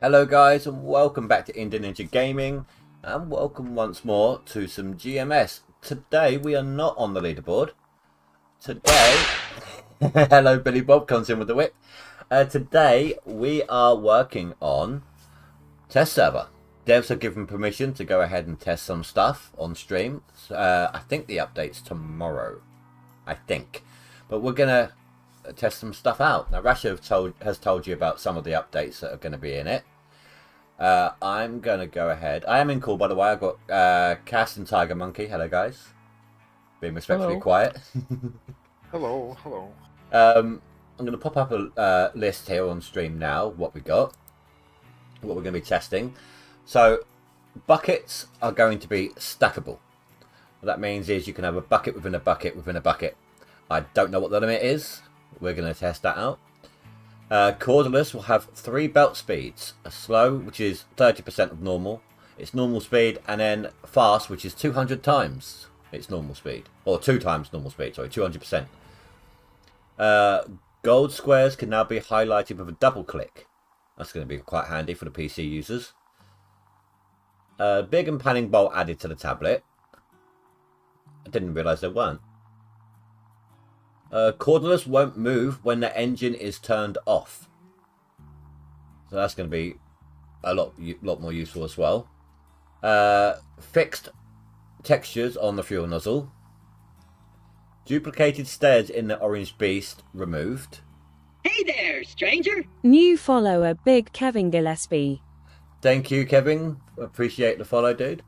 Hello guys and welcome back to Indie Ninja Gaming and welcome once more to some GMS. Today we are not on the leaderboard. Today, hello Billy Bob comes in with the whip. Today we are working on test server. Devs have given permission to go ahead and test some stuff on stream. I think the update's tomorrow. I think. But we're going to test some stuff out. Now Rasha has told you about some of the updates that are going to be in it. I'm going to go ahead. I am in call, by the way. I've got Cass and Tiger Monkey. Hello, guys. Being respectfully quiet. Hello. I'm going to pop up a list here on stream now, what we got, what we're going to be testing. So, buckets are going to be stackable. What that means is you can have a bucket within a bucket within a bucket. I don't know what the limit is. We're going to test that out. Cordless will have 3 belt speeds. A slow, which is 30% of normal. It's normal speed. And then fast, which is 200 times its normal speed. Or 2 times normal speed, sorry, 200%. Gold squares can now be highlighted with a double click. That's going to be quite handy for the PC users. Big and panning bolt added to the tablet. I didn't realise there weren't. Cordless won't move when the engine is turned off. So that's going to be a lot more useful as well. Fixed textures on the fuel nozzle. Duplicated stairs in the orange beast removed. Hey there, stranger! New follower, Big Kevin Gillespie. Thank you, Kevin. Appreciate the follow, dude.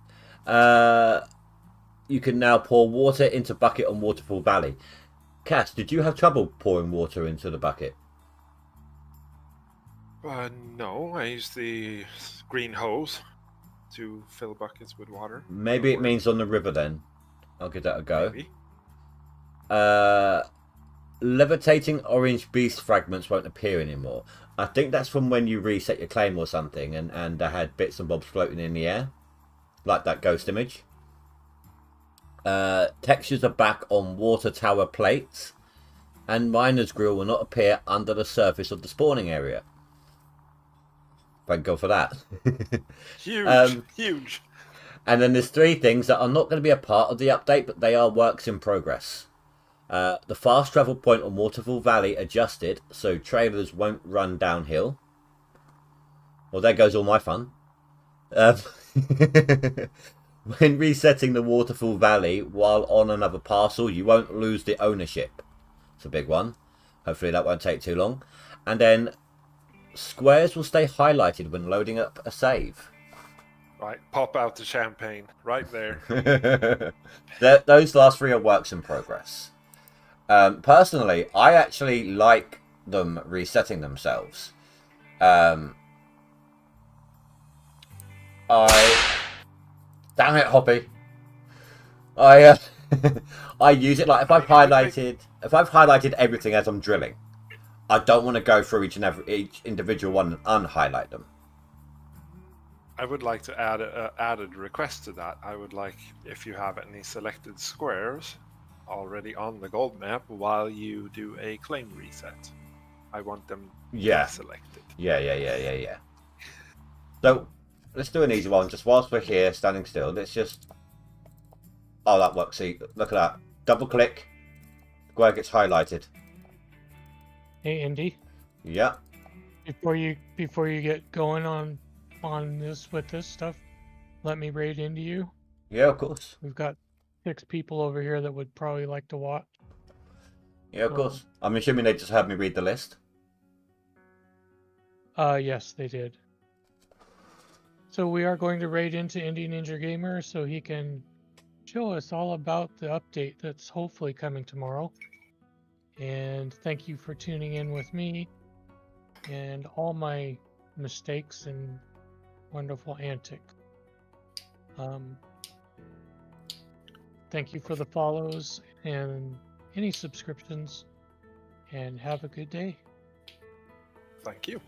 You can now pour water into bucket on Waterfall Valley. Cass, did you have trouble pouring water into the bucket? No, I use the green hose to fill buckets with water. Maybe it means on the river then. I'll give that a go. Maybe. Levitating orange beast fragments won't appear anymore. I think that's from when you reset your claim or something and I had bits and bobs floating in the air. Like that ghost image. Textures are back on water tower plates. And miner's grill will not appear under the surface of the spawning area. Thank God for that. Huge. And then there's 3 things that are not going to be a part of the update, but they are works in progress. The fast travel point on Waterfall Valley adjusted so trailers won't run downhill. Well, there goes all my fun. When resetting the Waterfall Valley while on another parcel, you won't lose the ownership. It's a big one. Hopefully that won't take too long. And then squares will stay highlighted when loading up a save. Right, pop out the champagne right there. Those last 3 are works in progress. Personally, I actually like them resetting themselves. Damn it, Hoppy. I use it like if I've highlighted everything as I'm drilling, I don't want to go through each individual one and unhighlight them. I would like to add an added request to that. I would like, if you have any selected squares already on the gold map while you do a claim reset, I want them selected. Yeah. So let's do an easy one. Just whilst we're here standing still, let's just... Oh, that works. See, look at that. Double click. Square gets highlighted. Hey, Indy. Yeah. Before you get going on this with this stuff, let me raid into you. Yeah, of course. We've got 6 people over here that would probably like to watch. Yeah, of course. I'm assuming they just had me read the list. Yes, they did. So we are going to raid into Indie Ninja Gamer so he can show us all about the update that's hopefully coming tomorrow. And thank you for tuning in with me and all my mistakes and wonderful antics. Thank you for the follows and any subscriptions, and have a good day. Thank you.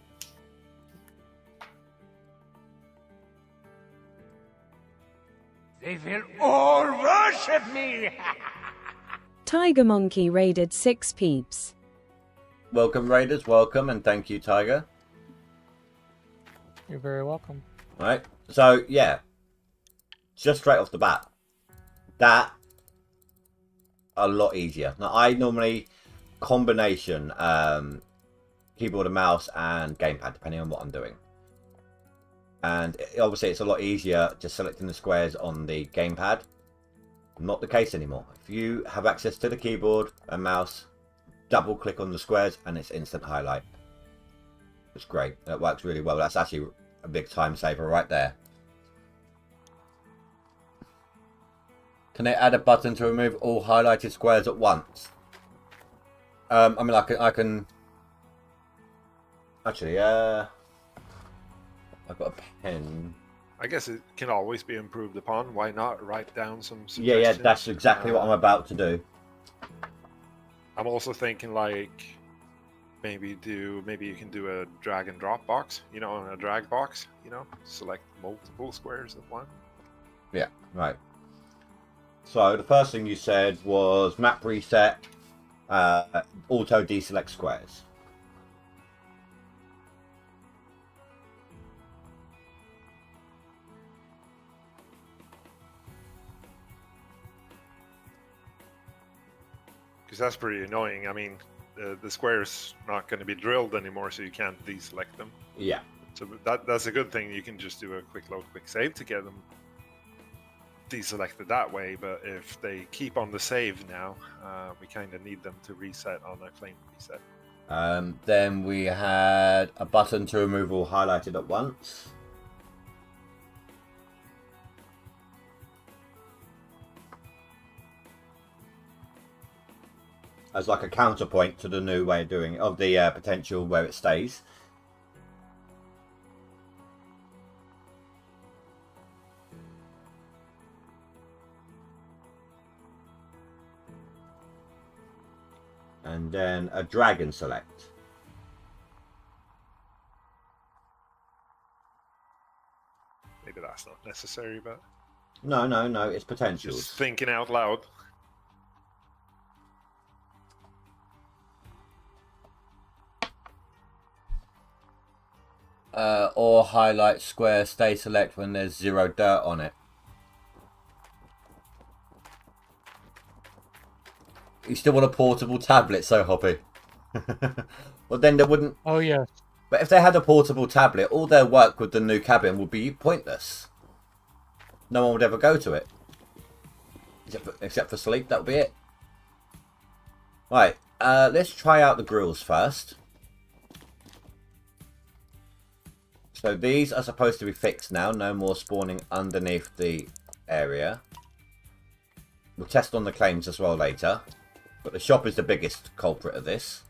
They will all worship me! Tiger Monkey raided 6 peeps. Welcome, Raiders. Welcome, and thank you, Tiger. You're very welcome. Right. So yeah, just straight off the bat, that a lot easier. Now I normally combination keyboard and mouse and gamepad depending on what I'm doing. And obviously it's a lot easier just selecting the squares on the gamepad. Not the case anymore. If you have access to the keyboard and mouse, double click on the squares and it's instant highlight. It's great. That works really well. That's actually a big time saver right there. Can they add a button to remove all highlighted squares at once? I mean, I can actually, I've got a pen. I guess it can always be improved upon. Why not write down some suggestions? Yeah, that's exactly what I'm about to do. I'm also thinking like maybe you can do a drag and drop box, you know, on a drag box, you know, select multiple squares at one. Yeah, right. So the first thing you said was map reset, auto deselect squares. Because that's pretty annoying. I mean, the square's not going to be drilled anymore, so you can't deselect them. Yeah. So that's a good thing. You can just do a quick load, quick save to get them deselected that way. But if they keep on the save now, we kind of need them to reset on a claim reset. Then we had a button to remove all highlighted at once. As like a counterpoint to the new way of doing it, of the potential where it stays. And then a dragon select. Maybe that's not necessary, but No, it's potentials. just thinking out loud. Or highlight square, stay select when there's 0 dirt on it. You still want a portable tablet, so Hoppy. Well, then they wouldn't. Oh, yes. But if they had a portable tablet, all their work with the new cabin would be pointless. No one would ever go to it. Except for sleep, that would be it. Right, let's try out the grills first. So these are supposed to be fixed now. No more spawning underneath the area. We'll test on the claims as well later. But the shop is the biggest culprit of this.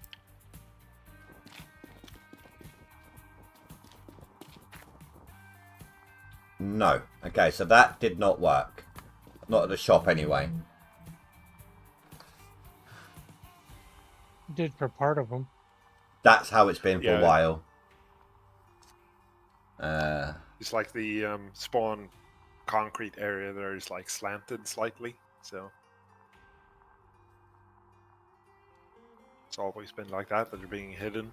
No. Okay, so that did not work. Not at the shop anyway. Did for part of them. That's how it's been for Yeah. a while. It's like the spawn concrete area there is like slanted slightly, so it's always been like that they're being hidden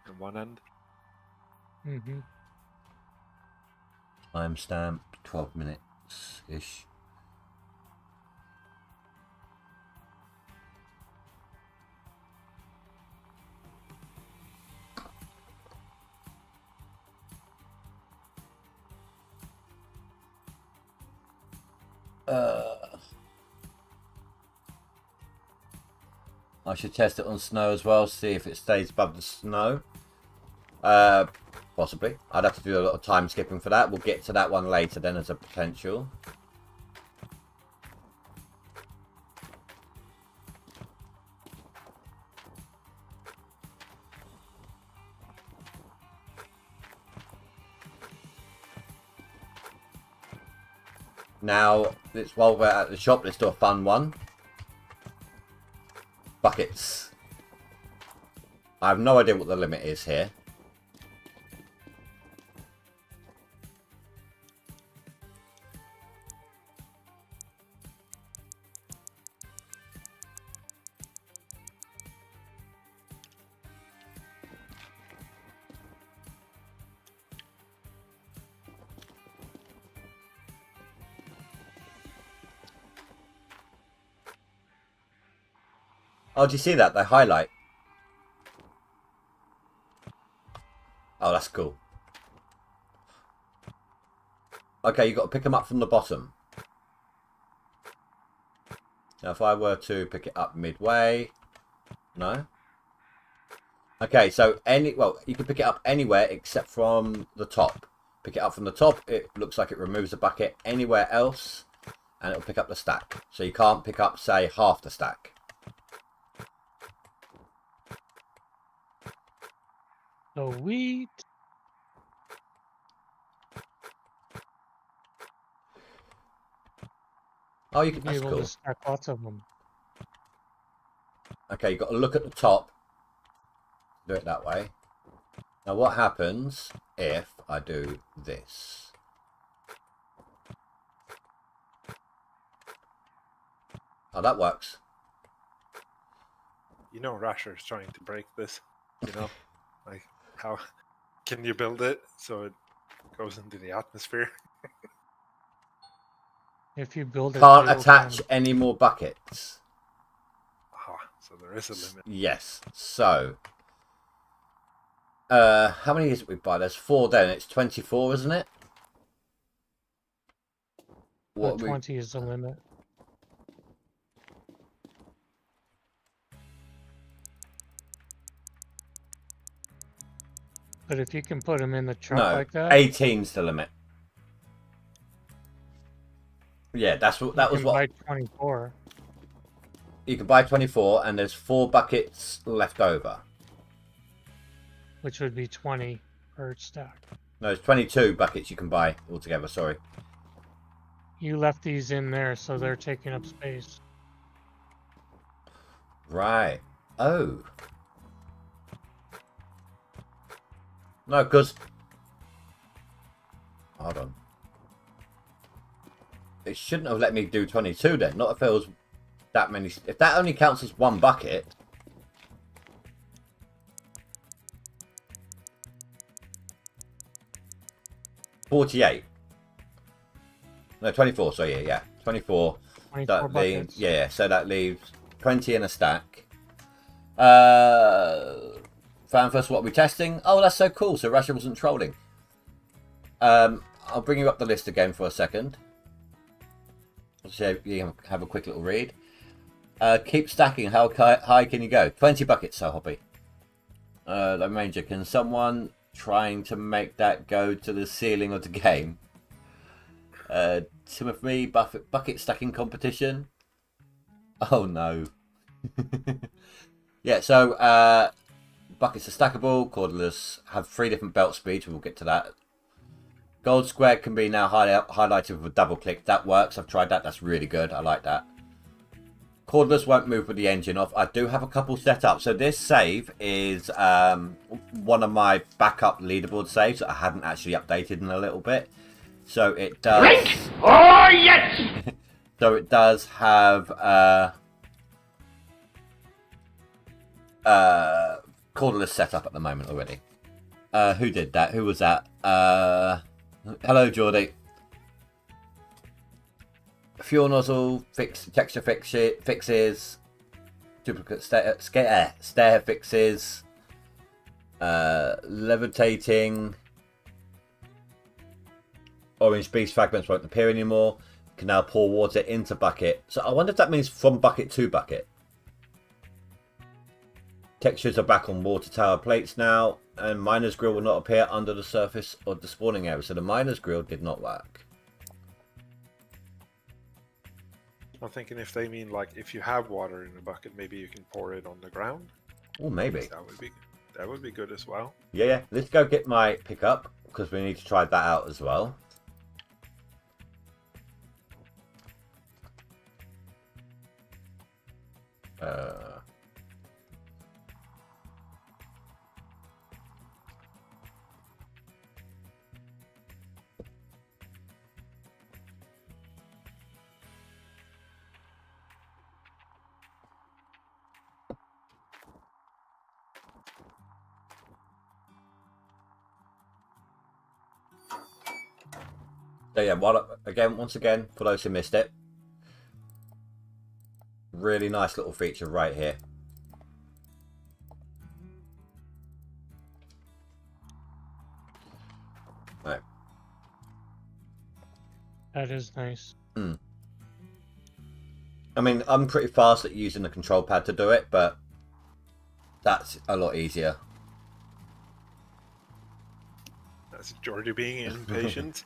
in one end. Mm-hmm. Timestamp 12 minutes ish. I should test it on snow as well, see if it stays above the snow. Possibly. I'd have to do a lot of time skipping for that. We'll get to that one later then as a potential. Now, while we're at the shop, let's do a fun one. Buckets. I have no idea what the limit is here. Oh, do you see that? They highlight. Oh, that's cool. Okay, you've got to pick them up from the bottom. Now, if I were to pick it up midway... No? Okay, so well, you can pick it up anywhere except from the top. Pick it up from the top, it looks like it removes the bucket. Anywhere else, and it'll pick up the stack. So you can't pick up, say, half the stack. So wheat. Oh, you can. Be That's able cool. to stack lots of them. Okay, you've got to look at the top. Do it that way. Now, what happens if I do this? Oh, that works. You know, Rasher's trying to break this. You know, like how can you build it so it goes into the atmosphere? If you build it, Can't it'll attach come. any more buckets. Ah, so there is a limit. Yes. So, how many is it we buy? There's 4 then. It's 24, isn't it? But 20 is the limit. But if you can put them in the truck No, like that, 18's the limit. Yeah, that's what. That you was can what. buy 24. You can buy 24, and there's 4 buckets left over. Which would be 20 per stack. No, it's 22 buckets you can buy altogether. Sorry. You left these in there, so they're taking up space. Right. Oh. No, because... Hold on. It shouldn't have let me do 22 then. Not if there was that many... If that only counts as 1 bucket... $48. No, 24. So yeah. 24. 24 That leaves, buckets. yeah, so that leaves 20 in a stack. Fan first, what are we testing? Oh, that's so cool. So Russia wasn't trolling. I'll bring you up the list again for a second. So you can have a quick little read. Keep stacking. How high can you go? 20 buckets, so Hoppy. The Ranger, can someone trying to make that go to the ceiling of the game? Timothy, bucket stacking competition. Oh no. Yeah, so buckets are stackable, cordless, have 3 different belt speeds, we'll get to that. Gold square can be now highlighted with a double click. That works, I've tried that, that's really good, I like that. Cordless won't move with the engine off. I do have a couple set up. So this save is one of my backup leaderboard saves that I hadn't actually updated in a little bit. So it does... Drink or yes! So it does have cordless set up at the moment already. Who did that? Who was that? Hello, Geordie. Fuel nozzle texture fixes, duplicate stair fixes, levitating. Orange beast fragments won't appear anymore. Can now pour water into bucket. So I wonder if that means from bucket to bucket. Textures are back on water tower plates now, and miner's grill will not appear under the surface of the spawning area. So the miner's grill did not work. I'm thinking if they mean like if you have water in a bucket, maybe you can pour it on the ground. Oh, maybe. That would be good as well. Yeah. Let's go get my pickup because we need to try that out as well. So yeah, once again, for those who missed it, really nice little feature right here. That is nice. I mean, I'm pretty fast at using the control pad to do it, but that's a lot easier. That's Jordy being impatient.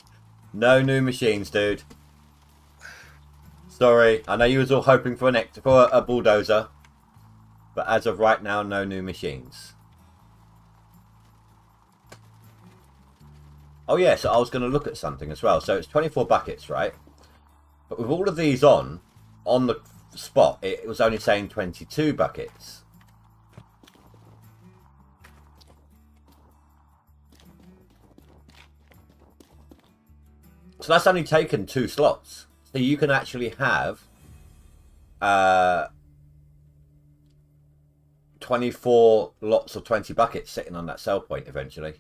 No new machines, dude. Sorry, I know you was all hoping for a bulldozer, but as of right now, no new machines. Oh yeah, so I was going to look at something as well. So it's 24 buckets, right? But with all of these on the spot, it was only saying 22 buckets. So that's only taken 2 slots. So you can actually have 24 lots of 20 buckets sitting on that sell point eventually.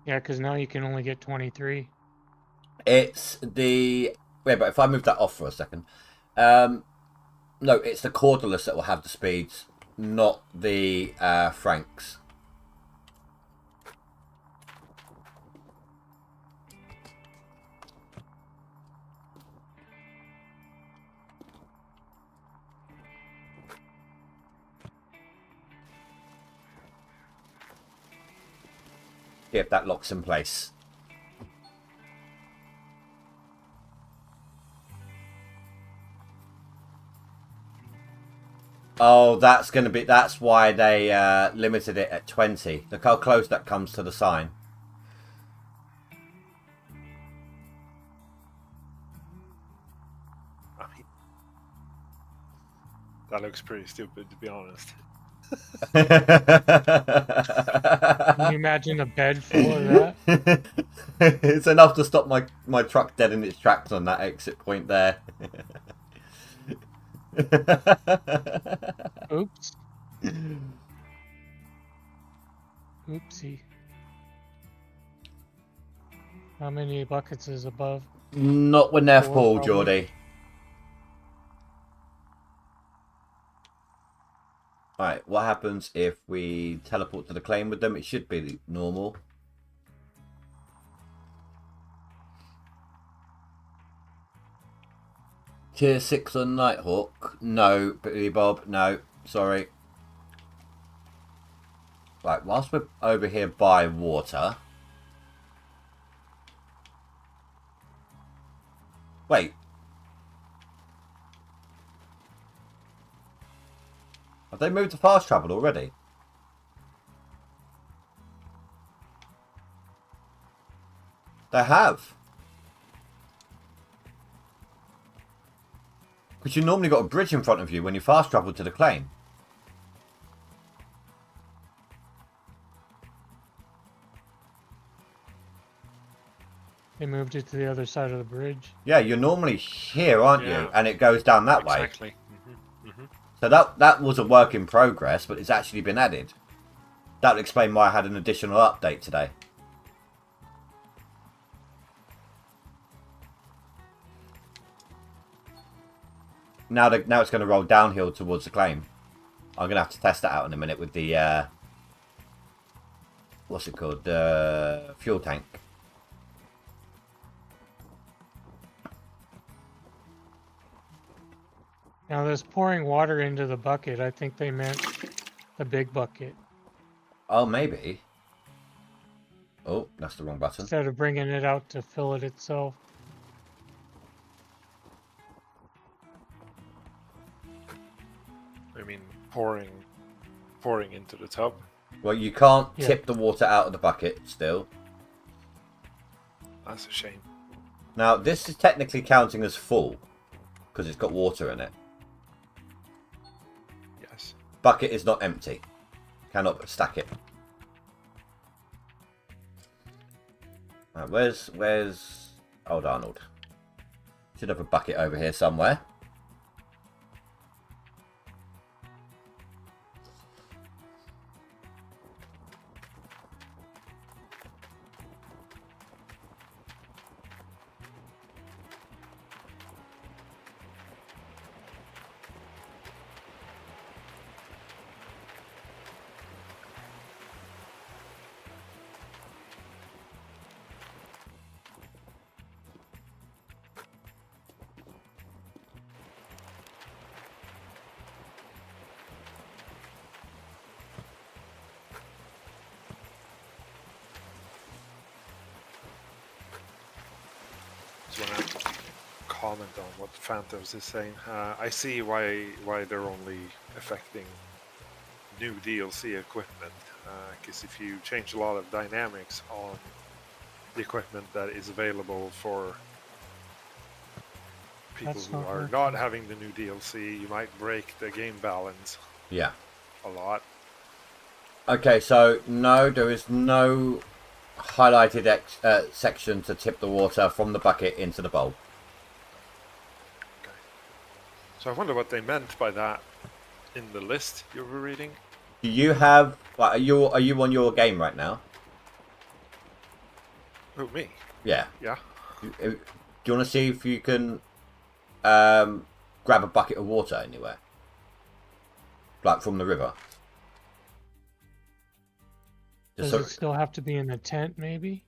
Yeah, because now you can only get 23. It's the... Wait, but if I move that off for a second. No, it's the cordless that will have the speeds, not the Franks. See if that locks in place. Oh, that's why they limited it at 20. Look how close that comes to the sign. I mean, that looks pretty stupid, to be honest. Can you imagine a bed full of that? It's enough to stop my truck dead in its tracks on that exit point there. Oops. Oopsie. How many buckets is above? Not when they're 4, full, probably. Geordie. Alright, what happens if we teleport to the claim with them? It should be normal. Tier 6 on Nighthawk? No, Billy Bob, no, sorry. Right, whilst we're over here by water... Wait. Have they moved to fast travel already? They have. Because you normally got a bridge in front of you when you fast travel to the claim. They moved it to the other side of the bridge. Yeah, you're normally here, aren't you? Yeah. And it goes down that way. Exactly. So that was a work in progress, but it's actually been added. That would explain why I had an additional update today. Now it's going to roll downhill towards the claim. I'm going to have to test that out in a minute with the... what's it called? The fuel tank. Now, this pouring water into the bucket, I think they meant the big bucket. Oh, maybe. Oh, that's the wrong button. Instead of bringing it out to fill it itself. I mean, pouring into the tub. Well, you can't Yeah. tip the water out of the bucket still. That's a shame. Now, this is technically counting as full because it's got water in it. Yes. Bucket is not empty. Cannot stack it. Right, where's old Arnold? Should have a bucket over here somewhere. want to comment on what Phantoms is saying. I see why they're only affecting new DLC equipment, because if you change a lot of dynamics on the equipment that is available for people That's who not are working. not having the new DLC, you might break the game balance Yeah. a lot. Okay, so no, there is no highlighted section to tip the water from the bucket into the bowl. Okay. So I wonder what they meant by that in the list you were reading. Do you have? Like, are you on your game right now? Who, me? Yeah. Yeah. Do you want to see if you can grab a bucket of water anywhere, like from the river? Does it still have to be in the tent, maybe?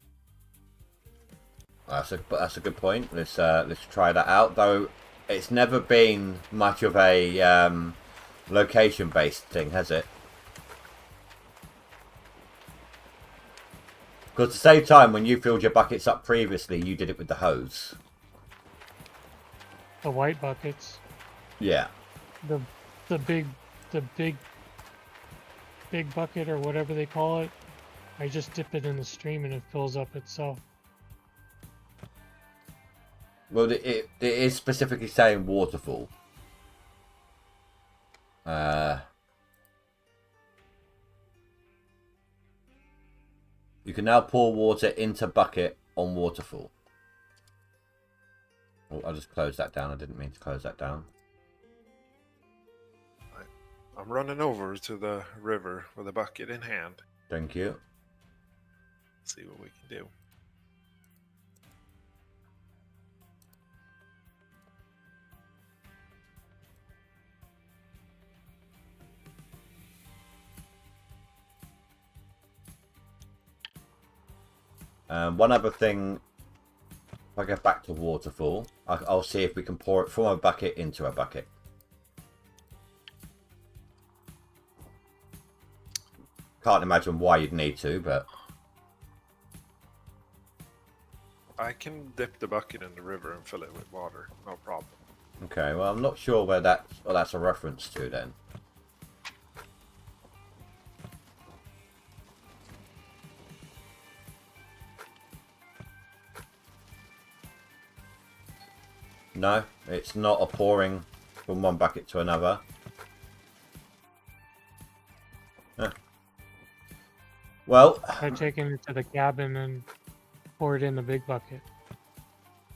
That's a good point. Let's try that out. Though it's never been much of a location based thing, has it? Because to save time, when you filled your buckets up previously, you did it with the hose. The white buckets. Yeah. The big bucket or whatever they call it. I just dip it in the stream and it fills up itself. Well, it is specifically saying waterfall. You can now pour water into bucket on waterfall. Oh, I'll just close that down. I didn't mean to close that down. I'm running over to the river with a bucket in hand. Thank you. See what we can do. One other thing, if I get back to waterfall, I'll see if we can pour it from a bucket into a bucket. Can't imagine why you'd need to, but... I can dip the bucket in the river and fill it with water, no problem. Okay, well, I'm not sure where that's a reference to then. No, it's not a pouring from one bucket to another. Huh. Well, Try taking it to the cabin and pour it in the big bucket.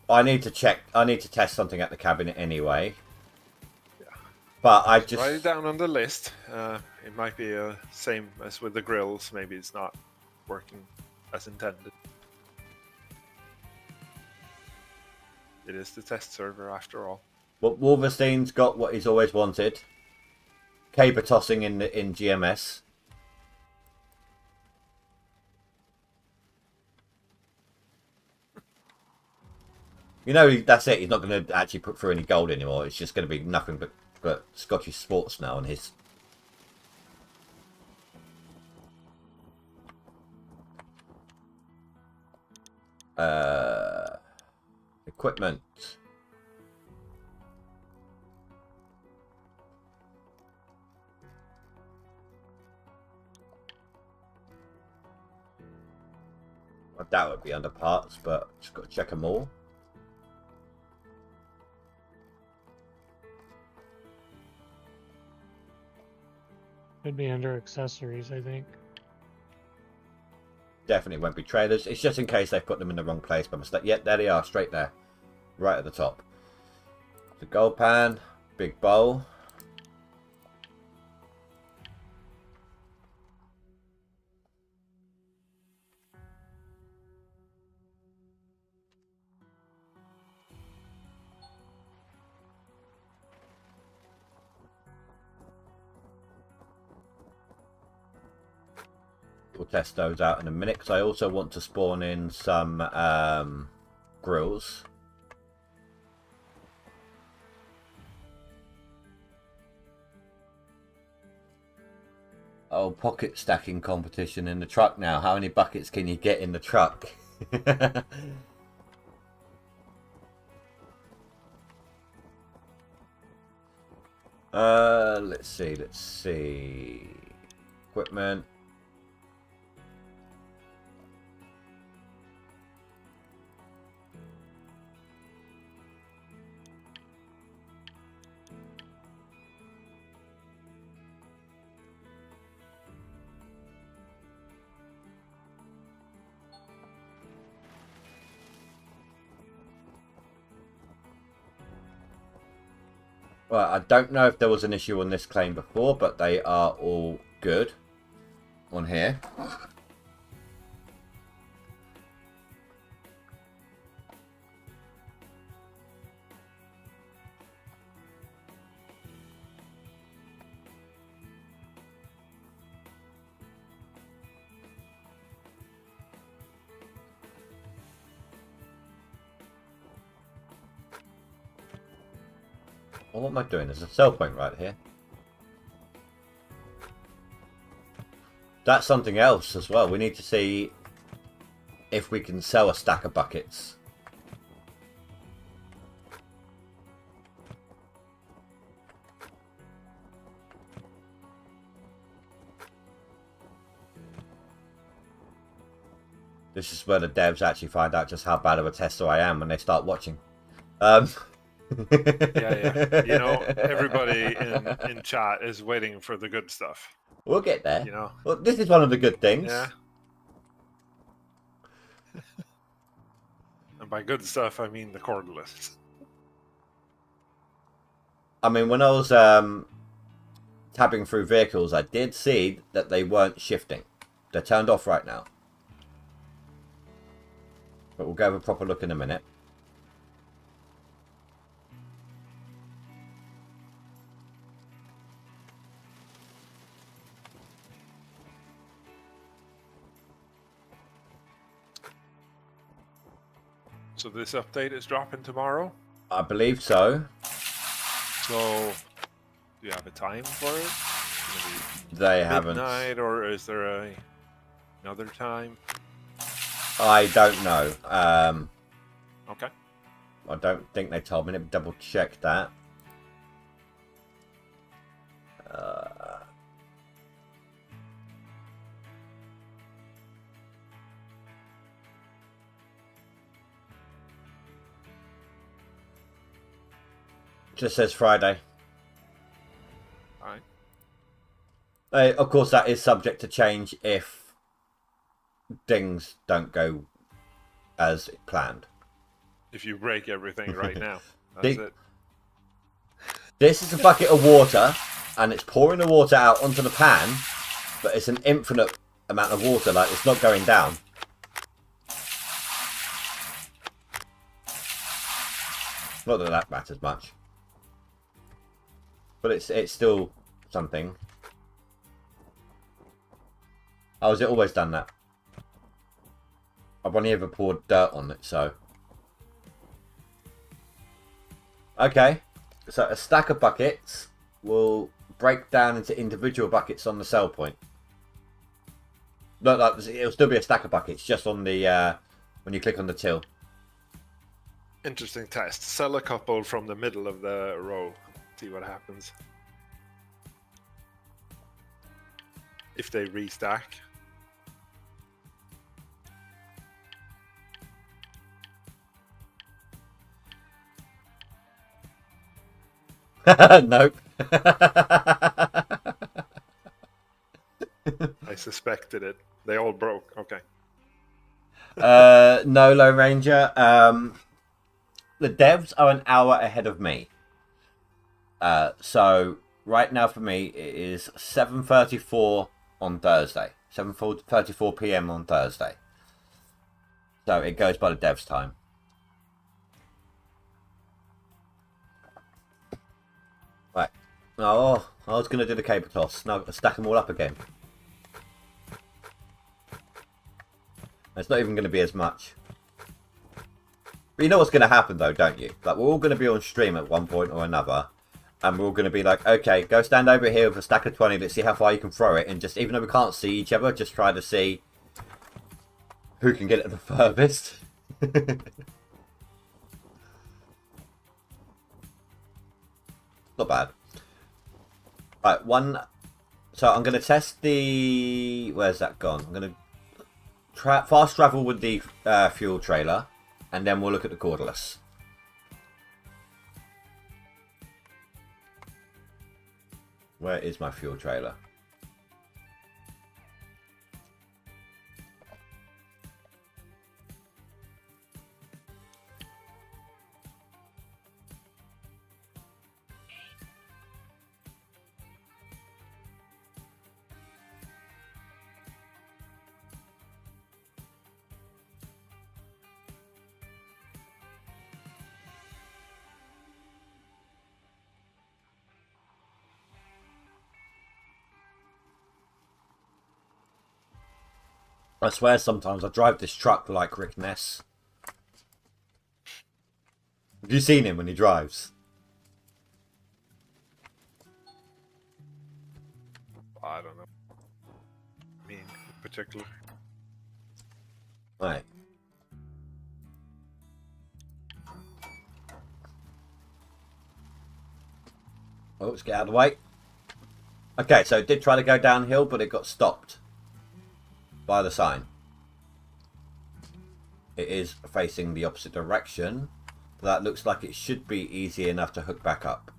I need to check. I need to test something at the cabinet anyway. Yeah. But I just write it down on the list. It might be same as with the grills. Maybe it's not working as intended. It is the test server after all. Well, Wolverstein's got what he's always wanted. Caber tossing in GMS. You know, that's it. He's not going to actually put through any gold anymore. It's just going to be nothing but Scottish sports now on his. Equipment. I doubt it would be under parts, but just got to check them all. Could be under accessories, I think. Definitely won't be trailers. It's just in case they put them in the wrong place by mistake. Yep, there they are, straight there. Right at the top. The gold pan, big bowl. We'll test those out in a minute because I also want to spawn in some grills. Oh, pocket stacking competition in the truck now. How many buckets can you get in the truck? Let's see. Equipment. Well, I don't know if there was an issue on this claim before, but they are all good on here. Well, what am I doing? There's a sell point right here. That's something else as well. We need to see if we can sell a stack of buckets. This is where the devs actually find out just how bad of a tester I am when they start watching. Yeah. You know, everybody in chat is waiting for the good stuff. We'll get there. You know. Well, this is one of the good things. Yeah. And by good stuff, I mean the cordless. I mean, when I was tabbing through vehicles, I did see that they weren't shifting. They're turned off right now. But we'll go have a proper look in a minute. So this update is dropping tomorrow? I believe so. So, do you have a time for it? They haven't. Midnight, or is there another time? I don't know. Okay. I don't think they told me. Let me double check that. Just says Friday. Alright. Of course, that is subject to change if things don't go as planned. If you break everything right now, that's it. This is a bucket of water, and it's pouring the water out onto the pan, but it's an infinite amount of water, like it's not going down. Not that that matters much. But it's still something. Oh, has it always done that? I've only ever poured dirt on it, so. Okay. So a stack of buckets will break down into individual buckets on the sell point. No, it'll still be a stack of buckets, just on the when you click on the till. Interesting test. Sell a couple from the middle of the row. See what happens. If they restack. Nope. I suspected it. They all broke. Okay. No, Low Ranger. The devs are an hour ahead of me. So right now for me it is 7:34 on Thursday. 7:34 p.m. on Thursday. So it goes by the devs' time. Right. Oh, I was going to do the cable toss. Now I've got to stack them all up again. It's not even going to be as much. But you know what's going to happen though, don't you? Like, we're all going to be on stream at one point or another. And we're all going to be like, okay, go stand over here with a stack of 20. Let's see how far you can throw it. And just, even though we can't see each other, just try to see who can get it the furthest. Not bad. Right, one. So I'm going to test the. Where's that gone? I'm going to fast travel with the fuel trailer, and then we'll look at the cordless. Where is my fuel trailer? I swear sometimes I drive this truck like Rick Ness. Have you seen him when he drives? I don't know. Me in particular. Right. Oh, let's get out of the way. Okay, so it did try to go downhill, but it got stopped by the sign. It is facing the opposite direction. But that looks like it should be easy enough to hook back up.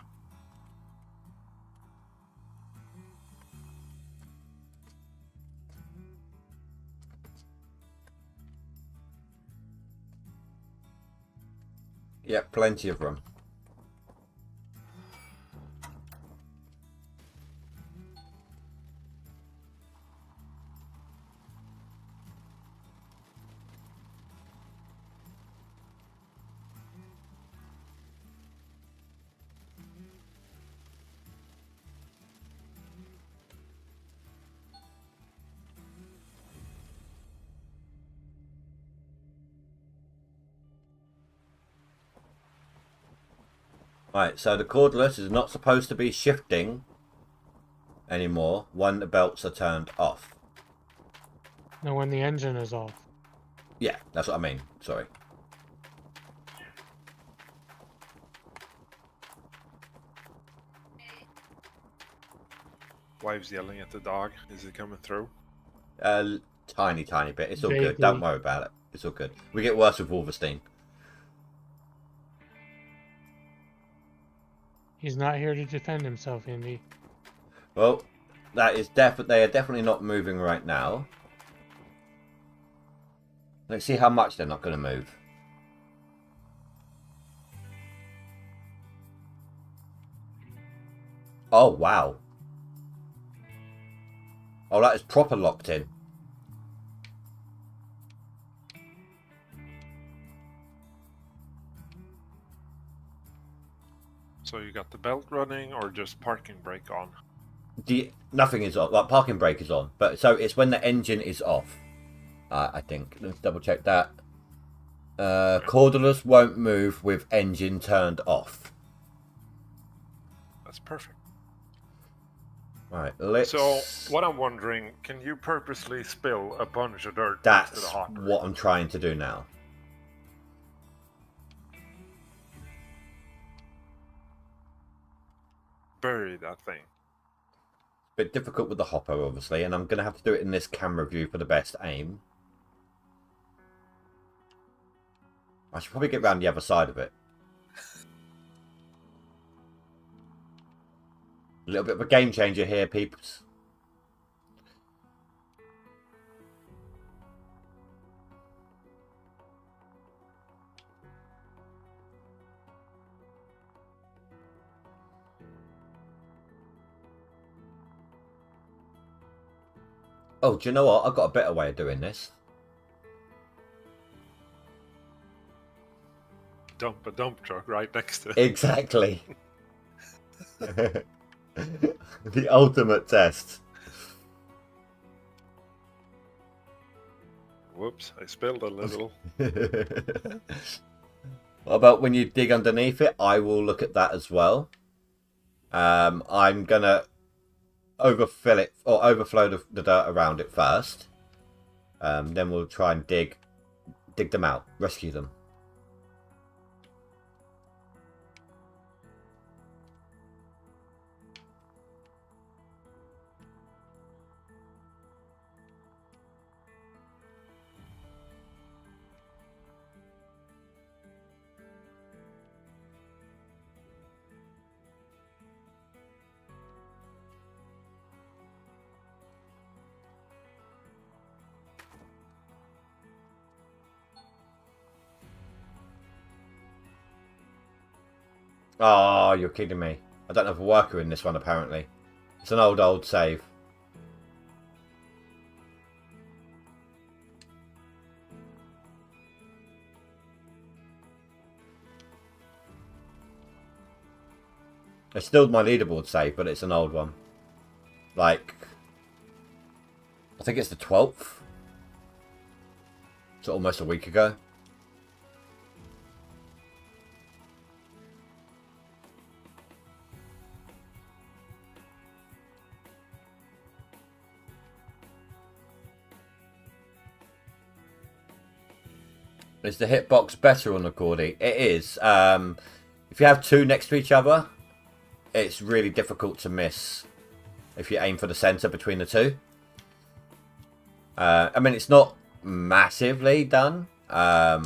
Yep, plenty of room. Right, so the cordless is not supposed to be shifting anymore when the belts are turned off. No, when the engine is off. Yeah, that's what I mean. Sorry. Wife's yelling at the dog. Is it coming through? Tiny bit. It's all good. Vaguely. Don't worry about it. It's all good. We get worse with Wolverstein. He's not here to defend himself, Indy. Well, that is they are definitely not moving right now. Let's see how much they're not going to move. Oh, wow. Oh, that is proper locked in. So you got the belt running or just parking brake on? Nothing is on. Like, parking brake is on. But so it's when the engine is off. I think. Let's double check that. Cordless won't move with engine turned off. That's perfect. Right, let's... So, what I'm wondering, can you purposely spill a bunch of dirt next to the That's hopper? what I'm trying to do now. Bury that thing. Bit difficult with the hopper, obviously, and I'm going to have to do it in this camera view for the best aim. I should probably get round the other side of it. A little bit of a game changer here, peeps. Oh, do you know what? I've got a better way of doing this. Dump a dump truck right next to it. Exactly. The ultimate test. Whoops, I spilled a little. What about when you dig underneath it? I will look at that as well. I'm gonna overfill it or overflow the dirt around it first. Then we'll try and dig them out, rescue them. Oh, you're kidding me. I don't have a worker in this one, apparently. It's an old save. It's still my leaderboard save, but it's an old one. Like, I think it's the 12th. So almost a week ago. Is the hitbox better on the Cordy? It is. If you have two next to each other, it's really difficult to miss if you aim for the center between the two. I mean, it's not massively done. I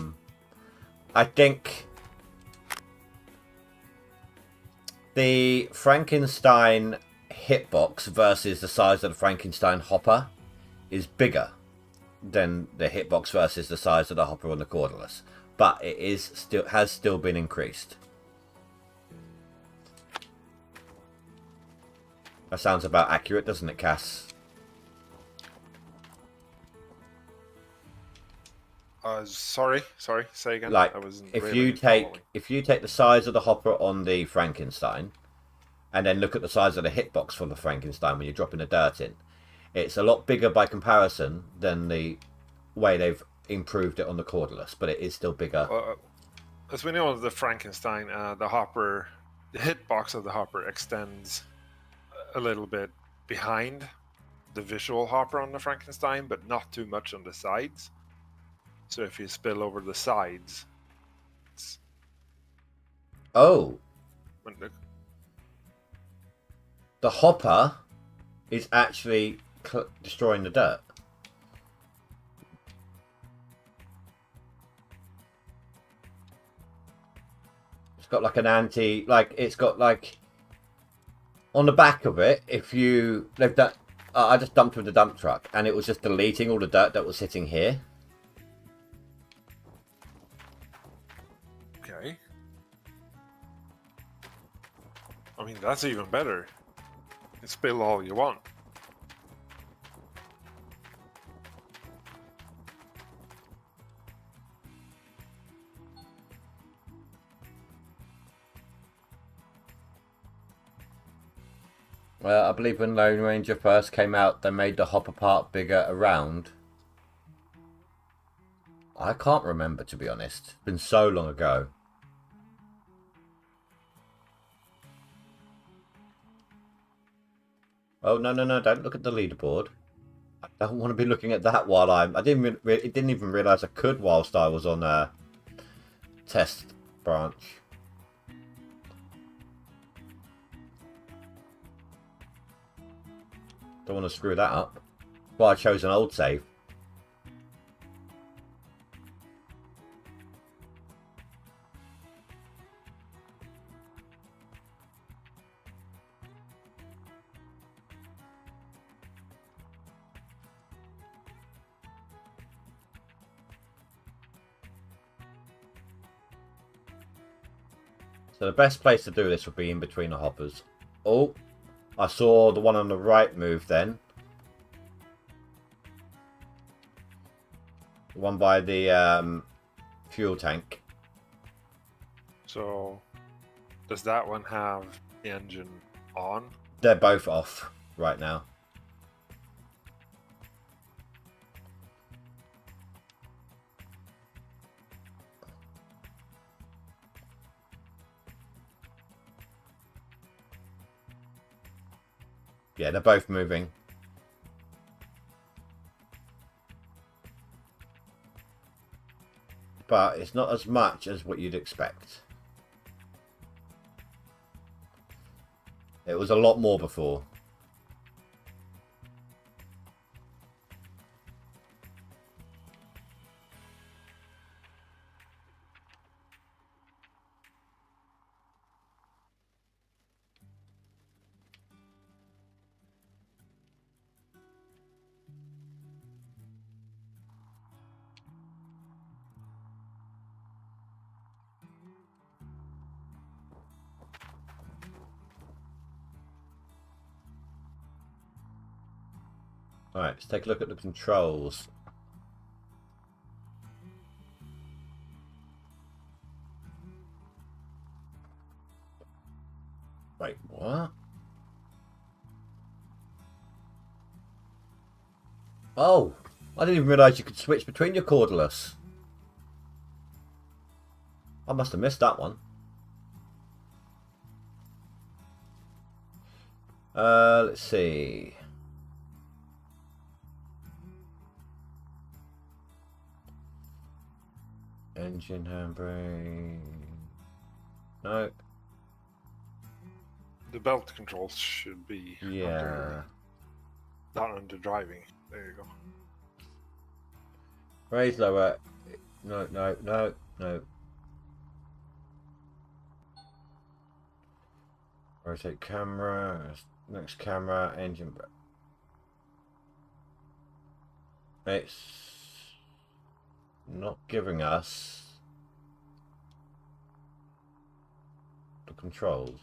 think the Frankenstein hitbox versus the size of the Frankenstein hopper is bigger than the hitbox versus the size of the hopper on the cordless, but it is has still been increased. That sounds about accurate, doesn't it, Cass? Sorry, say again. Like, I wasn't if really you take following. if you take the size of the hopper on the Frankenstein, and then look at the size of the hitbox for the Frankenstein when you're dropping the dirt in, it's a lot bigger by comparison than the way they've improved it on the cordless, but it is still bigger. As we know, the Frankenstein, the hitbox of the hopper extends a little bit behind the visual hopper on the Frankenstein, but not too much on the sides. So if you spill over the sides, Oh, when the hopper is actually destroying the dirt. It's got like an it's got like on the back of it. If you they've done, I just dumped with the dump truck, and it was just deleting all the dirt that was sitting here. Okay. I mean, that's even better. You can spill all you want. I believe when Lone Ranger first came out, they made the hopper part bigger around. I can't remember, to be honest. It's been so long ago. Oh, no, don't look at the leaderboard. I don't want to be looking at that while I didn't even realise I could whilst I was on a test branch. Don't want to screw that up. Well, I chose an old save. So the best place to do this would be in between the hoppers. Oh, I saw the one on the right move then. The one by the fuel tank. So, does that one have the engine on? They're both off right now. Yeah, they're both moving. But it's not as much as what you'd expect. It was a lot more before. Alright, let's take a look at the controls. Wait, what? Oh, I didn't even realise you could switch between your cordless. I must have missed that one. Let's see. Engine handbrake. No. The belt controls should be Yeah. not under driving. There you go. Raise lower. No, no, no, no. Rotate camera. Next camera. Engine. It's not giving us the controls.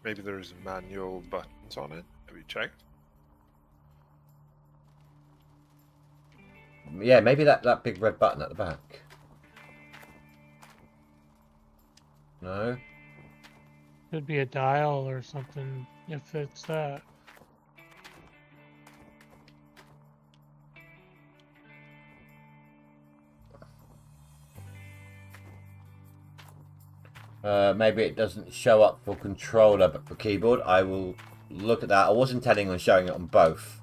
Maybe there's manual buttons on it. Have you checked? Yeah, maybe that big red button at the back. No. Could be a dial or something if it's that. Maybe it doesn't show up for controller but for keyboard. I will look at that. I was intending on showing it on both.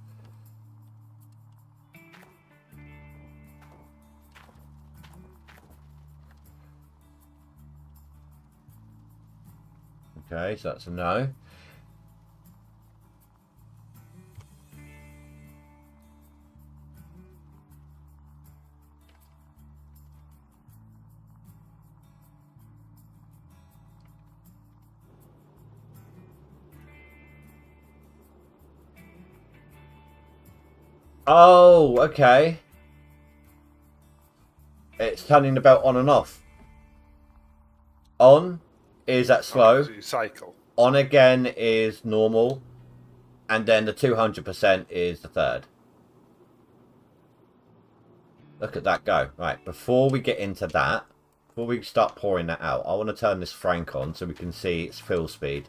Okay, so that's a no. Oh, okay. It's turning the belt on and off. On is at slow. So you cycle. On again is normal. And then the 200% is the third. Look at that go. Right, before we get into that, before we start pouring that out, I want to turn this Frank on so we can see its fill speed.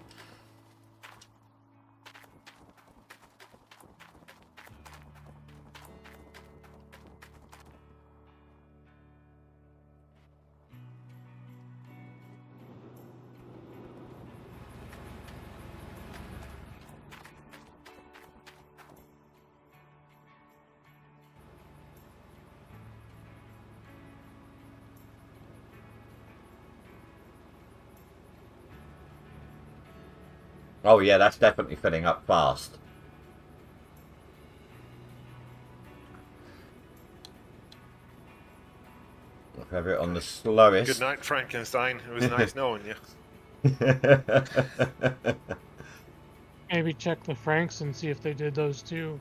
Oh yeah, that's definitely filling up fast. If I have it on the slowest. Good night, Frankenstein. It was nice knowing you. Maybe check the Franks and see if they did those too,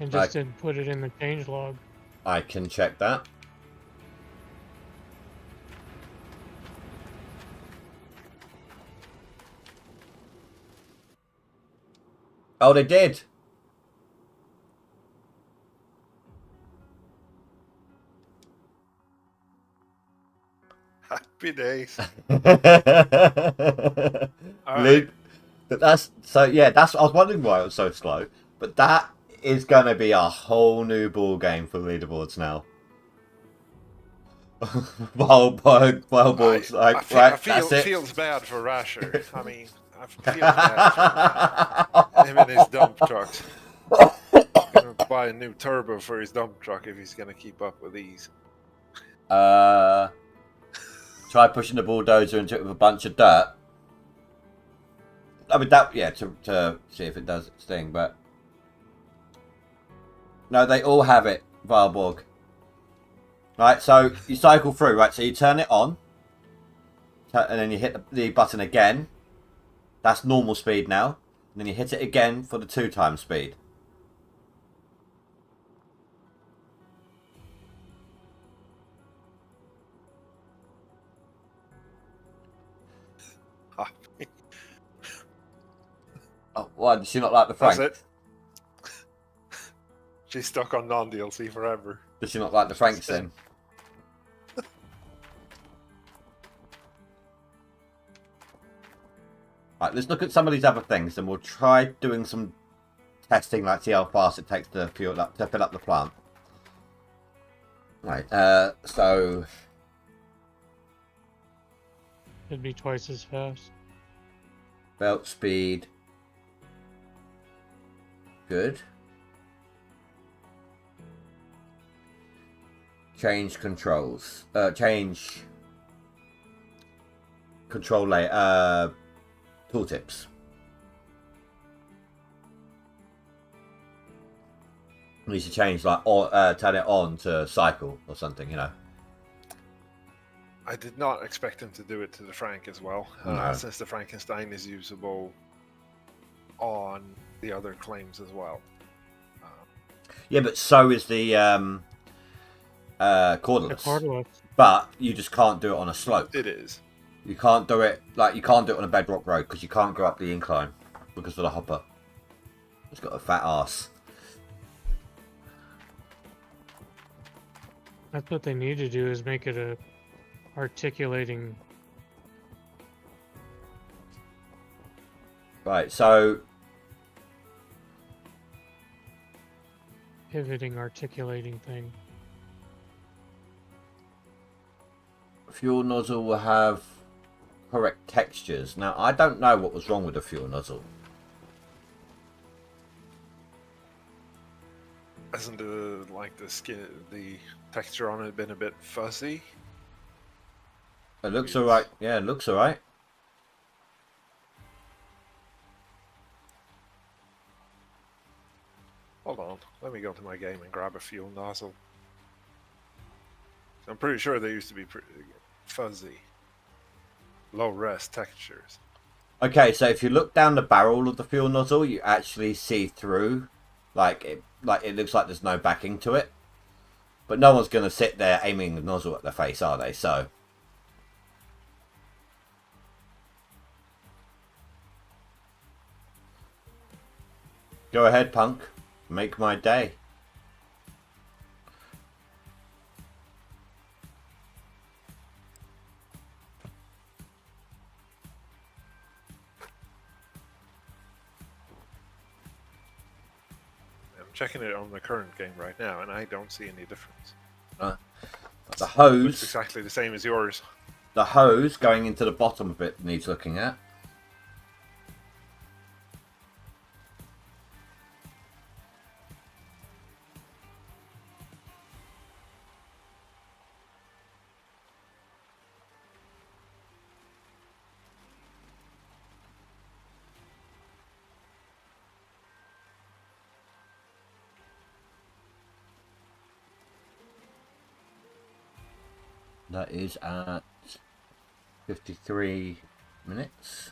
and just didn't put it in the change log. I can check that. Oh, they did. Happy days. Luke, that's so. Yeah, that's. I was wondering why it was so slow, but that is going to be a whole new ball game for leaderboards now. Ballboards, like right. That's it. Feels bad for Rasher. I mean, I feel bad for him and his dump trucks. Gonna buy a new turbo for his dump truck if he's gonna keep up with these. Try pushing the bulldozer into it with a bunch of dirt. I mean that, yeah, to see if it does its thing, but no, they all have it, Valborg. Right, so you cycle through, right? So you turn it on, and then you hit the button again. That's normal speed now. And then you hit it again for the 2x speed. Oh, why does she not like the That's Franks? it. She's stuck on non-DLC forever. Does she not like the Franks then? Right, let's look at some of these other things, and we'll try doing some testing, like see how fast it takes to fill up the plant. Right, so It'd be twice as fast. belt speed, good. Change controls. Change control layer. Tooltips. Needs to change, like, or turn it on to cycle or something, you know. I did not expect him to do it to the Frank as well, No. since the Frankenstein is usable on the other claims as well. Yeah, but so is the The cordless. cordless. But you just can't do it on a slope. It is. You can't do it you can't do it on a bedrock road because you can't go up the incline because of the hopper. It's got a fat ass. That's what they need to do, is make it a articulating. Right, so Pivoting, articulating thing. fuel nozzle will have correct textures. Now, I don't know what was wrong with the fuel nozzle. Hasn't the skin, the texture on it been a bit fuzzy? It looks alright. Yeah, it looks alright. Hold on, let me go to my game and grab a fuel nozzle. I'm pretty sure they used to be pretty fuzzy, low res textures. Okay, so if you look down the barrel of the fuel nozzle, you actually see through, like it looks like there's no backing to it. But no one's gonna sit there aiming the nozzle at their face, are they? So go ahead, punk. Make my day. I'm checking it on the current game right now, and I don't see any difference. The It's hose, exactly the same as yours. the hose going into the bottom of it needs looking at. That is at 53 minutes.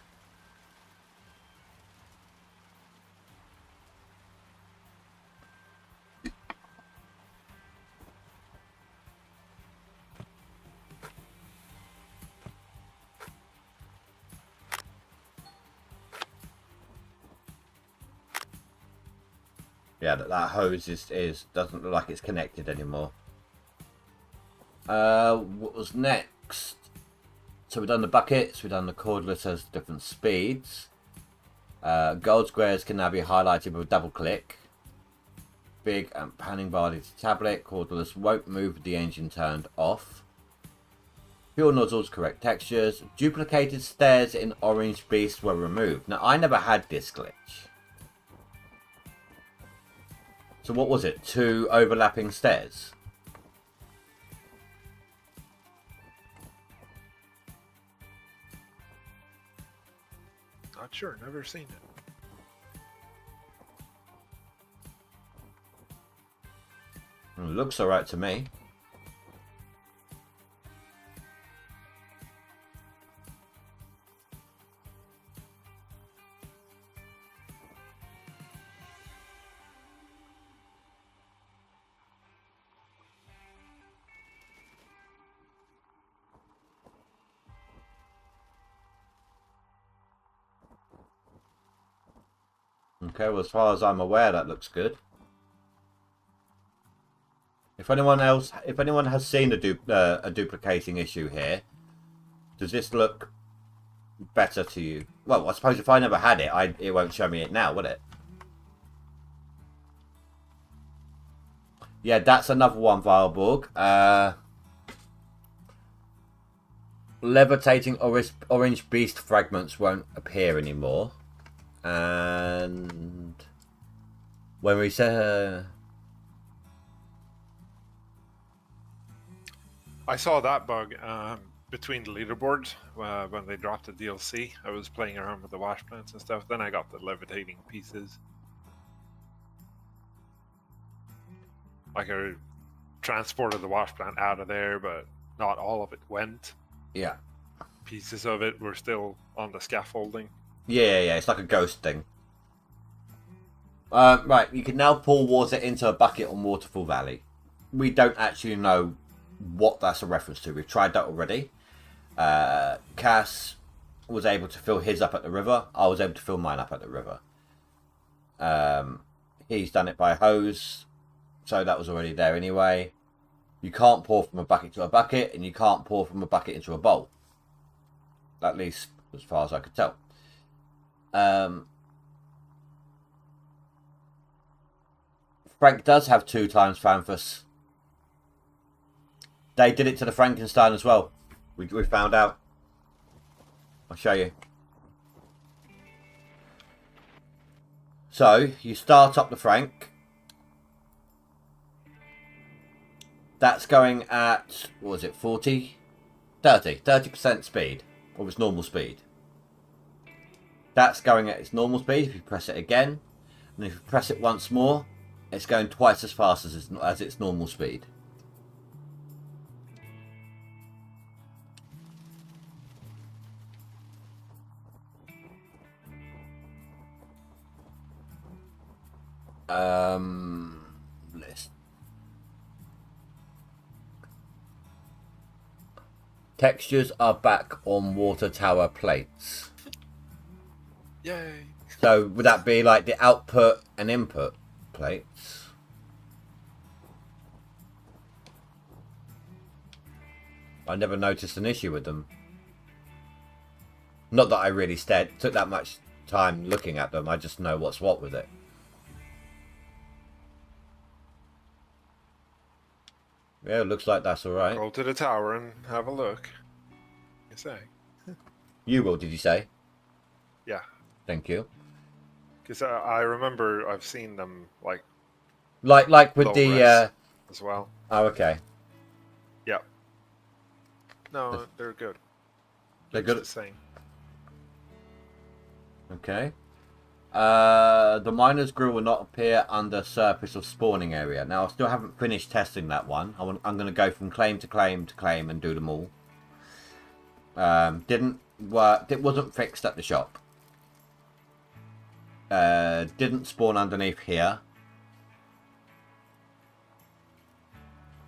Yeah, that hose is doesn't look like it's connected anymore. What was next? So we've done the buckets, we've done the cordless has different speeds. Gold squares can now be highlighted with a double click. Big and panning bar is tablet. Cordless won't move with the engine turned off. Fuel nozzles, correct textures. Duplicated stairs in Orange Beast were removed. Now, I never had this glitch. So what was it? 2 overlapping stairs? Not sure, never seen it. Looks alright to me. Okay, well, as far as I'm aware, that looks good. If anyone has seen a duplicating issue here, does this look better to you? Well, I suppose if I never had it, it won't show me it now, will it? Yeah, that's another one, Vileborg. Levitating orange beast fragments won't appear anymore. And when we say... I saw that bug between the leaderboards when they dropped the DLC. I was playing around with the wash plants and stuff. Then I got the levitating pieces. Like I transported the wash plant out of there, but not all of it went. Yeah. Pieces of it were still on the scaffolding. Yeah, it's like a ghost thing. Right, you can now pour water into a bucket on Waterfall Valley. We don't actually know what that's a reference to. We've tried that already. Cass was able to fill his up at the river. I was able to fill mine up at the river. He's done it by hose, so that was already there anyway. You can't pour from a bucket to a bucket, and you can't pour from a bucket into a bowl. At least as far as I could tell. Frank does have 2 times Fanfus. They did it to the Frankenstein as well. We found out. I'll show you. So, you start up the Frank. That's going at, what was it, 40? 30% speed. Or its normal speed. That's going at its normal speed if you press it again. And if you press it once more, it's going twice as fast as its normal speed. List. Textures are back on water tower plates. Yay! So would that be like the output and input plates? I never noticed an issue with them. Not that I really took that much time looking at them. I just know what's what with it. Yeah, it looks like that's alright. Go to the tower and have a look. You say? You will, did you say? Yeah. Thank you. Because I remember I've seen them like with low the res as well. Oh, okay. Yeah. No, they're good. They're Looks good. the same. Okay. The miner's grill will not appear under surface of spawning area. Now, I still haven't finished testing that one. I'm going to go from claim to claim to claim and do them all. Didn't work. It wasn't fixed at the shop. Didn't spawn underneath here.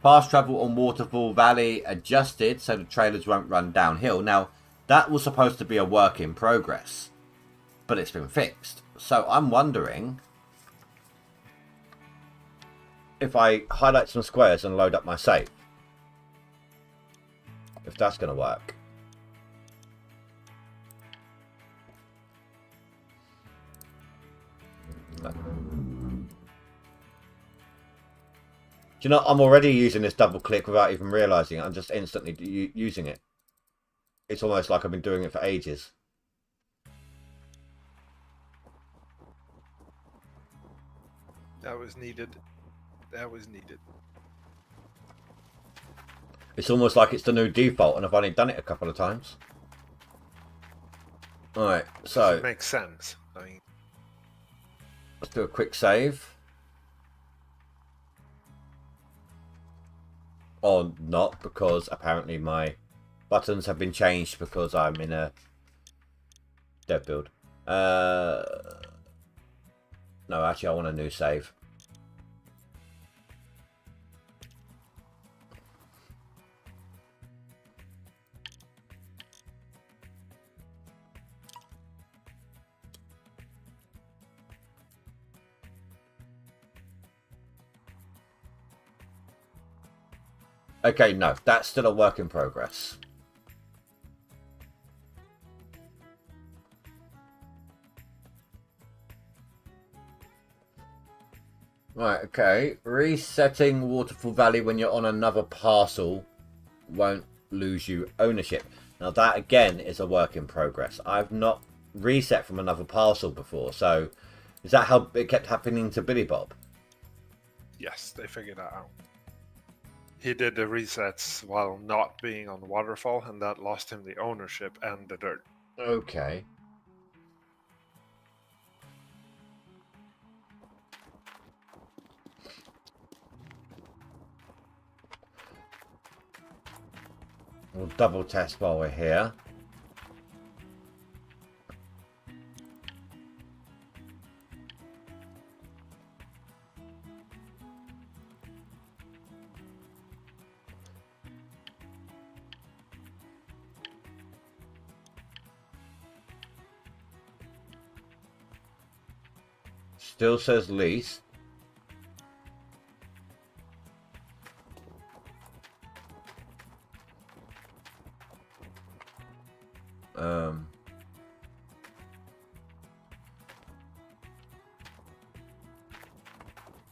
Fast travel on Waterfall Valley adjusted so the trailers won't run downhill. Now, that was supposed to be a work in progress, but it's been fixed. So I'm wondering if I highlight some squares and load up my save, if that's going to work. Do you know, I'm already using this double click without even realizing it. I'm just instantly using it. It's almost like I've been doing it for ages. That was needed. That was needed. It's almost like it's the new default, and I've only done it a couple of times. Alright, so It makes sense. I mean, let's do a quick save. Or not, because apparently my buttons have been changed because I'm in a dev build. No, actually I want a new save. Okay, no, that's still a work in progress. Right, okay. Resetting Waterfall Valley when you're on another parcel won't lose you ownership. Now that again is a work in progress. I've not reset from another parcel before, so is that how it kept happening to Billy Bob? Yes, they figured that out. He did the resets while not being on the waterfall, and that lost him the ownership and the dirt. Okay. We'll double test while we're here. Still says lease.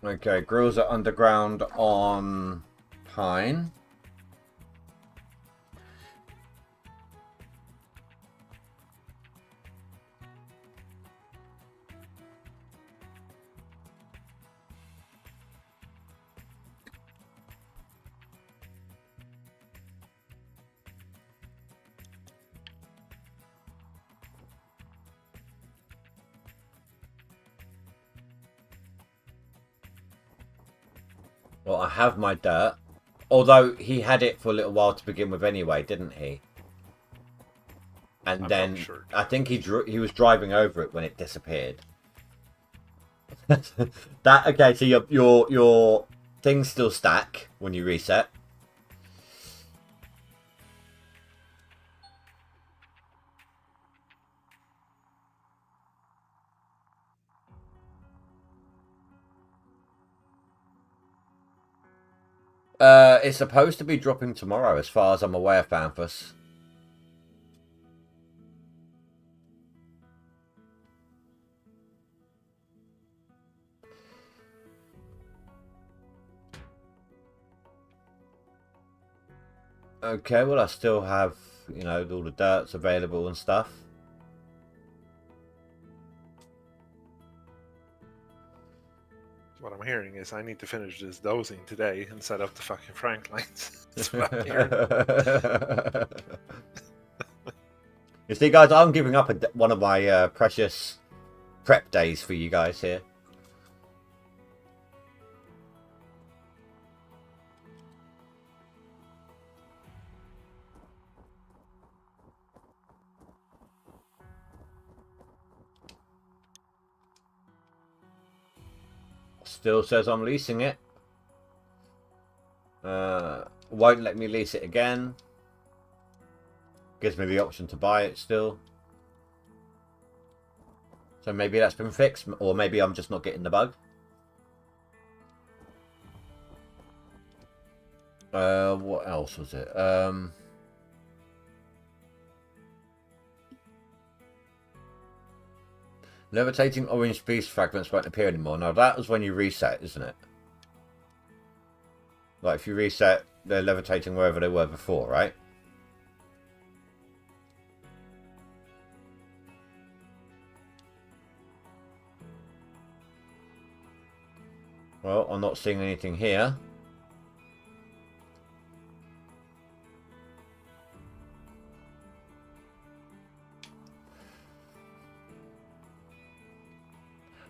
Okay, grills are underground on Pine. Well, I have my dirt. Although he had it for a little while to begin with anyway, didn't he? And I'm then not sure. I think he was driving over it when it disappeared. That okay, so your things still stack when you reset. It's supposed to be dropping tomorrow, as far as I'm aware, Fanfus. Okay, well, I still have, you know, all the dirts available and stuff. What I'm hearing is I need to finish this dosing today and set up the fucking Franklins. That's what I'm hearing. You see, guys, I'm giving up one of my precious prep days for you guys here. Still says I'm leasing it. Won't let me lease it again. Gives me the option to buy it still. So maybe that's been fixed, or maybe I'm just not getting the bug. What else was it? Levitating orange beast fragments won't appear anymore. Now that was when you reset, isn't it? Like if you reset, they're levitating wherever they were before, right? Well, I'm not seeing anything here.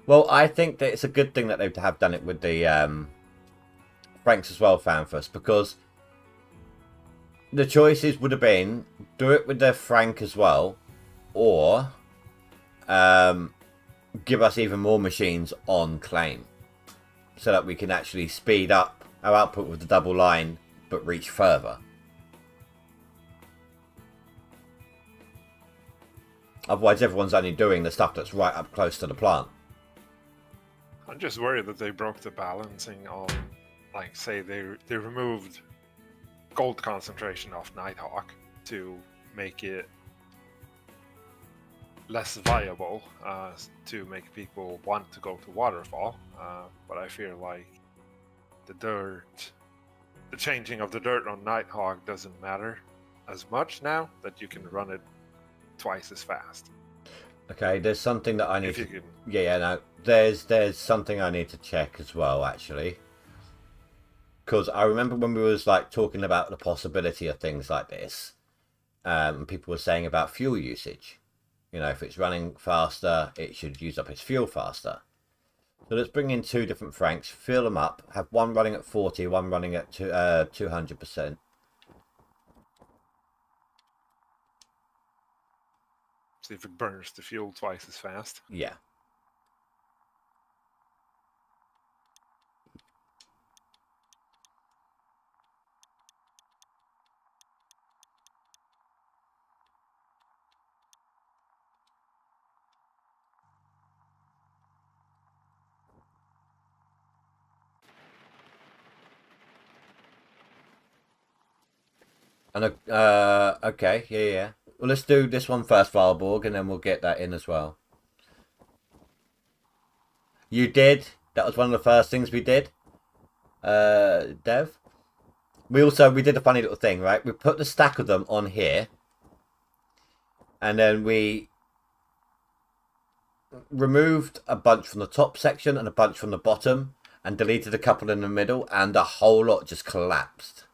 Well, I think that it's a good thing that they have done it with the Franks as well, Fanfus, because the choices would have been do it with the Frank as well, or give us even more machines on claim, so that we can actually speed up our output with the double line, but reach further. Otherwise, everyone's only doing the stuff that's right up close to the plant. I'm just worried that they broke the balancing on, like, say they removed gold concentration of Nighthawk to make it less viable to make people want to go to Waterfall. But I feel like the changing of the dirt on Nighthawk doesn't matter as much now that you can run it twice as fast. Okay, there's something that I need If you to... can. Yeah, no. There's something I need to check as well, actually. Because I remember when we was like talking about the possibility of things like this, people were saying about fuel usage. You know, if it's running faster, it should use up its fuel faster. So let's bring in two different Franks, fill them up, have one running at 40, one running at 200%. See if it burns the fuel twice as fast. Yeah. And okay, yeah. Well, let's do this one first, Valborg, and then we'll get that in as well. You did. That was one of the first things we did. Dev. We did a funny little thing, right? We put the stack of them on here, and then we removed a bunch from the top section and a bunch from the bottom, and deleted a couple in the middle, and the whole lot just collapsed.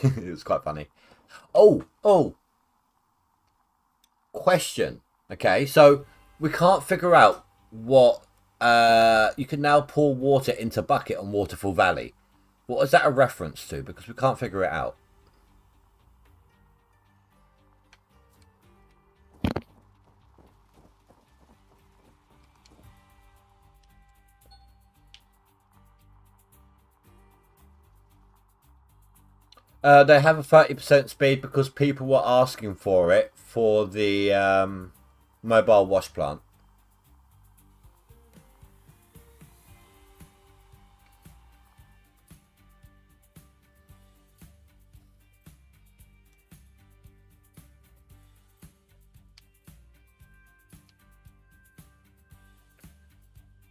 It was quite funny. Oh. Question. Okay, so we can't figure out what you can now pour water into bucket on Waterfall Valley. What is that a reference to? Because we can't figure it out. They have a 30% speed because people were asking for it for the mobile wash plant.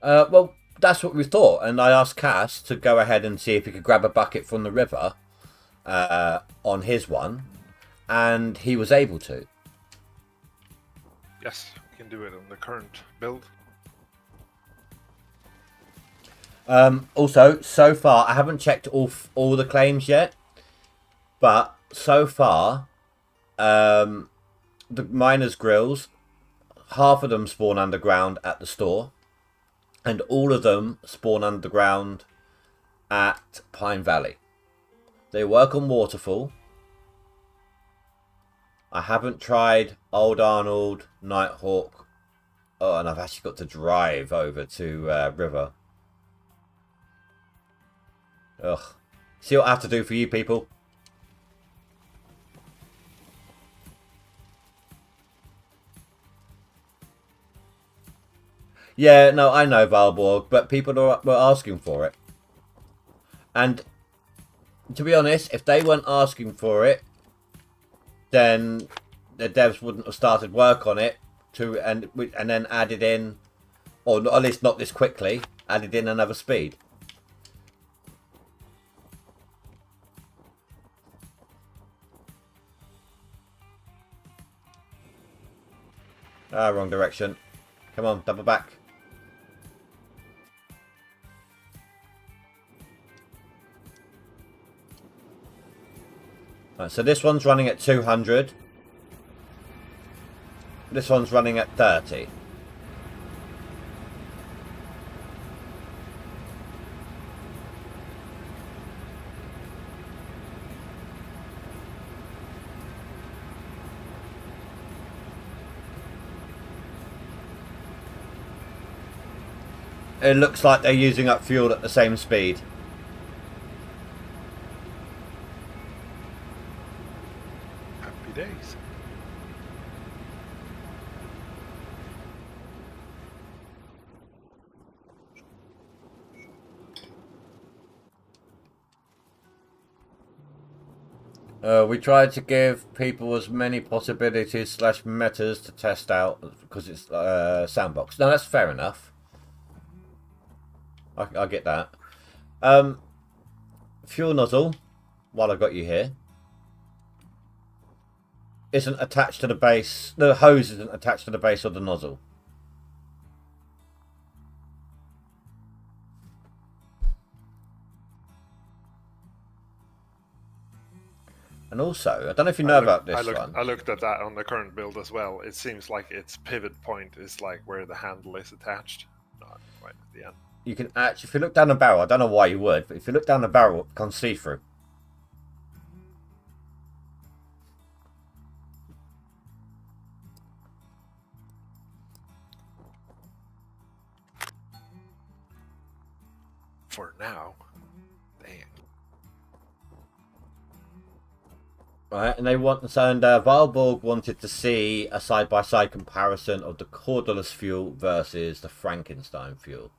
Well, that's what we thought, and I asked Cass to go ahead and see if he could grab a bucket from the river on his one, and he was able to. Yes, we can do it on the current build. Also, so far, I haven't checked all the claims yet, but so far, the miners' grills, half of them spawn underground at the store, and all of them spawn underground at Pine Valley. They work on Waterfall. I haven't tried Old Arnold, Nighthawk. Oh, and I've actually got to drive over to River. Ugh. See what I have to do for you people. Yeah, no, I know Valborg, but people were asking for it. And to be honest, if they weren't asking for it, then the devs wouldn't have started work on it and then added in, or at least not this quickly, added in another speed. Ah, wrong direction. Come on, double back. Right, so this one's running at 200. This one's running at 30. It looks like they're using up fuel at the same speed. Happy days. We tried to give people as many possibilities slash metas to test out because it's sandbox. No, that's fair enough. I get that. Fuel nozzle, while I've got you here, isn't attached to the base. The hose isn't attached to the base of the nozzle. And also, I don't know if you know about this one. I looked at that on the current build as well. It seems like its pivot point is like where the handle is attached, not quite at the end. You can actually, if you look down the barrel, I don't know why you would, but if you look down the barrel, it becomes see-through. For now. Dang. Right, and they want, and Valborg wanted to see a side-by-side comparison of the cordless fuel versus the Frankenstein fuel.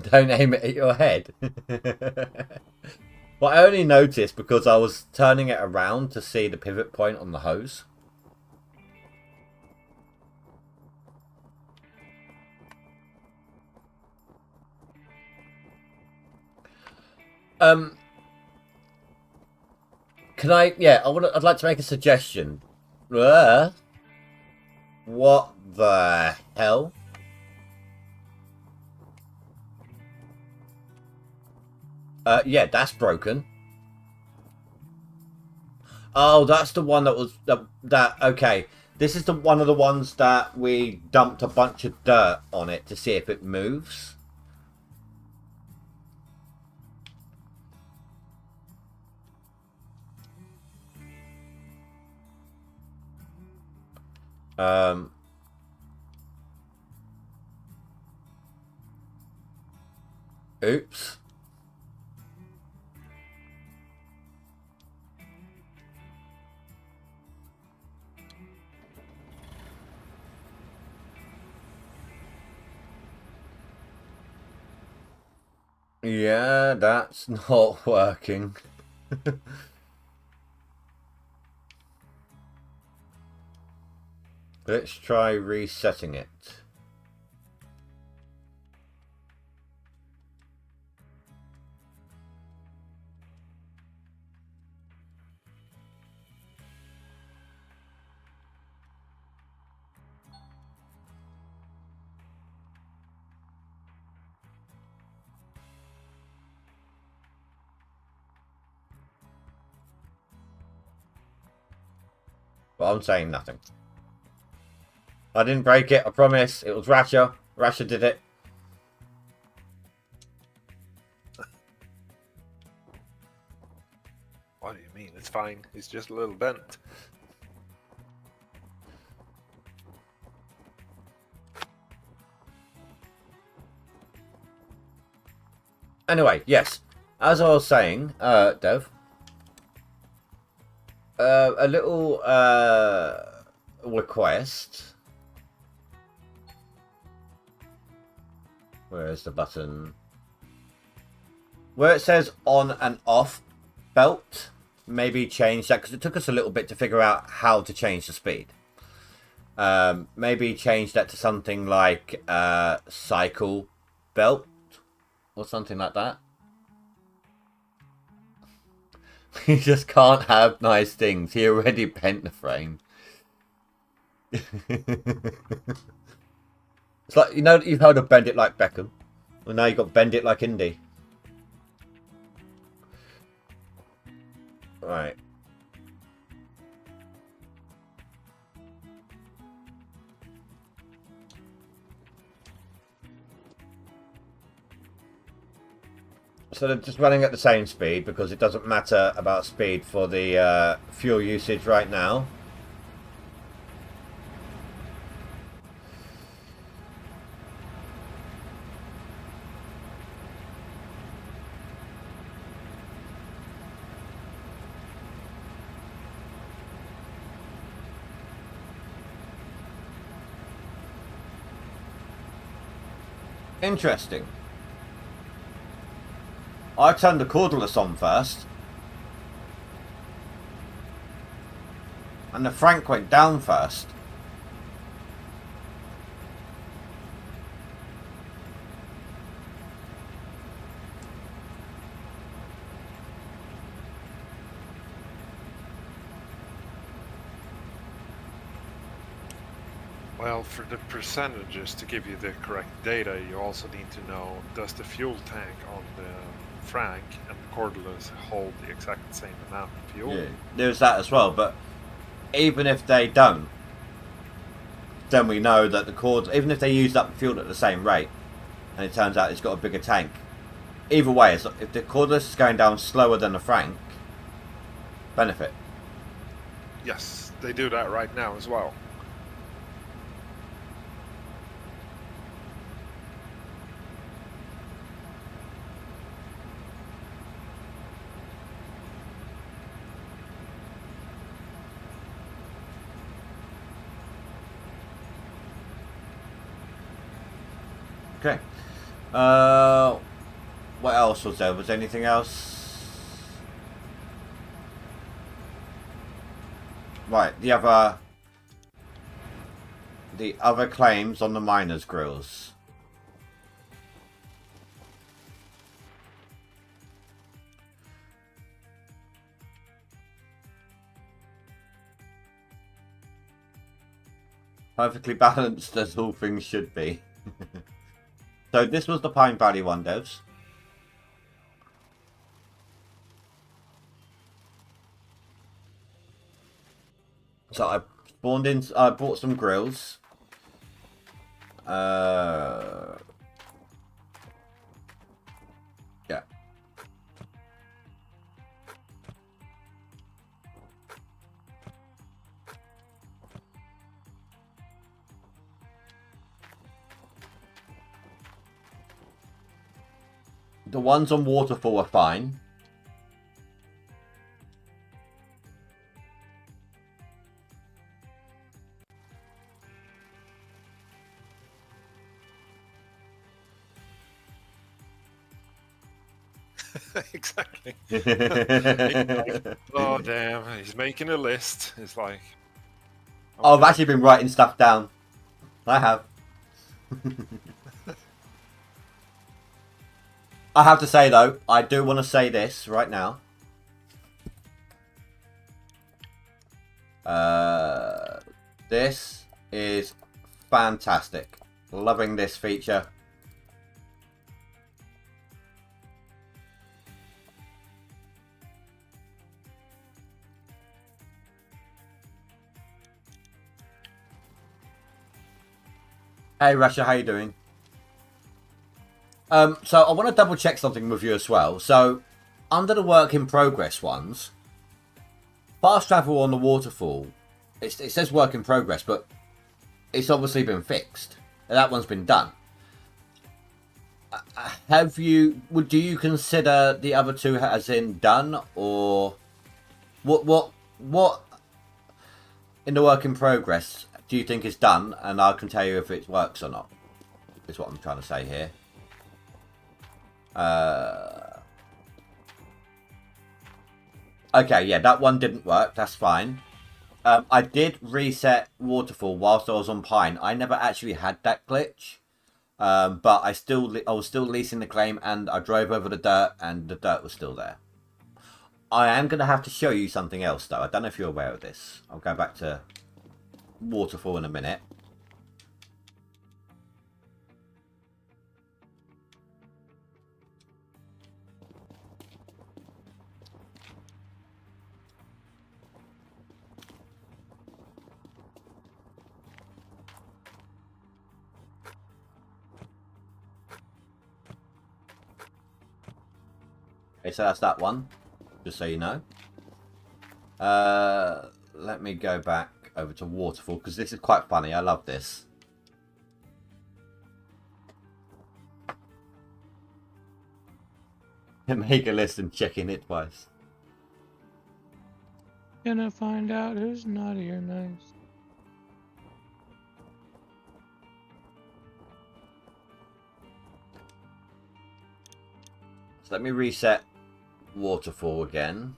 Don't aim it at your head. Well, I only noticed because I was turning it around to see the pivot point on the hose. Can I? Yeah, I'd like to make a suggestion. What the hell? Yeah, that's broken. Oh, that's the one that was that. Okay, this is the one of the ones that we dumped a bunch of dirt on it to see if it moves. Oops. Yeah, that's not working. Let's try resetting it. But I'm saying nothing. I didn't break it, I promise. It was Rasher. Rasher did it. What do you mean? It's fine. He's just a little bent. Anyway, yes. As I was saying, Dev, a little request. Where is the button? Where it says on and off belt, maybe change that, because it took us a little bit to figure out how to change the speed. Maybe change that to something like cycle belt or something like that. He just can't have nice things. He already bent the frame. It's like, you know, you've heard of bend it like Beckham. Well, now you've got bend it like Indy. Right. So they're just running at the same speed because it doesn't matter about speed for the fuel usage right now. Interesting. I turned the cordless on first. And the Frank went down first. Well, for the percentages, to give you the correct data, you also need to know, does the fuel tank on the Frank and the cordless hold the exact same amount of fuel? Yeah, there's that as well, but even if they don't, then we know that the cord, even if they used up the fuel at the same rate, and it turns out it's got a bigger tank, either way, if the cordless is going down slower than the Frank, benefit. Yes, they do that right now as well. Okay. What else was there? Was there anything else? Right, the other claims on the miners' grills. Perfectly balanced as all things should be. So this was the Pine Valley one, devs. So I spawned in. I bought some grills. Yeah. The ones on Waterfall are fine. Exactly. Oh damn, he's making a list. It's like, Oh, I've okay. actually been writing stuff down. I have. I have to say though, I do want to say this right now. This is fantastic. Loving this feature. Hey Russia, how you doing? So I want to double check something with you as well. So, under the work in progress ones, fast travel on the waterfall, it says work in progress, but it's obviously been fixed. That one's been done. Do you consider the other two as in done, or what in the work in progress do you think is done? And I can tell you if it works or not. Is what I'm trying to say here. Okay, yeah, that one didn't work. That's fine. I did reset Waterfall whilst I was on Pine. I never actually had that glitch. But I was still leasing the claim, and I drove over the dirt, and the dirt was still there. I am going to have to show you something else, though. I don't know if you're aware of this. I'll go back to Waterfall in a minute. Okay, so that's that one, just so you know. Let me go back over to Waterfall, because this is quite funny. I love this. Make a list and checking it twice. Gonna find out who's naughty or nice. So let me reset waterfall again.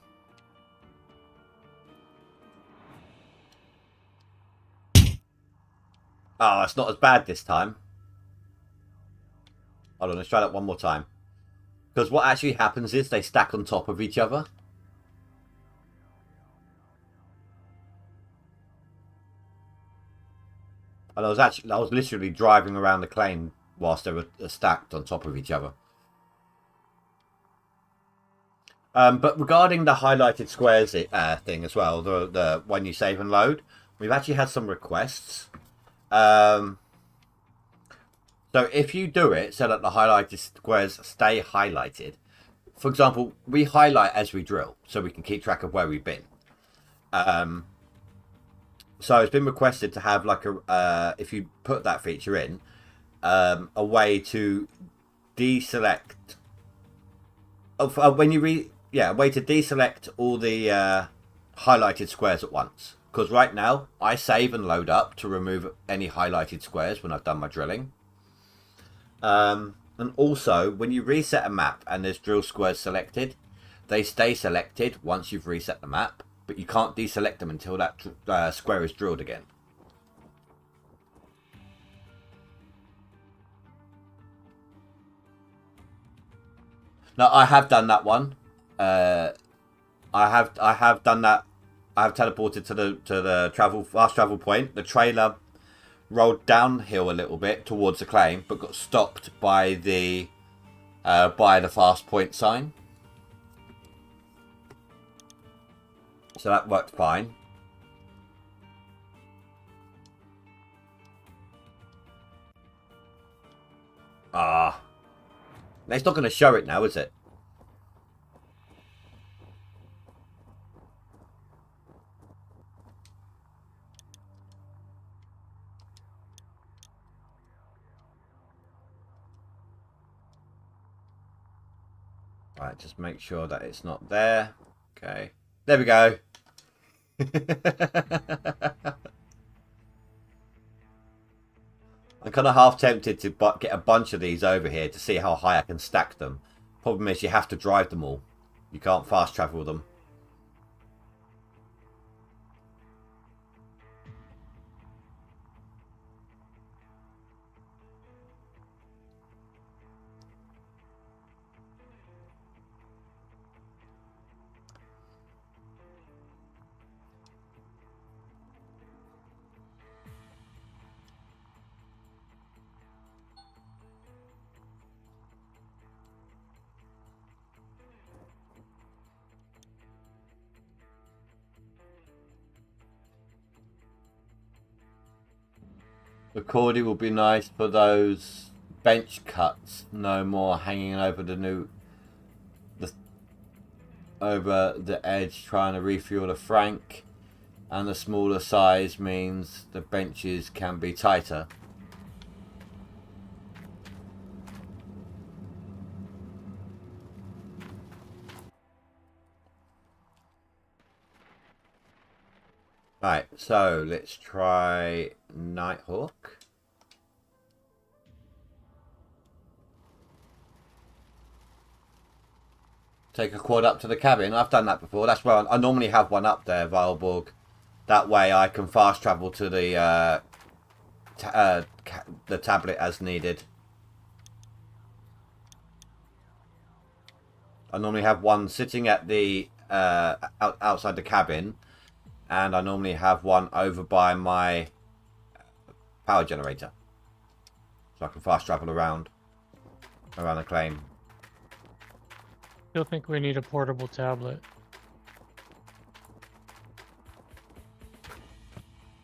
Oh, it's not as bad this time. Hold on, let's try that one more time. Because what actually happens is they stack on top of each other. And I was literally driving around the claim whilst they were stacked on top of each other. But regarding the highlighted squares thing as well, the when you save and load, we've actually had some requests. So if you do it so that the highlighted squares stay highlighted, for example, we highlight as we drill so we can keep track of where we've been. So it's been requested to have like a, if you put that feature in, a way to deselect, when you a way to deselect all the highlighted squares at once. Because right now, I save and load up to remove any highlighted squares when I've done my drilling. And also, when you reset a map and there's drill squares selected, they stay selected once you've reset the map, but you can't deselect them until that square is drilled again. Now, I have done that one. I have done that. I have teleported to the fast travel point. The trailer rolled downhill a little bit towards the claim, but got stopped by the fast point sign. So that worked fine. It's not going to show it now, is it? Right, just make sure that it's not there. Okay. There we go. I'm kind of half tempted to get a bunch of these over here to see how high I can stack them. Problem is you have to drive them all. You can't fast travel them. The cordy will be nice for those bench cuts. No more hanging over over the edge trying to refuel a Frank. And the smaller size means the benches can be tighter. Right, so let's try Nighthawk. Take a quad up to the cabin. I've done that before. That's where I normally have one up there, Valborg. That way I can fast travel to the tablet as needed. I normally have one sitting at the outside the cabin. And I normally have one over by my power generator. So I can fast travel around the claim. Still think we need a portable tablet.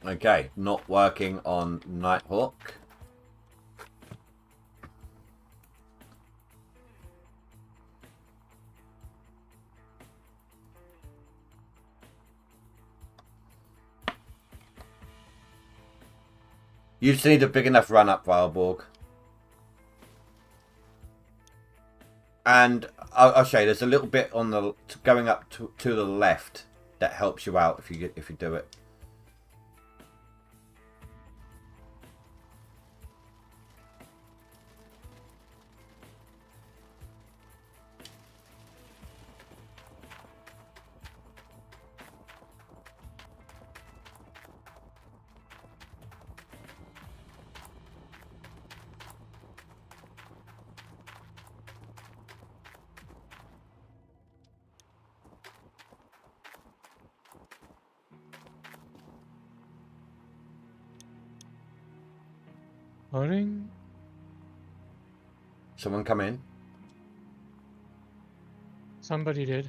Okay, not working on Nighthawk. You just need a big enough run up, Valborg. And I'll show you. There's a little bit on the going up to the left that helps you out if you do it. Loading. Someone come in. Somebody did.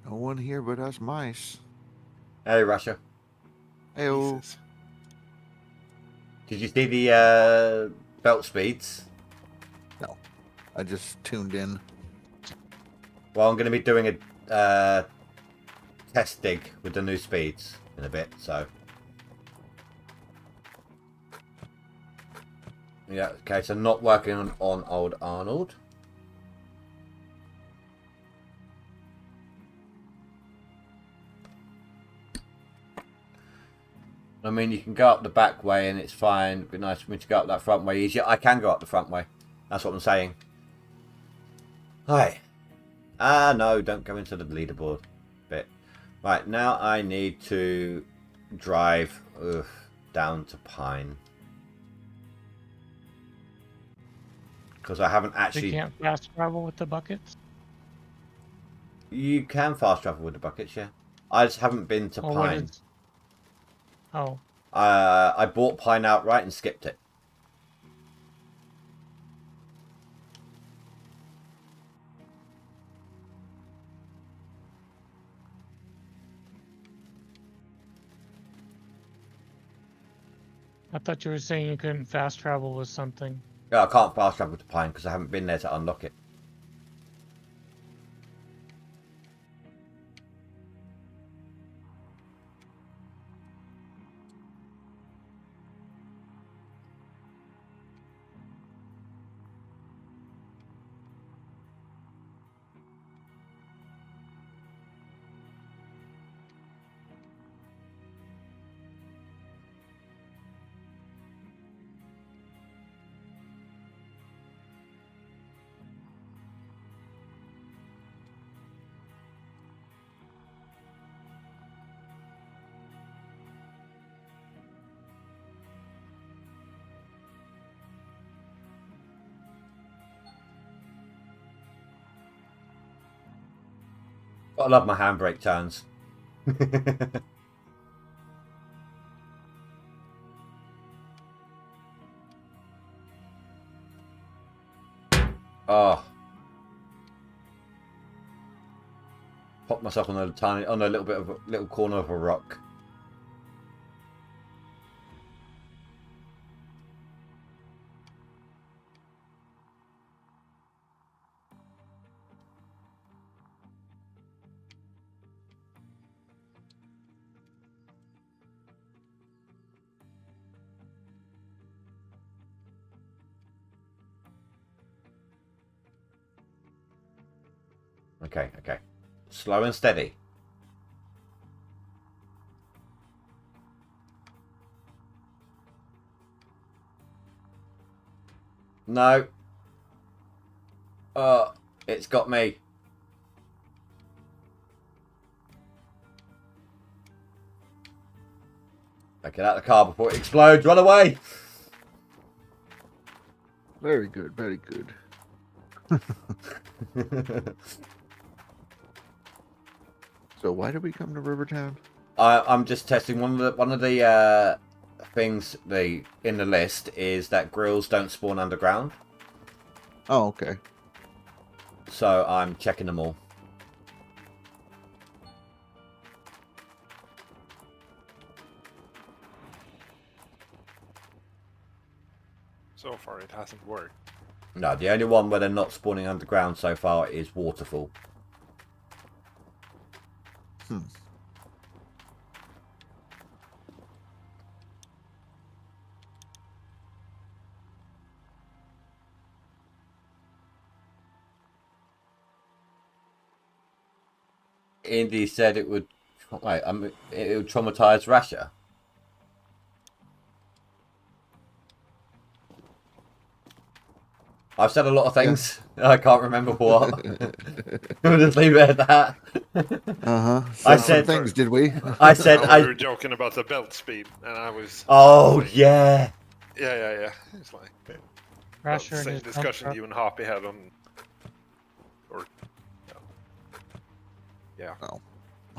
No one here but us mice. Hey, Russia. Heyo. Jesus. Did you see the belt speeds? No, I just tuned in. Well, I'm going to be doing a test dig with the new speeds in a bit, so. Yeah, okay, so not working on old Arnold. I mean, you can go up the back way and it's fine. It'd be nice for me to go up that front way easier. I can go up the front way. That's what I'm saying. Hi. Ah, no, don't go into the leaderboard bit. Right, now I need to drive down to Pine. Because I haven't They actually... can't fast travel with the buckets. You can fast travel with the buckets, yeah. I just haven't been to Oh, what Pine. is... Oh, I bought Pine outright and skipped it. I thought you were saying you couldn't fast travel with something. Yeah, I can't fast travel to Pine because I haven't been there to unlock it. I love my handbrake turns. Oh. Popped myself on a little corner of a rock. Okay, okay. Slow and steady. No. Oh, it's got me. Get out of the car before it explodes. Run away! Very good, very good. So why did we come to Rivertown? I'm just testing one of the things in the list is that grills don't spawn underground. Oh, okay. So I'm checking them all. So far, it hasn't worked. No, the only one where they're not spawning underground so far is Waterfall. Indy said it would. Wait, it would traumatize Russia. I've said a lot of things. Yeah. I can't remember what. We'll just leave it at that. I said things, did we? I said We were joking about the belt speed, and I was. Oh like, yeah. Yeah. It's like Rasher and same his discussion dump you and Hoppy had on. Or. Yeah. Oh.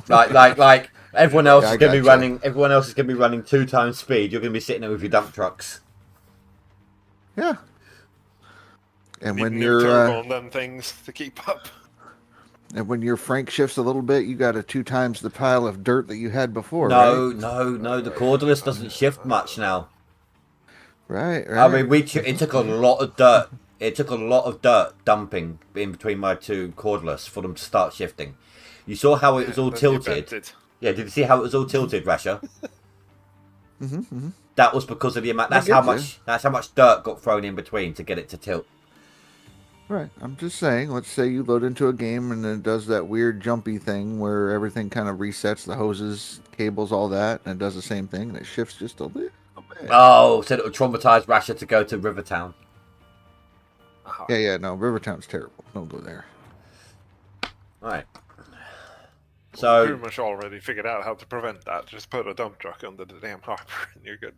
Like everyone else Yeah, is I going to be gotcha. running. Everyone else is going to be running 2 times speed. You're going to be sitting there with your dump trucks. Yeah. And Need when new you're turbo on them things to keep up. and when your Frank shifts a little bit, you got a 2 times the pile of dirt that you had before, No, right? no. The cordless doesn't shift much now. Right, I right. mean, it took a lot of dirt. It took a lot of dirt dumping in between my 2 cordless for them to start shifting. You saw how it was all Then you tilted. bent it. Yeah, did you see how it was all tilted, Rasha? Mm-hmm. That was because of the amount. I get you. That's how much dirt got thrown in between to get it to tilt. Right. I'm just saying, let's say you load into a game and it does that weird jumpy thing where everything kind of resets, the hoses, cables, all that, and it does the same thing, and it shifts just a little bit. Oh, said it would traumatize Rasha to go to Rivertown. Aha. Yeah, no, Rivertown's terrible. Don't go there. Right. We So pretty much already figured out how to prevent that. Just put a dump truck under the damn harbor and you're good.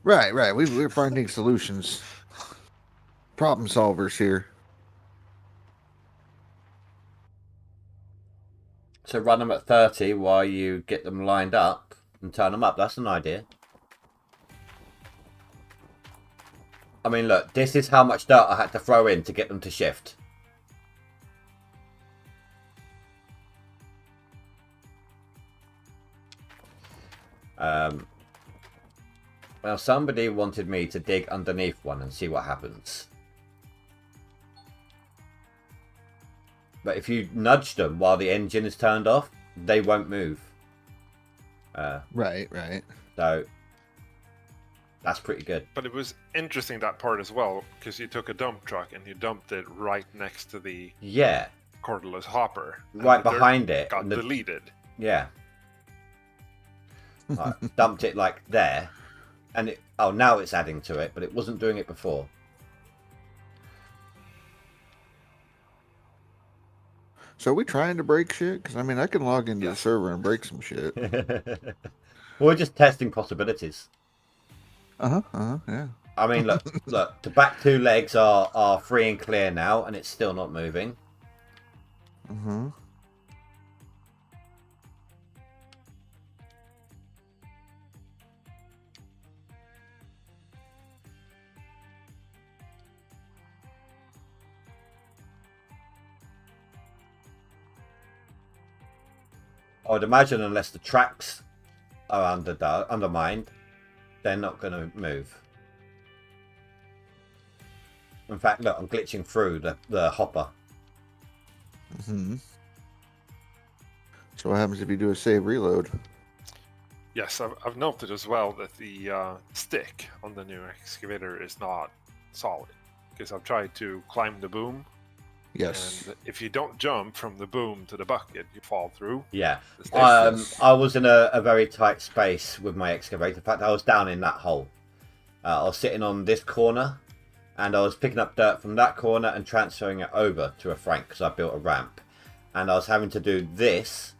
Right. We're finding solutions. Problem solvers here. So run them at 30 while you get them lined up and turn them up. That's an idea. I mean, look, this is how much dirt I had to throw in to get them to shift. Well, somebody wanted me to dig underneath one and see what happens. But if you nudge them while the engine is turned off, they won't move. Right. So that's pretty good. But it was interesting, that part as well, because you took a dump truck and you dumped it right next to the Yeah, cordless hopper. and right the dirt behind it. Got and the- deleted. Yeah. Right, dumped it like there. And it, oh, now it's adding to it, but it wasn't doing it before. So are we trying to break shit? Because, I mean, I can log into the Yes. server and break some shit. We're just testing possibilities. Yeah. I mean, look, the back 2 legs are free and clear now, and it's still not moving. I would imagine unless the tracks are undermined, they're not going to move. In fact, look, I'm glitching through the hopper. So what happens if you do a save reload? Yes, I've noted as well that the stick on the new excavator is not solid. Because I've tried to climb the boom, Yes. and if you don't jump from the boom to the bucket, you fall through. Yeah. the stick. Yes. I was in a very tight space with my excavator. In fact, I was down in that hole. I was sitting on this corner, and I was picking up dirt from that corner and transferring it over to a Frank because I built a ramp. And I was having to do this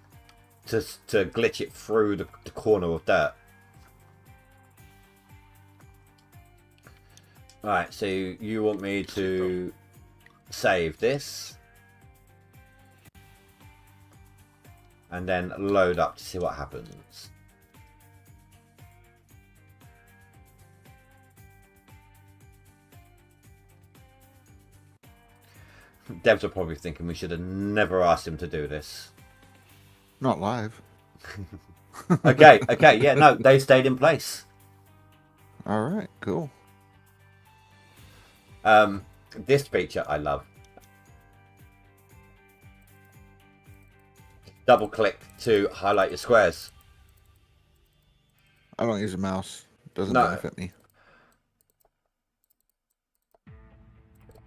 to glitch it through the corner of dirt. Right, so you want me to save this and then load up to see what happens. Devs are probably thinking we should have never asked him to do this. Not live. Okay, yeah, no, they stayed in place. All right, cool. This feature I love. Double click to highlight your squares. I don't use a mouse. Doesn't No. benefit me.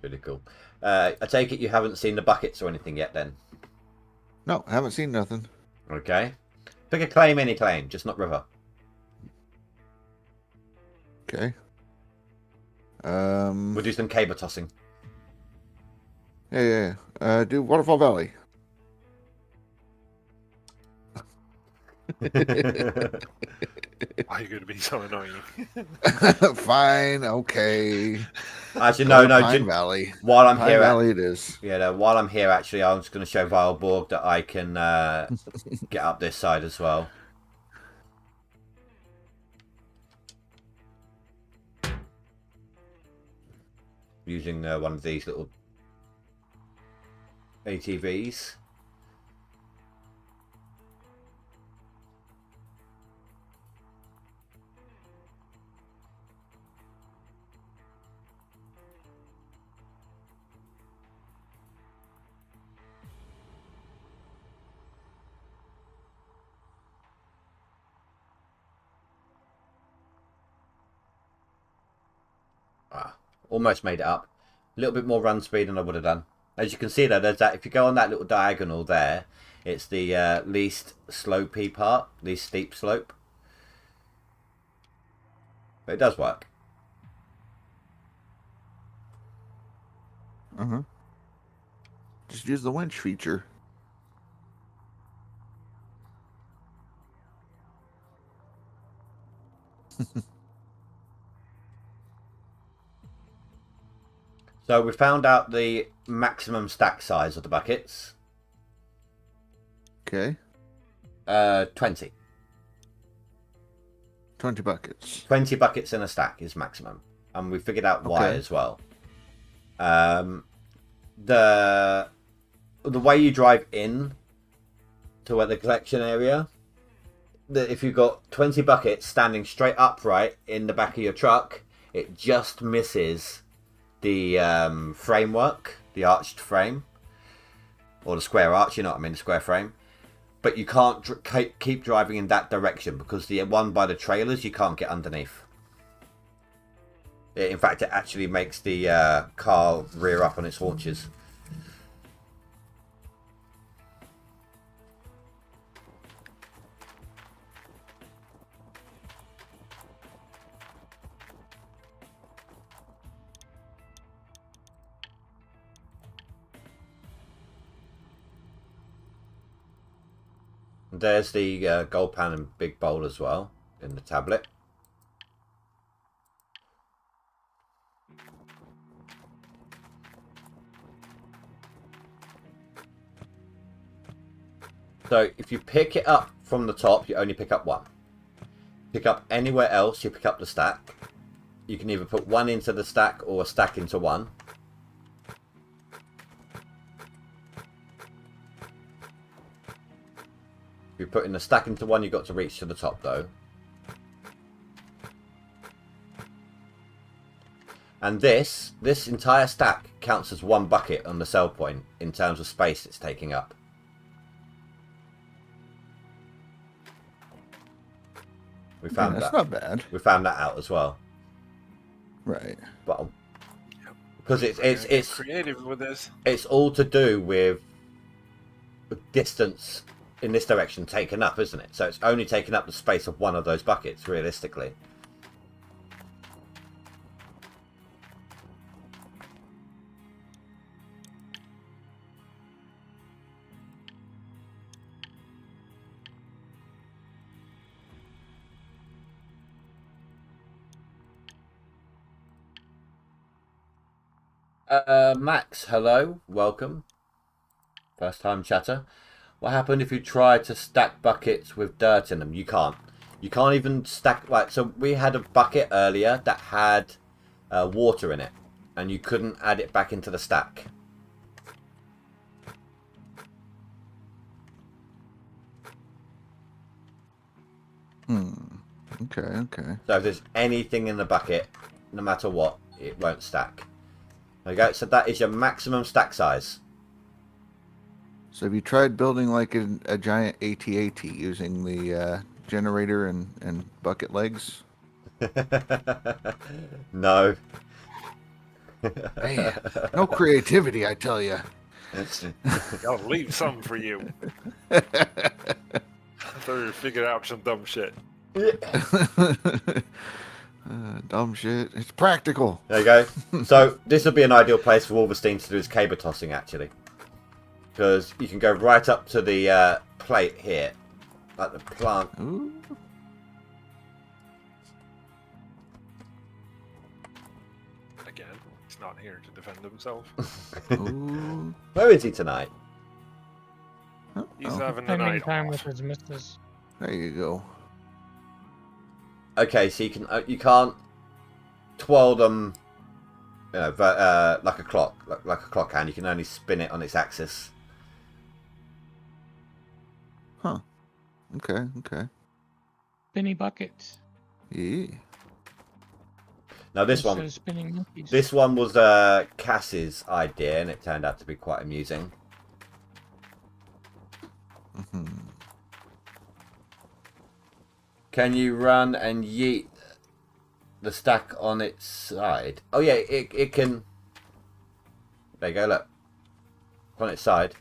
Really cool. I take it you haven't seen the buckets or anything yet then? No, haven't seen nothing. Okay. Pick a claim, any claim, just not river. Okay. We'll do some cable tossing. Yeah. Do Waterfall Valley. Why are you going to be so annoying? Fine, okay. Actually, Go to no. Pine Valley. While I'm Pine here, Valley it is. yeah, no, while I'm here, actually, I'm just going to show Vileborg that I can get up this side as well. Using one of these little ATVs. Almost made it up. A little bit more run speed than I would have done. As you can see there, there's that. If you go on that little diagonal there, it's the least slopey part, least steep slope. But it does work. Just use the winch feature. So we found out the maximum stack size of the buckets. Okay. 20. 20 buckets. 20 buckets in a stack is maximum. And we figured out why Okay. as well. The way you drive in to where the collection area, if you've got 20 buckets standing straight upright in the back of your truck, it just misses the framework, the arched frame, or the square arch, you know what I mean, the square frame. But you can't keep driving in that direction because the one by the trailers you can't get underneath. In fact, it actually makes the car rear up on its haunches. There's the gold pan and big bowl as well in the tablet. So if you pick it up from the top, you only pick up one. Pick up anywhere else, you pick up the stack. You can either put one into the stack or a stack into one. If you're putting the stack into one, you've got to reach to the top though. And this entire stack counts as one bucket on the sell point in terms of space it's taking up. We found that's that. not bad. We found that out as well. Right. But because it's creative with this. It's all to do with distance in this direction taken up, isn't it? So it's only taking up the space of one of those buckets, realistically. Max, hello, welcome. First time chatter. What happened if you try to stack buckets with dirt in them? You can't. You can't even stack. Like, so we had a bucket earlier that had water in it, and you couldn't add it back into the stack. Okay, okay. So if there's anything in the bucket, no matter what, it won't stack. There you go. So that is your maximum stack size. So have you tried building like a giant AT-AT using the generator and bucket legs? No. Man, no creativity, I tell you. Gotta leave something for you. They're figuring out some dumb shit. Dumb shit. It's practical. There you go. So this would be an ideal place for Wolverstein to do his cable tossing, actually. Because you can go right up to the plate here. Like the plant. Ooh. Again, he's not here to defend himself. Ooh. Where is he tonight? He's Oh, having the Spending night time off. with his missus. there you go. Okay, so you can't twirl them, you know, like a clock, like a clock hand. You can only spin it on its axis. Huh. Okay, okay. Spinny buckets. Yeah. Now this instead one, of spinning monkeys. this one was Cass's idea, and it turned out to be quite amusing. Mm-hmm. Can you run and yeet the stack on its side? Oh yeah, it can. There you go. Look, on its side.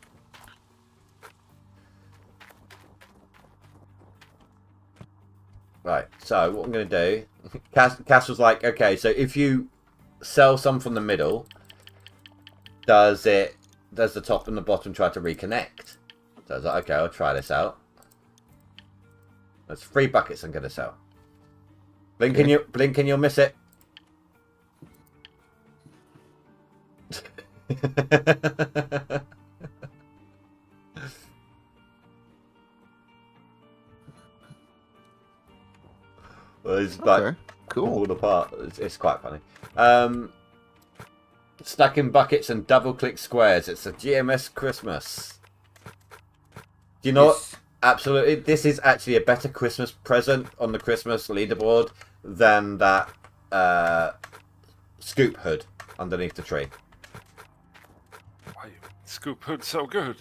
Right. So what I'm going to do, Cass was like, okay, so if you sell some from the middle, does the top and the bottom try to reconnect? So I was like, okay, I'll try this out. That's 3 buckets I'm going to sell. Blink and you'll miss it. Well, it's like Okay. Cool. pulled apart. It's quite funny. Stacking buckets and double click squares. It's a GMS Christmas. Do you know what? Yes. Absolutely, this is actually a better Christmas present on the Christmas leaderboard than that scoop hood underneath the tree. Why, Scoop Hood's so good.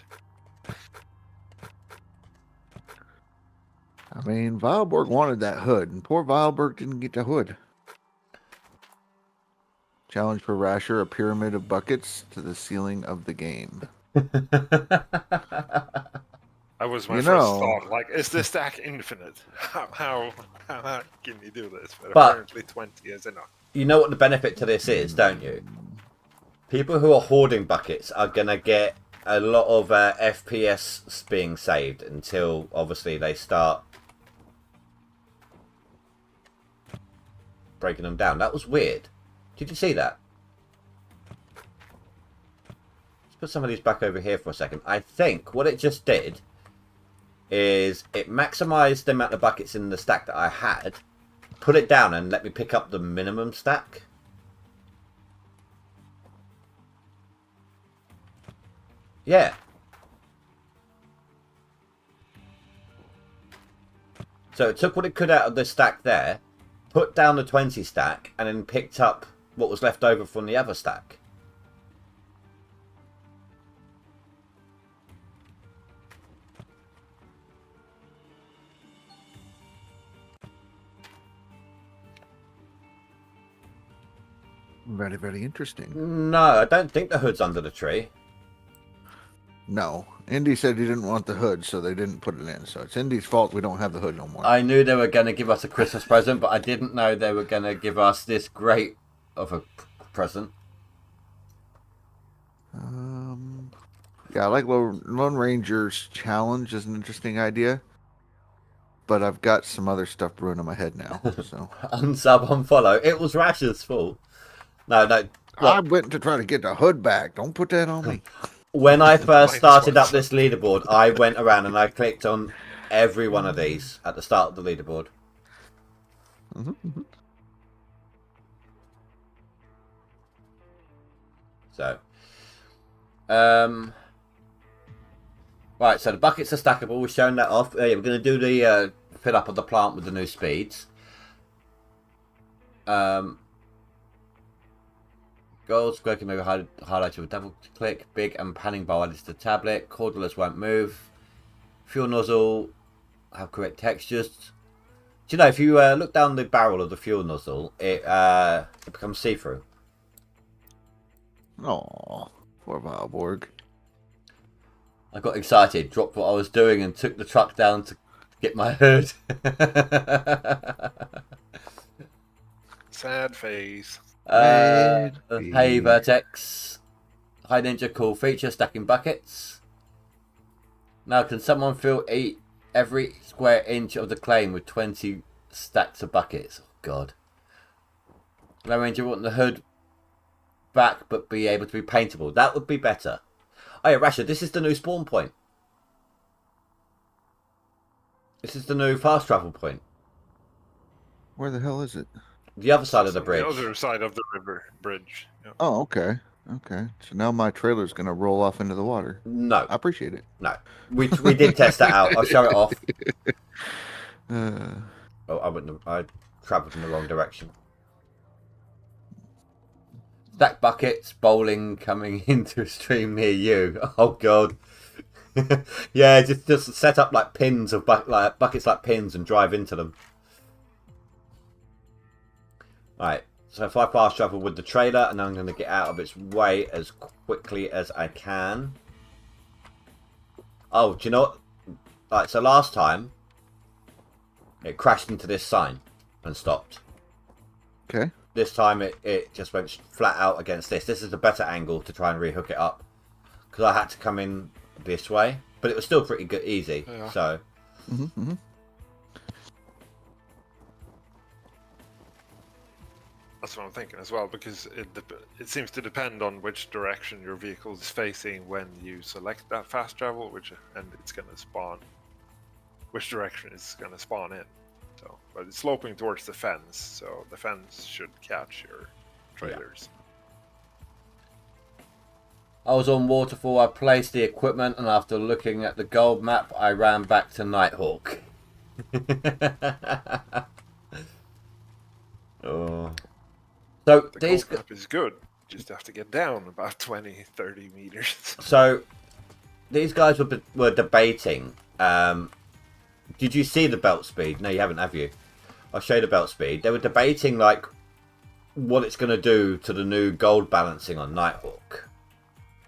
I mean, Weilberg wanted that hood, and poor Weilberg didn't get the hood. Challenge for Rasher, a pyramid of buckets to the ceiling of the game. That was my You first know- thought. Like, is this stack infinite? How can you do this? But But- apparently 20 is enough. You know what the benefit to this is, don't you? People who are hoarding buckets are going to get a lot of FPS being saved until, obviously, they start breaking them down. That was weird. Did you see that? Let's put some of these back over here for a second. I think what it just did is it maximized the amount of buckets in the stack that I had, put it down and let me pick up the minimum stack. Yeah. So it took what it could out of the stack there, put down the 20 stack, and then picked up what was left over from the other stack. Very, very interesting. No, I don't think the hood's under the tree. No. Indy said he didn't want the hood, so they didn't put it in. So it's Indy's fault we don't have the hood no more. I knew they were going to give us a Christmas present, but I didn't know they were going to give us this great of a present. Yeah, I like Lone Ranger's challenge is an interesting idea. But I've got some other brewing brewing in my head now. So Unsub, unfollow. It was Rash's fault. No. I Look, went to try to get the hood back. Don't put that on me. when I first Mine's started up worse. this leaderboard, I went around and I clicked on every one of these at the start of the leaderboard. Mhm. So, right. So the buckets are stackable. We've shown that off. Yeah, we're going to do the fill up of the plant with the new speeds. Gold square can be highlighted with double click. Big and panning bar added to the tablet. Cordless won't move. Fuel nozzle have correct textures. Do you know if you look down the barrel of the fuel nozzle, it becomes see-through. Oh, poor Valborg. I got excited, dropped what I was doing, and took the truck down to get my hood. Sad face. Hey Vertex. Hi Ninja, cool feature, stacking buckets. Now can someone fill 8 every square inch of the claim with 20 stacks of buckets. Oh, God. Low Ranger want the hood back but be able to be paintable. That would be better. Oh yeah, Rasha, this is the new spawn point. This is the new fast travel point. Where the hell is it? The other side of the On bridge. The other side of the river bridge. Yeah. Oh, okay. Okay. So now my trailer's going to roll off into the water. No. I appreciate it. No. We did test that out. I'll show it off. Uh, Oh, I wouldn't have, I travelled in the wrong direction. Stack buckets, bowling coming into a stream near you. Oh, God. Yeah, just set up like pins of buckets like pins and drive into them. Right, so if I fast travel with the trailer, and I'm going to get out of its way as quickly as I can. Oh, do you know what? Like, so last time, it crashed into this sign and stopped. okay. This time it just went flat out against this. This is a better angle to try and rehook it up. Because I had to come in this way. But it was still pretty good, easy. Yeah. So, That's what I'm thinking as well, because it seems to depend on which direction your vehicle is facing when you select that fast travel, and it's going to spawn. Which direction it's going to spawn in. So, but it's sloping towards the fence, so the fence should catch your trailers. I was on Waterfall, I placed the equipment, and after looking at the gold map, I ran back to Nighthawk. Oh. So, The these... gold map is good. You just have to get down about 20-30 meters. So, these guys were debating. Did you see the belt speed? No, you haven't, have you? I'll show you the belt speed. They were debating, like, what it's going to do to the new gold balancing on Nighthawk.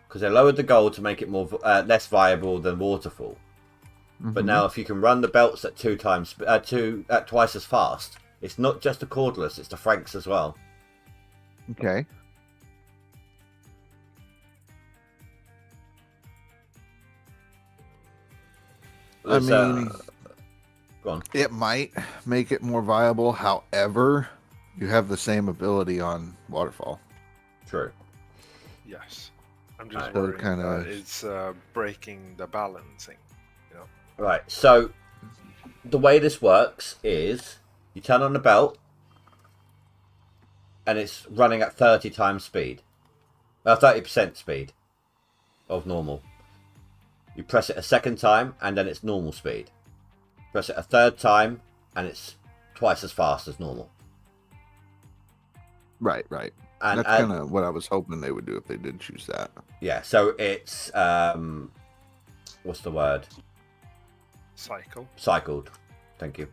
Because they lowered the gold to make it more less viable than Waterfall. But now, if you can run the belts at twice as fast, it's not just the cordless; it's the Franks as well. Okay. I mean, go on. it might make it more viable. However, you have the same ability on Waterfall. True. Yes. I'm just So worried kinda- that it's breaking the balancing. You know? Right. So the way this works is you turn on the belt, and it's running at 30 times speed, 30% speed of normal. You press it a second time, and then it's normal speed. Press it a third time, and it's twice as fast as normal. Right, right. And That's kind of what I was hoping they would do if they did choose that. yeah, so it's what's the word? Cycled. Thank you.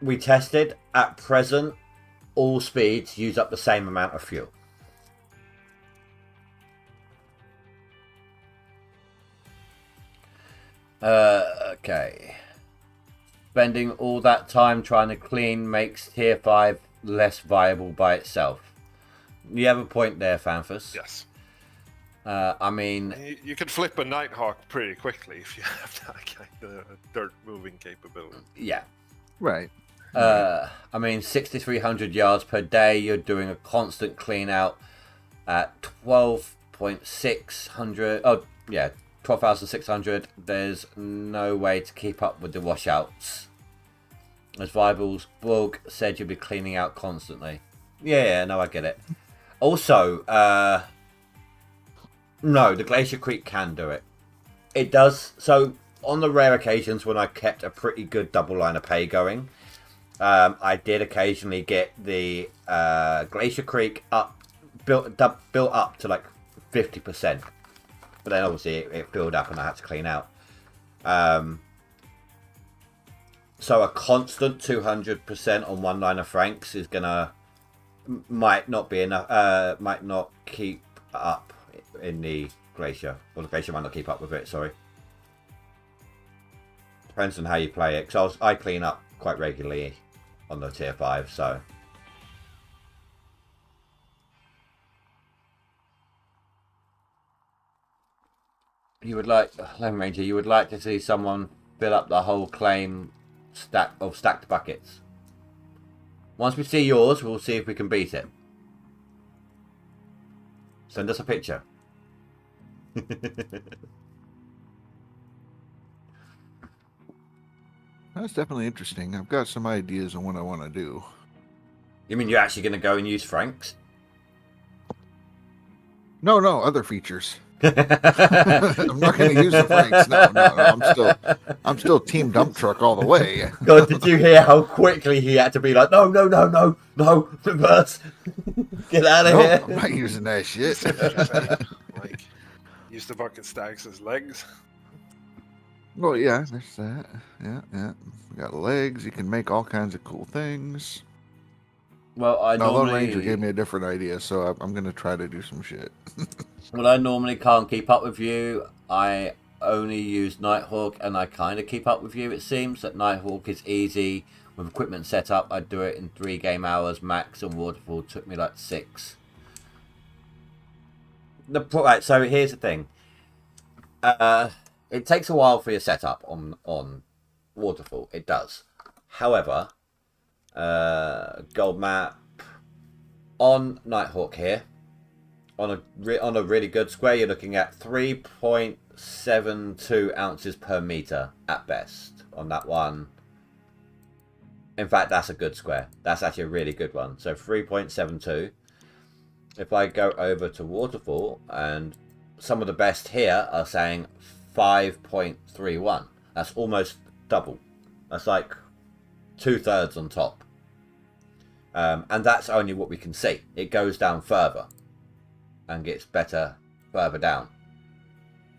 We tested. At present, all speeds use up the same amount of fuel. Okay. Spending all that time trying to clean makes Tier 5 less viable by itself. You have a point there, Fanfus. Yes. I mean... You could flip a Nighthawk pretty quickly if you have that kind of dirt moving capability. Yeah. Right. I mean, 6,300 yards per day, you're doing a constant clean out at 12,600. Oh, yeah, 12,600. There's no way to keep up with the washouts. As Vibal's blog said, you'll be cleaning out constantly. Yeah, no, I get it. Also, no, the Glacier Creek can do it. It does. So, on the rare occasions when I kept a pretty good double line of pay going, I did occasionally get the Glacier Creek built up to like 50%, but then obviously it filled up and I had to clean out. So a constant 200% on one line of Franks is might not be enough. Might not keep up in the Glacier, or the Glacier might not keep up with it. Sorry, depends on how you play it. Because I clean up quite regularly on the Tier 5, so. You would like, Lone Ranger, you would like to see someone fill up the whole claim stack of stacked buckets. Once we see yours, we'll see if we can beat it. Send us a picture. That's definitely interesting. I've got some ideas on what I want to do. You mean you're actually going to go and use Frank's? No, other features. I'm not going to use the brakes. No. I'm still team dump truck all the way. God, did you hear how quickly he had to be like, no, reverse. Get out of here. I'm not using that shit. Like, use the bucket stacks as legs. Well, yeah, there's that. Yeah. We got legs. You can make all kinds of cool things. Well, Lone Ranger gave me a different idea, so I'm going to try to do some shit. Well, I normally can't keep up with you. I only use Nighthawk, and I kind of keep up with you, it seems. That Nighthawk is easy. With equipment set up, I do it in 3 game hours max, and Waterfall took me like 6. Right, so here's the thing. It takes a while for your setup on Waterfall. It does. However, gold map on Nighthawk here. On a really good square, you're looking at 3.72 ounces per meter at best on that one. In fact, that's a good square. That's actually a really good one. So 3.72. If I go over to Waterfall, and some of the best here are saying 5.31. That's almost double. That's like 2/3 on top. And that's only what we can see. It goes down further and gets better further down.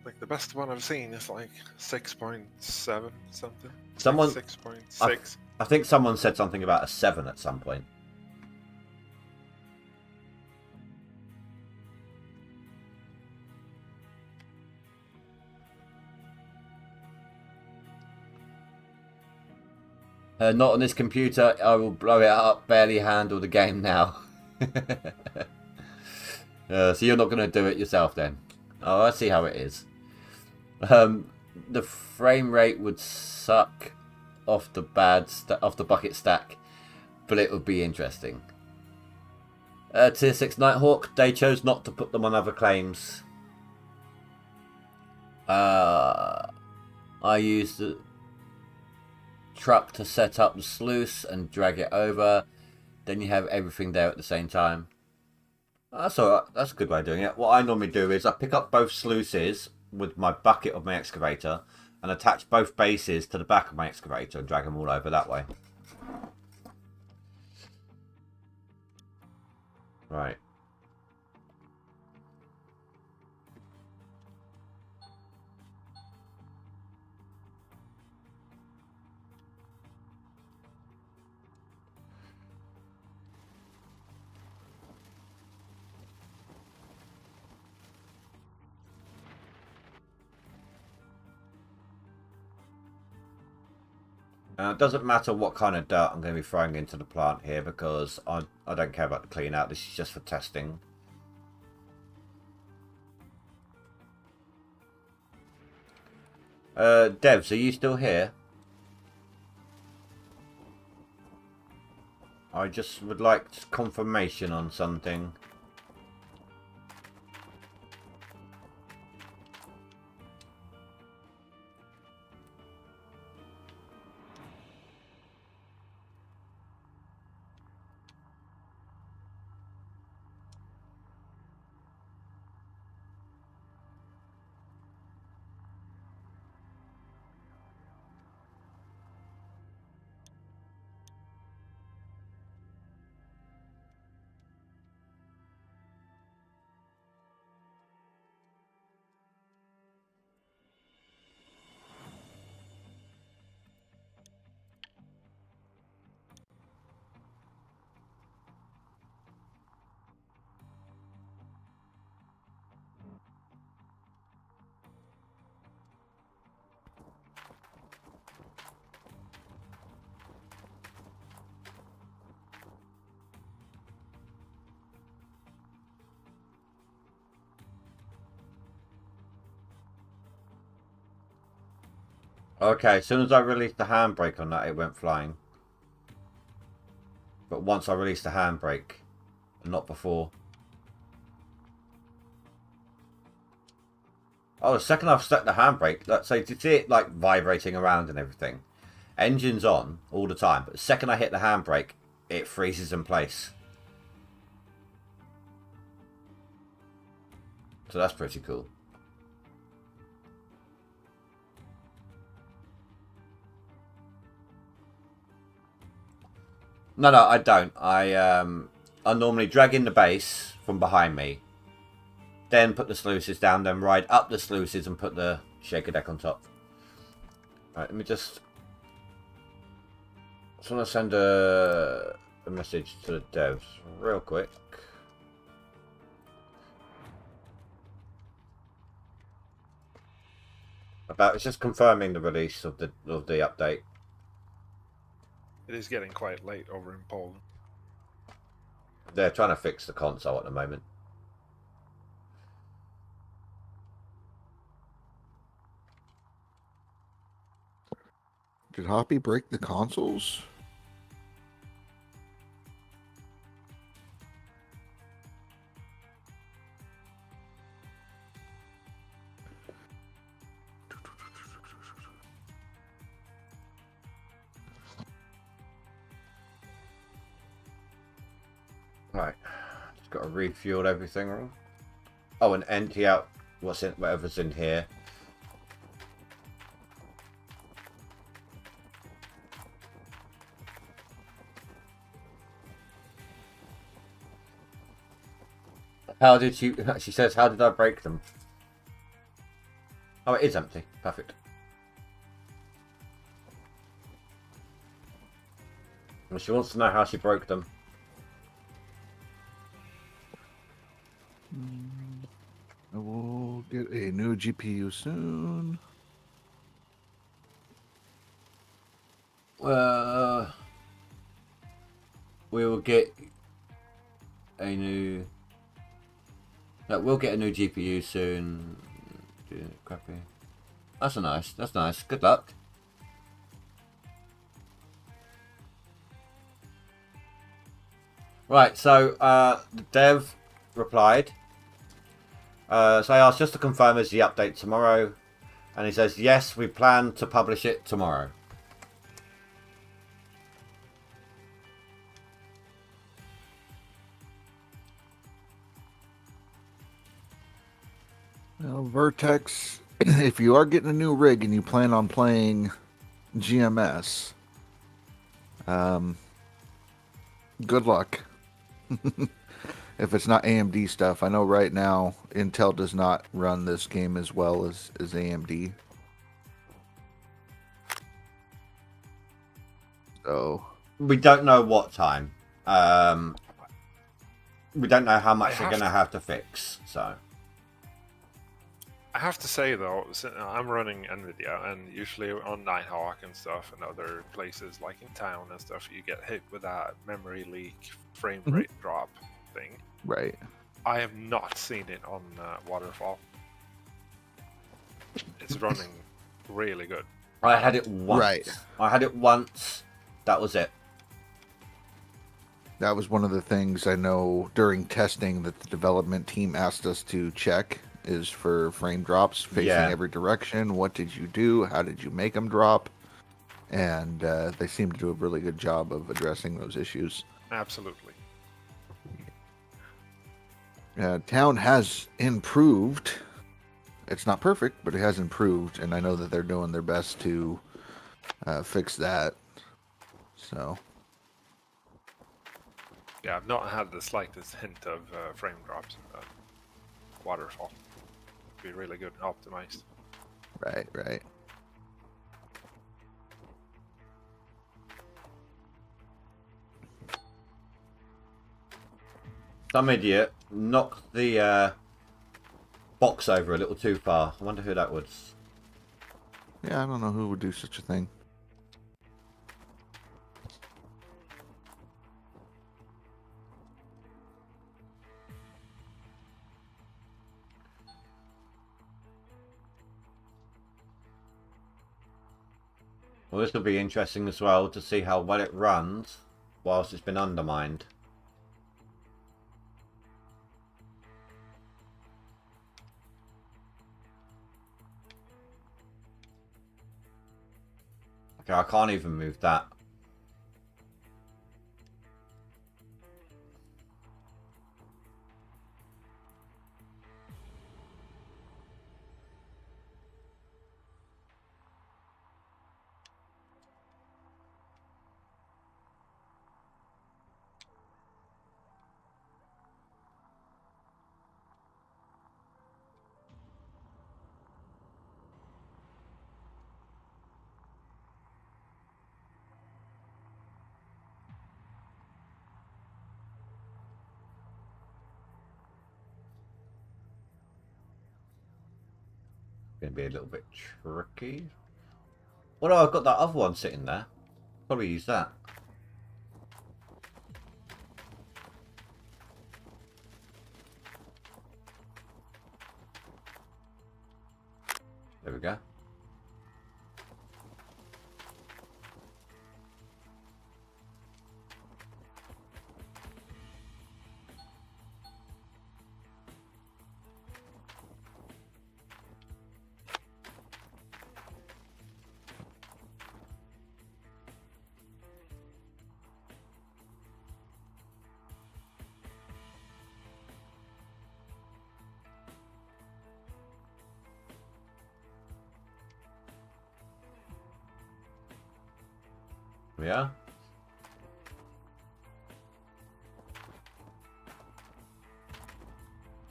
Like, the best one I've seen is like 6.7 something. Someone, 6.6. I think someone said something about a 7 at some point. Not on this computer. I will blow it up. Barely handle the game now. So you're not going to do it yourself then? Oh, I see how it is. The frame rate would suck off the bucket stack, but it would be interesting. Tier 6 Nighthawk. They chose not to put them on other claims. I used the truck to set up the sluice and drag it over. Then you have everything there at the same time. That's alright. That's a good way of doing it. What I normally do is I pick up both sluices with my bucket of my excavator and attach both bases to the back of my excavator and drag them all over that way. Right. It doesn't matter what kind of dirt I'm going to be throwing into the plant here because I don't care about the clean out. This is just for testing. Devs, are you still here? I just would like confirmation on something. Okay, as soon as I released the handbrake on that, it went flying. But once I released the handbrake, not before. Oh, the second I've stuck the handbrake, so you see it like vibrating around and everything. Engine's on all the time, but the second I hit the handbrake, it freezes in place. So that's pretty cool. No, I don't. I normally drag in the base from behind me, then put the sluices down, then ride up the sluices and put the shaker deck on top. Right, let me just want to send a message to the devs real quick. It's just confirming the release of the update. It is getting quite late over in Poland. They're trying to fix the console at the moment. Did Hoppy break the consoles? Right, just got to refuel everything. Oh, and empty out whatever's in here. How did she? She says, "How did I break them?" Oh, it is empty. Perfect. And she wants to know how she broke them. I will get a new GPU soon. We will get a new. No, we'll get a new GPU soon. Crappy. That's nice. That's nice. Good luck. Right. So the dev replied. So I asked just to confirm is the update tomorrow, and he says yes, we plan to publish it tomorrow. Well, Vertex, if you are getting a new rig and you plan on playing GMS, good luck. If it's not AMD stuff, I know right now Intel does not run this game as well as AMD. So We don't know what time. We don't know how much they're going to have to fix. So I have to say though, I'm running NVIDIA, and usually on Nighthawk and stuff, and other places like in town and stuff, you get hit with that memory leak, frame rate drop thing. right. I have not seen it on Waterfall. It's running really good. I had it once. Right. I had it once. That was it. That was one of the things I know during testing that the development team asked us to check is for frame drops facing every direction. What did you do? How did you make them drop? And they seem to do a really good job of addressing those issues. Absolutely. Town has improved. It's not perfect, but it has improved, and I know that they're doing their best to fix that. So, Yeah, I've not had the slightest hint of frame drops in the Waterfall. It'd be really good and optimized. right. Some idiot knocked the box over a little too far. I wonder who that was. Yeah, I don't know who would do such a thing. Well, this will be interesting as well to see how well it runs whilst it's been undermined. Okay, I can't even move that. Going to be a little bit tricky. Well, no, I've got that other one sitting there. Probably use that. There we go. Yeah.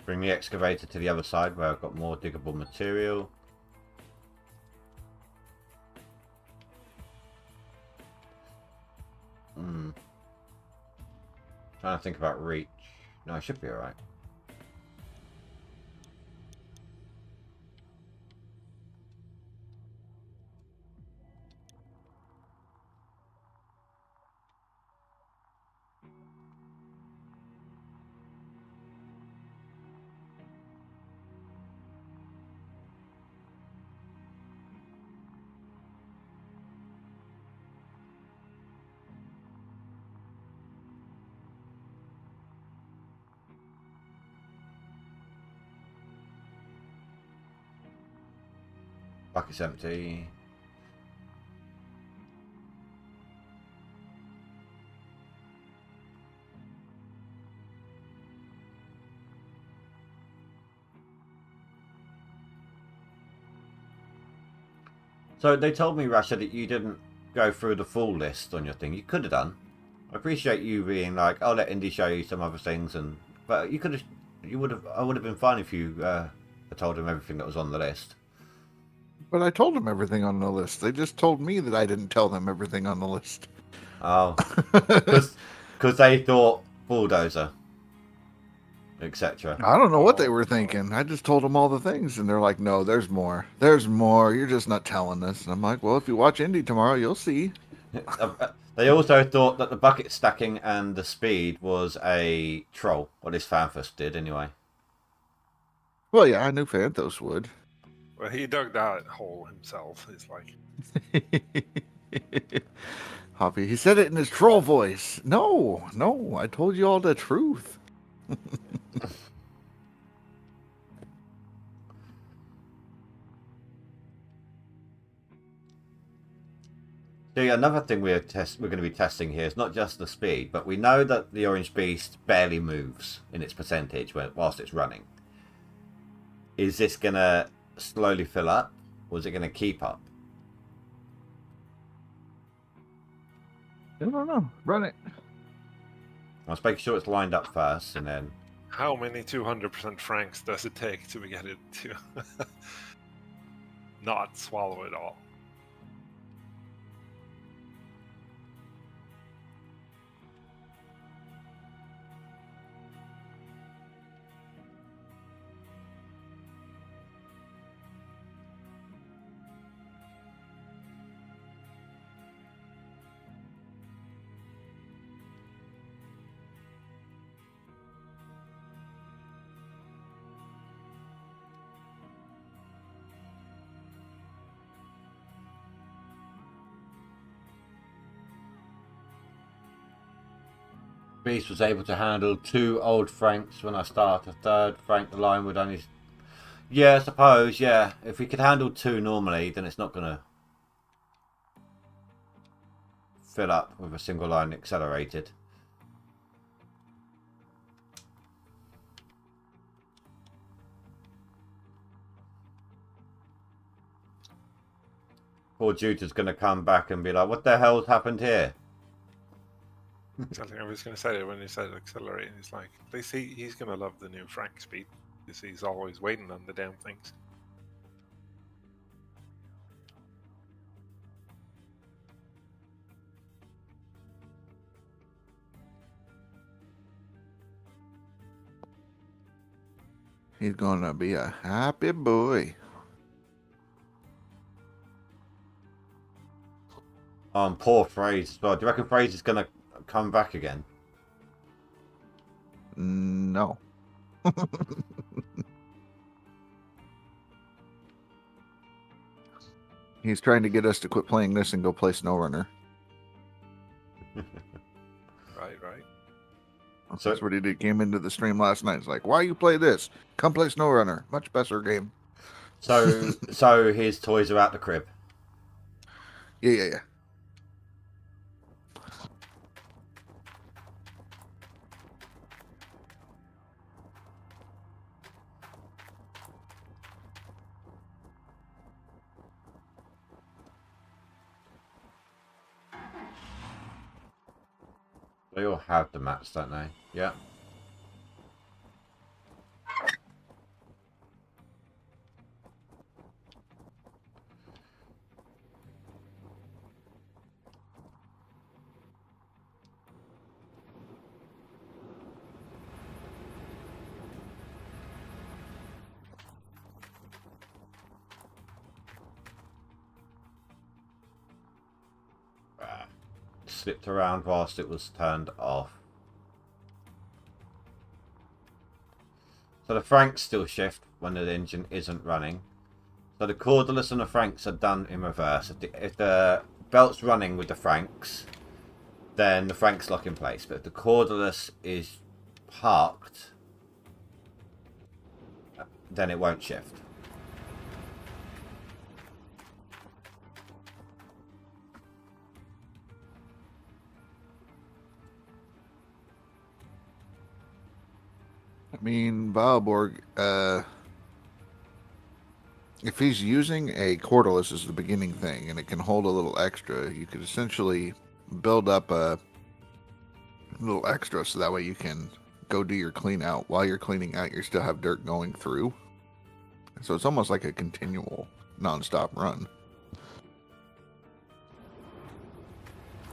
Bring the excavator to the other side where I've got more diggable material. Trying to think about reach. No, I should be alright. Bucket's empty. So they told me, Rasha, that you didn't go through the full list on your thing. You could have done. I appreciate you being like, I'll let Indy show you some other things, but you could have, I would have been fine if you had told him everything that was on the list. But I told them everything on the list. They just told me that I didn't tell them everything on the list. Oh, because they thought bulldozer, etc. I don't know what they were thinking. I just told them all the things, and they're like, "No, there's more. There's more. You're just not telling us." And I'm like, "Well, if you watch Indy tomorrow, you'll see." They also thought that the bucket stacking and the speed was a troll. Well, this Fanthus did anyway. Well, yeah, I knew Fanthos would. Well, he dug that hole himself. He's like, Hoppy, he said it in his troll voice. No, I told you all the truth. See, another thing we're going to be testing here is not just the speed, but we know that the Orange Beast barely moves in its percentage whilst it's running. Is this going to slowly fill up, or is it going to keep up? I don't know. Run it. I was making sure it's lined up first, and then... how many 200% francs does it take to get it to not swallow it all? Beast was able to handle 2 old Franks when I start a 3rd Frank. The line would only... Yeah, I suppose, yeah. If we could handle 2 normally, then it's not going to fill up with a single line accelerated. Poor Juta's going to come back and be like, what the hell's happened here? Something I was going to say when you said accelerating, it's like, they see he's going to love the new Frank speed, because he's always waiting on the damn things. He's gonna be a happy boy. Poor Fraser. Well, do you reckon Fraser's going to come back again? No. He's trying to get us to quit playing this and go play SnowRunner. Right. So that's what he did. Came into the stream last night. It's like, why you play this? Come play SnowRunner. Much better game. So his toys are out the crib. Yeah. They all have the mats, don't they? Yeah. Slipped around whilst it was turned off. So the Franks still shift when the engine isn't running. So the cordless and the Franks are done in reverse. If the belt's running with the Franks, then the Franks lock in place. But if the cordless is parked, then it won't shift. I mean, Valborg, if he's using a cordless as the beginning thing and it can hold a little extra, you could essentially build up a little extra so that way you can go do your clean out. While you're cleaning out, you still have dirt going through. So it's almost like a continual non-stop run.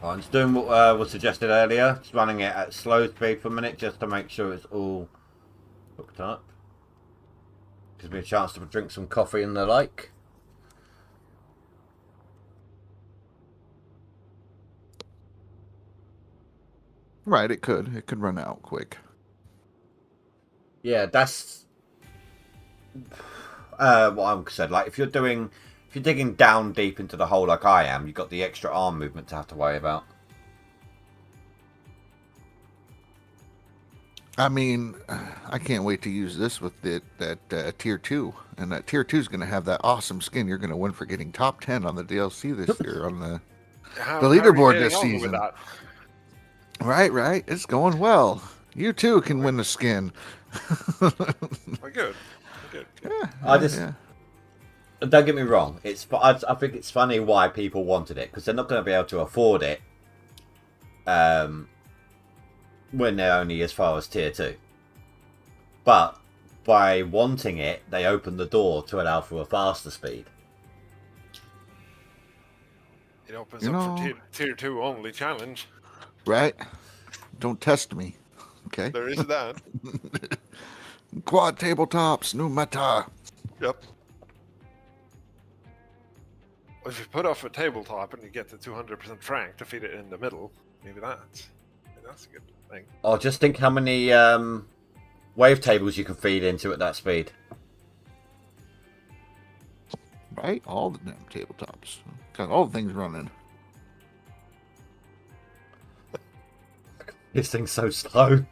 I'm just doing what was suggested earlier. Just running it at slow speed for a minute just to make sure it's all hooked up. Gives me a chance to drink some coffee and the like. Right, it could run out quick. Yeah, that's what I'm said. Like if you're digging down deep into the hole like I am, you've got the extra arm movement to have to worry about. I mean, I can't wait to use this with that tier 2. And that tier 2 is going to have that awesome skin. You're going to win for getting top 10 on the DLC this year on the leaderboard this season. Right. It's going well. You too can win the skin. We're good. Yeah, Don't get me wrong. I think it's funny why people wanted it, because they're not going to be able to afford it. When they're only as far as tier 2. But by wanting it, they open the door to allow for a faster speed. It opens up for tier 2 only challenge. Right? Don't test me. Okay? There is that. Quad tabletops, new meta. Yep. If you put off a tabletop and you get the 200% Frank to feed it in the middle, maybe that's a good thing. Oh, just think how many wavetables you can feed into at that speed. Right? All the damn tabletops. Got all the things running. This thing's so slow.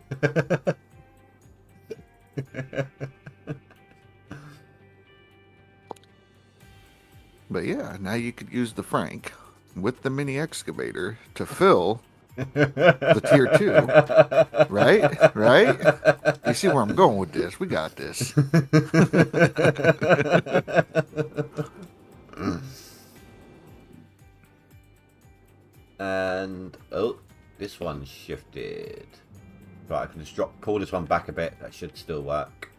But yeah, now you could use the Frank with the mini excavator to fill the tier 2. Right? Right? You see where I'm going with this? We got this. And oh, this one shifted. Right, I can just pull this one back a bit. That should still work.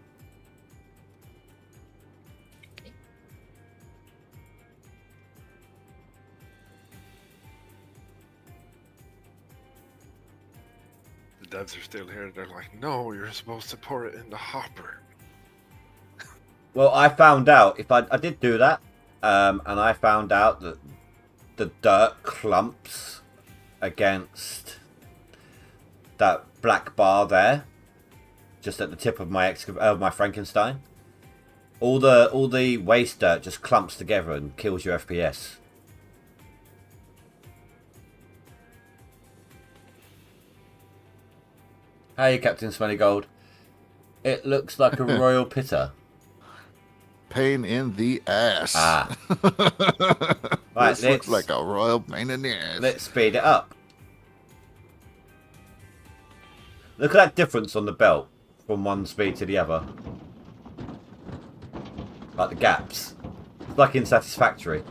The devs are still here. They're like, no, you're supposed to pour it in the hopper. Well, I found out if I did do that, and I found out that the dirt clumps against that black bar there, just at the tip of my my Frankenstein. All the waste dirt just clumps together and kills your FPS. Hey, Captain Smelly Gold. It looks like a royal pitter. Pain in the ass. Ah. Right, this looks like a royal pain in the ass. Let's speed it up. Look at that difference on the belt from one speed to the other. Like the gaps. It's like in Satisfactory.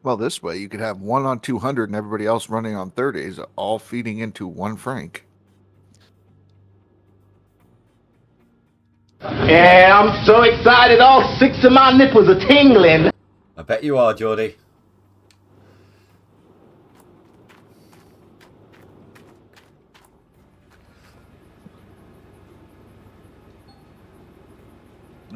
Well, this way you could have one on 200 and everybody else running on 30s, all feeding into one Frank. Yeah, I'm so excited. All 6 of my nipples are tingling. I bet you are, Geordie.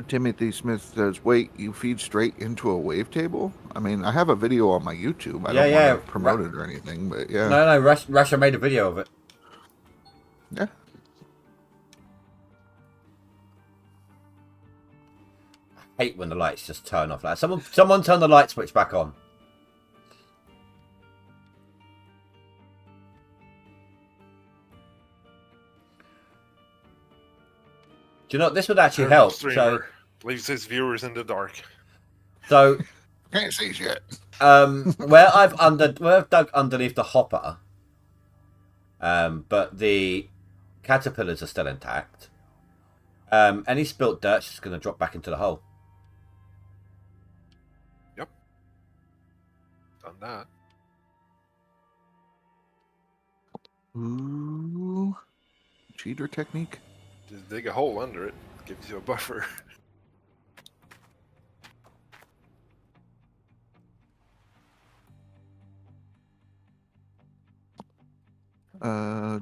Timothy Smith says, wait, you feed straight into a wavetable? I mean, I have a video on my YouTube. I don't want to promote it or anything, but yeah. No, Russia made a video of it. Yeah. I hate when the lights just turn off. Like someone turn the light switch back on. Do you know this would actually help? So leaves his viewers in the dark. So can't see shit. Where I've dug underneath the hopper, but the caterpillars are still intact. Any spilt dirt's just going to drop back into the hole. Yep. Done that. Ooh. Cheater technique? Just dig a hole under it. Gives you a buffer.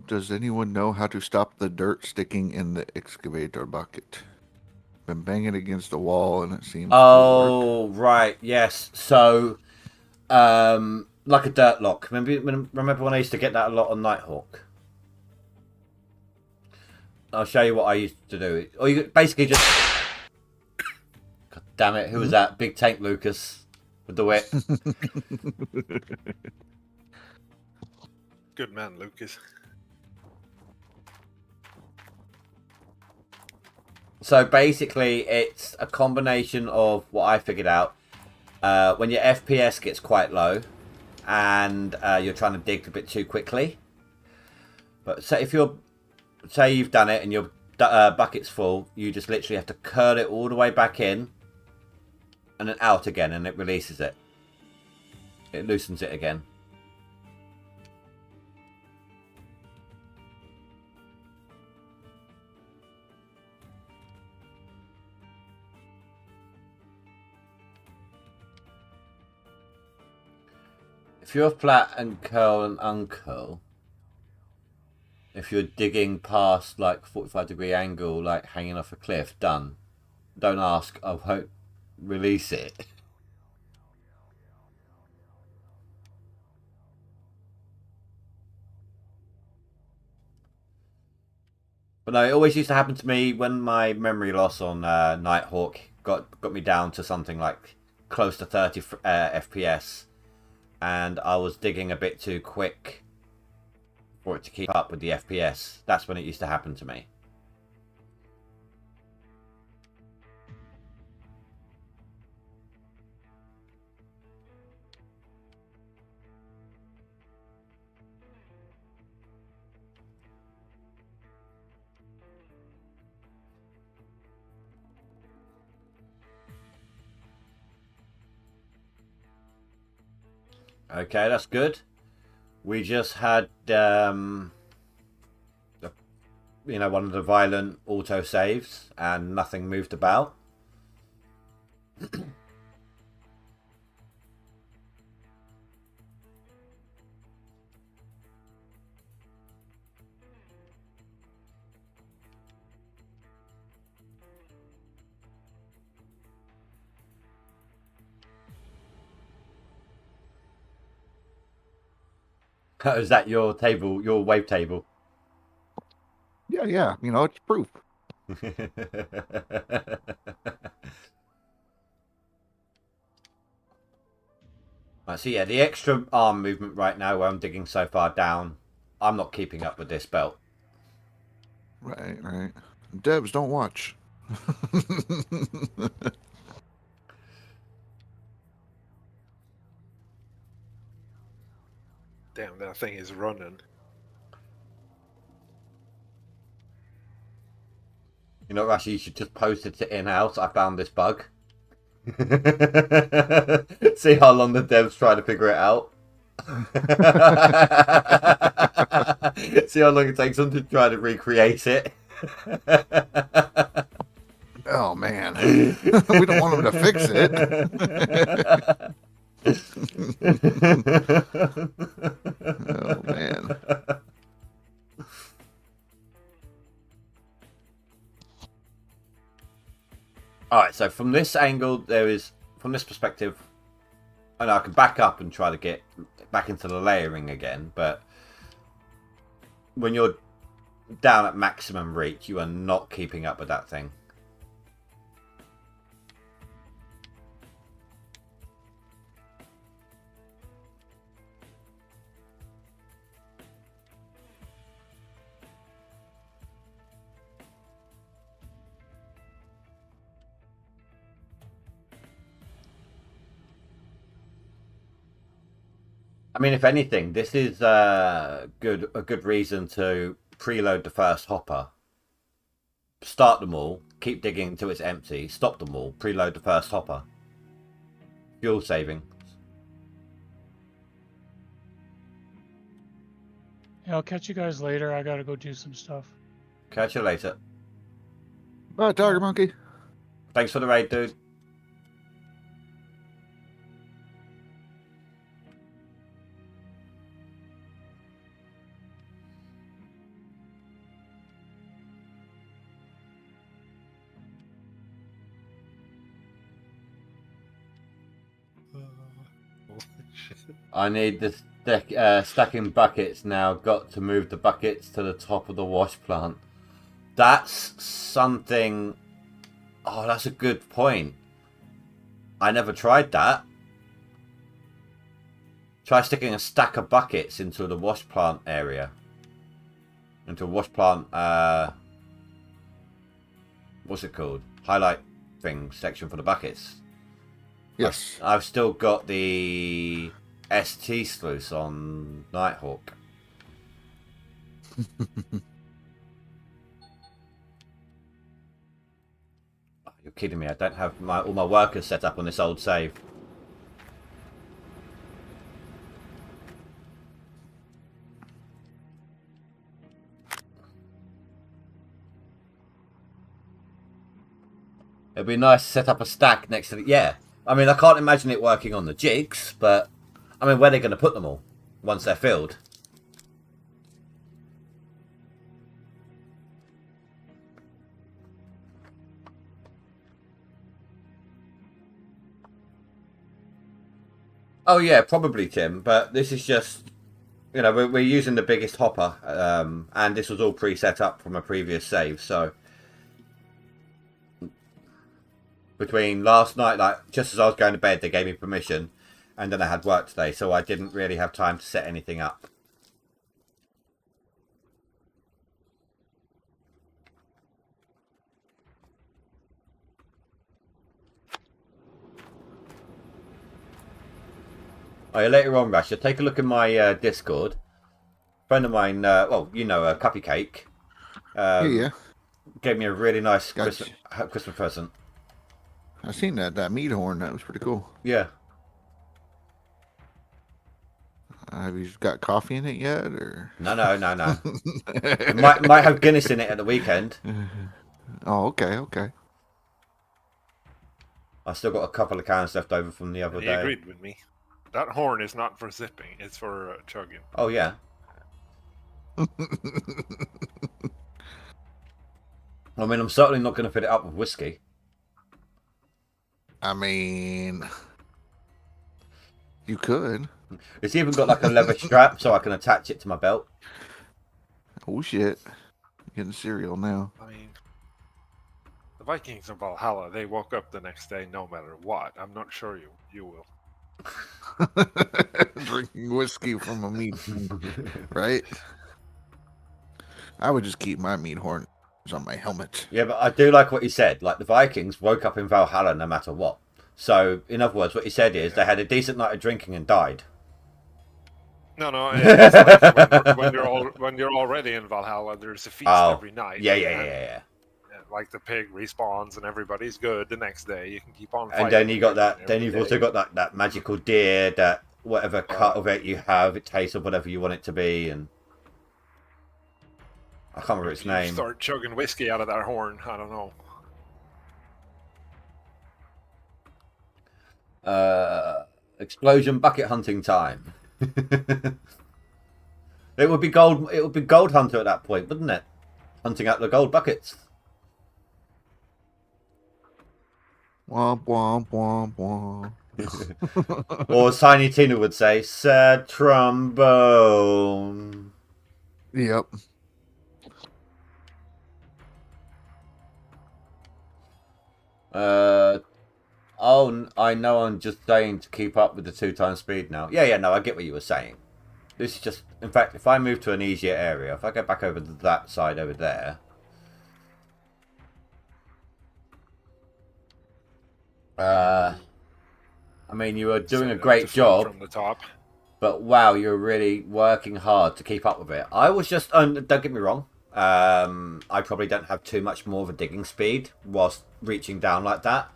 Does anyone know how to stop the dirt sticking in the excavator bucket? Been banging against the wall and it seems to work. Right, yes. So, like a dirt lock. Remember when I used to get that a lot on Nighthawk? I'll show you what I used to do. Or you basically just... God damn it, who was that? Big Tank Lucas with the whip. Good man, Lucas. So basically, it's a combination of what I figured out. When your FPS gets quite low and you're trying to dig a bit too quickly. But say you've done it and your bucket's full, you just literally have to curl it all the way back in and then out again, and it releases it. It loosens it again. If you're flat and curl and uncurl, if you're digging past like 45-degree angle, like hanging off a cliff, done. Don't ask, I won't release it. But no, it always used to happen to me when my memory loss on Nighthawk got me down to something like close to 30 FPS, and I was digging a bit too quick for it to keep up with the FPS. That's when it used to happen to me. Okay, that's good. We just had, one of the violent auto saves, and nothing moved about. Is that your table, your wave table? Yeah. You know, it's proof. Right, so yeah, the extra arm movement right now where I'm digging so far down, I'm not keeping up with this belt. Right. Devs, don't watch. Damn, that thing is running. You know, Rashi, you should just post it to in-house. I found this bug. See how long the devs try to figure it out. See how long it takes them to try to recreate it. Oh, man. We don't want them to fix it. Oh, man. Alright, so from this angle, from this perspective, I know I can back up and try to get back into the layering again, but when you're down at maximum reach, you are not keeping up with that thing. I mean, if anything, this is a good reason to preload the first hopper. Start them all, keep digging until it's empty, stop them all, preload the first hopper. Fuel saving. Yeah, I'll catch you guys later. I gotta go do some stuff. Catch you later. Bye, Tiger Monkey. Thanks for the raid, dude. I need this stacking buckets now. Got to move the buckets to the top of the wash plant. That's something... Oh, that's a good point. I never tried that. Try sticking a stack of buckets into the wash plant area. Into a wash plant... what's it called? Highlight thing section for the buckets. Yes. I've still got the ST sluice on Nighthawk. Oh, you're kidding me. I don't have all my workers set up on this old save. It'd be nice to set up a stack next to the... Yeah. I mean, I can't imagine it working on the jigs, but... I mean, where are they going to put them all once they're filled? Oh, yeah, probably, Tim. But this is just You know, we're using the biggest hopper, and this was all pre-set up from a previous save. So between last night, like just as I was going to bed, they gave me permission, and then I had work today, so I didn't really have time to set anything up. Oh, yeah, later on, Rasha, take a look in my Discord. A friend of mine, well, you know, Cuppy Cake, Yeah. gave me a really nice Gotcha. Christmas present. I seen that meat horn. That was pretty cool. Yeah. Have you got coffee in it yet, or? No. It might have Guinness in it at the weekend. Oh, okay. I still got a couple of cans left over from the other He day. agreed with me. That horn is not for zipping; it's for chugging. Oh yeah. I mean, I'm certainly not going to fit it up with whiskey. I mean, you could. It's even got like a leather strap so I can attach it to my belt. Oh shit! Getting cereal now. I mean, the Vikings of Valhalla, they woke up the next day no matter what. I'm not sure you will. Drinking whiskey from a meat, right? I would just keep my meat horns on my helmet. Yeah, but I do like what he said. Like, the Vikings woke up in Valhalla no matter what. So, in other words, what he said is they had a decent night of drinking and died. No, it's like when you're already in Valhalla, there's a feast every night. Yeah. Like the pig respawns and everybody's good the next day. You can keep on. And then you got that. Then you've also got that magical deer that whatever cut of it you have, it tastes of whatever you want it to be, and I can't remember its name. Start chugging whiskey out of that horn. I don't know. Explosion bucket hunting time. It would be gold. It would be Gold Hunter at that point, wouldn't it? Hunting out the gold buckets. Womp womp womp womp. Or as Tiny Tina would say, sad trombone. Yep. Oh, I know. I'm just saying to keep up with the 2x speed now. Yeah. No, I get what you were saying. This is just, in fact, if I move to an easier area, if I go back over to that side over there. I mean, you are doing a great job from the top. But wow, you're really working hard to keep up with it. I was just, don't get me wrong, I probably don't have too much more of a digging speed whilst reaching down like that.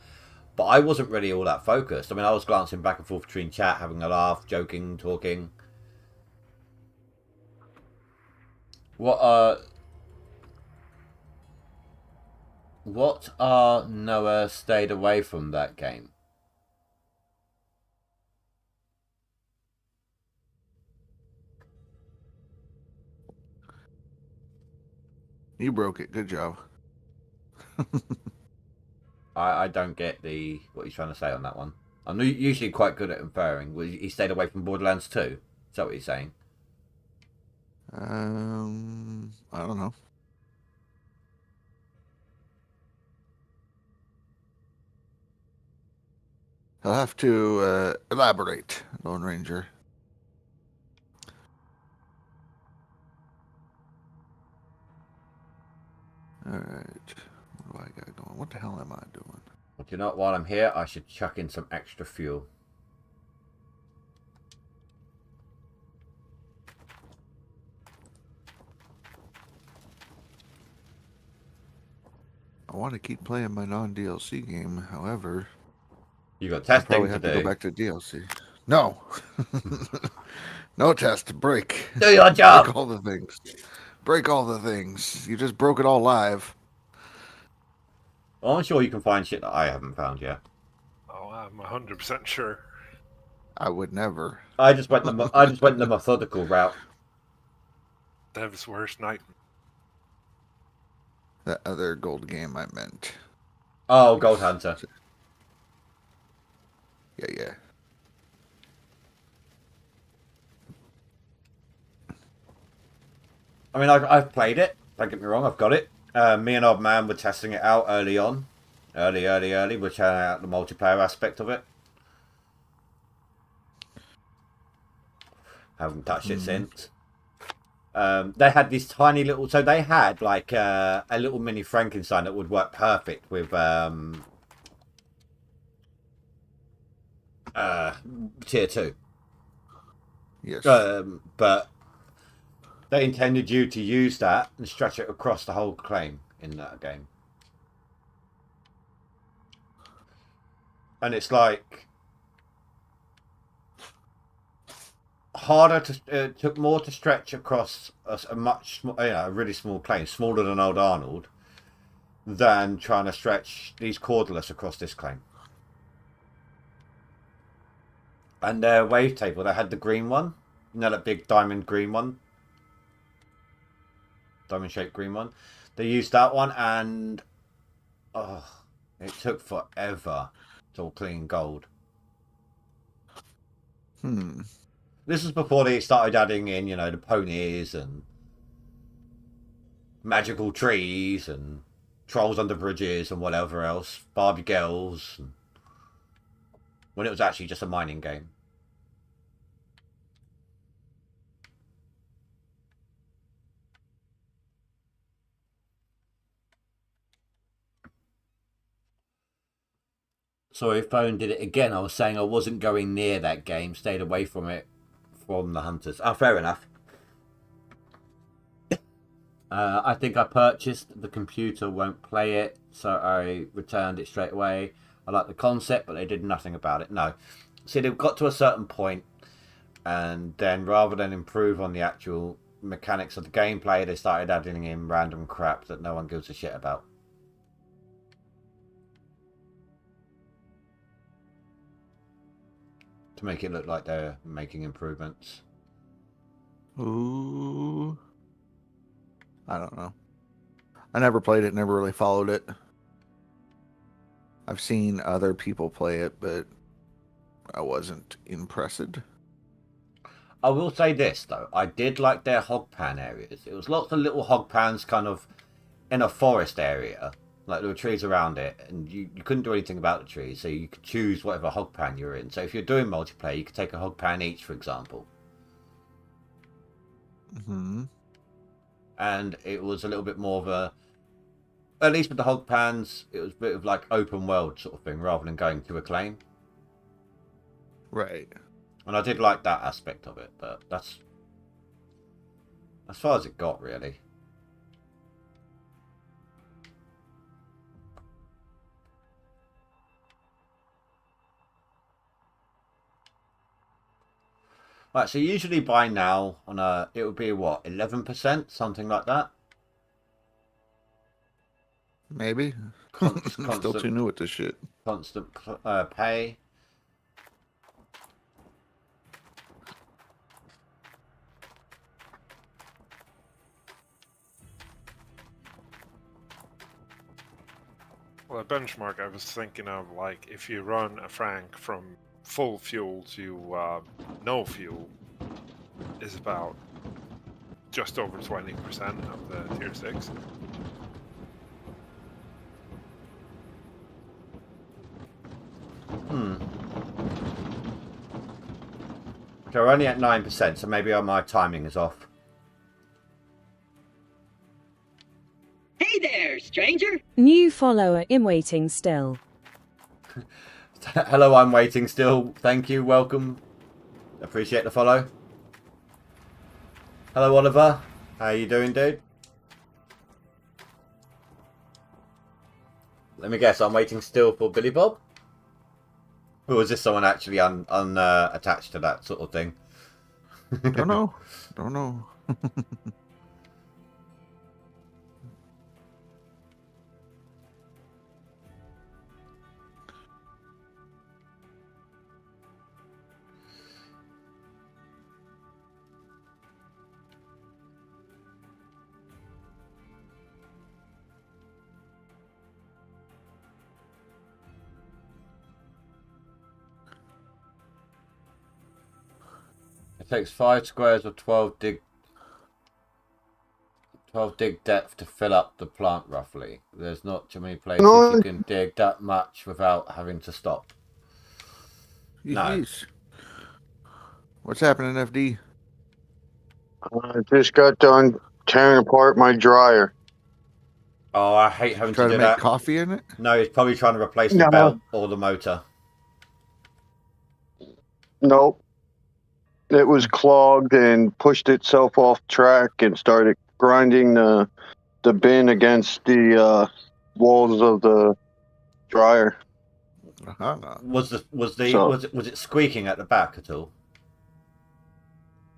But I wasn't really all that focused. I mean, I was glancing back and forth between chat, having a laugh, joking, talking. What are Noah stayed away from that game? You broke it. Good job. I don't get what he's trying to say on that one. I'm usually quite good at inferring. He stayed away from Borderlands 2? Is that what he's saying? I don't know. I'll have to elaborate, Lone Ranger. Alright. What do I got going? What the hell am I doing? Do you know what? While I'm here, I should chuck in some extra fuel. I want to keep playing my non-DLC game, however... You got I testing probably to have do. to go back to DLC. No. No test. Break. Do your job. Break all the things. Break all the things. You just broke it all live. Well, I'm sure you can find shit that I haven't found yet. Oh, I'm 100% sure. I would never. I just went the methodical route. Dev's worst nightmare. That other gold game I meant. Oh, Gold Hunter. Yeah. I mean, I've played it. Don't get me wrong, I've got it. Me and Odd Man were testing it out early on. Early. We're trying out the multiplayer aspect of it. Haven't touched it since. They had this tiny little... So they had like a little mini Frankenstein that would work perfect with tier 2. Yes. But they intended you to use that and stretch it across the whole claim in that game. And it's like harder to it took more to stretch across a much a really small claim, smaller than old Arnold, than trying to stretch these cordless across this claim. And their wave table, they had the green one, you know, that big diamond green one, diamond shaped green one. They used that one, and it took forever to clean gold. This was before they started adding in, you know, the ponies and magical trees and trolls under bridges and whatever else, Barbie girls, and when it was actually just a mining game. Sorry, phone did it again. I was saying I wasn't going near that game, stayed away from it, from the hunters. Oh, fair enough. I think I purchased the computer, won't play it, so I returned it straight away. I like the concept, but they did nothing about it. No. See, they've got to a certain point, and then rather than improve on the actual mechanics of the gameplay, they started adding in random crap that no one gives a shit about. To make it look like they're making improvements. Ooh. I don't know. I never played it, never really followed it. I've seen other people play it, but I wasn't impressed. I will say this, though. I did like their hog pan areas. It was lots of little hog pans kind of in a forest area. Like there were trees around it, and you couldn't do anything about the trees, so you could choose whatever hog pan you're in. So if you're doing multiplayer, you could take a hog pan each, for example. And it was a little bit more of a... At least with the hog pans, it was a bit of like open world sort of thing, rather than going to a claim. Right. And I did like that aspect of it, but that's as far as it got, really. Right, so usually by now on it would be what, 11%, something like that. Maybe. I'm still too new at this shit. Constant pay. Well, a benchmark I was thinking of, like, if you run a Frank from full fuel to no fuel, is about just over 20% of the tier 6. So we're only at 9%, so maybe my timing is off. Hey there, stranger! New follower in waiting still. Hello, I'm waiting still. Thank you, welcome. Appreciate the follow. Hello, Oliver. How you doing, dude? Let me guess, I'm waiting still for Billy Bob? Or is this someone actually attached to that sort of thing? Don't know. Don't know. It takes 5 squares of 12 dig. 12 dig depth to fill up the plant roughly. There's not too many places No. you can dig that much without having to stop. No. Yeesh. What's happening, FD? I just got done tearing apart my dryer. Oh, I hate having Try to to do make that. coffee in it? No, he's probably trying to replace the No. belt or the motor. Nope. It was clogged and pushed itself off track and started grinding the bin against the walls of the dryer. Uh-huh. Was So- was it squeaking at the back at all?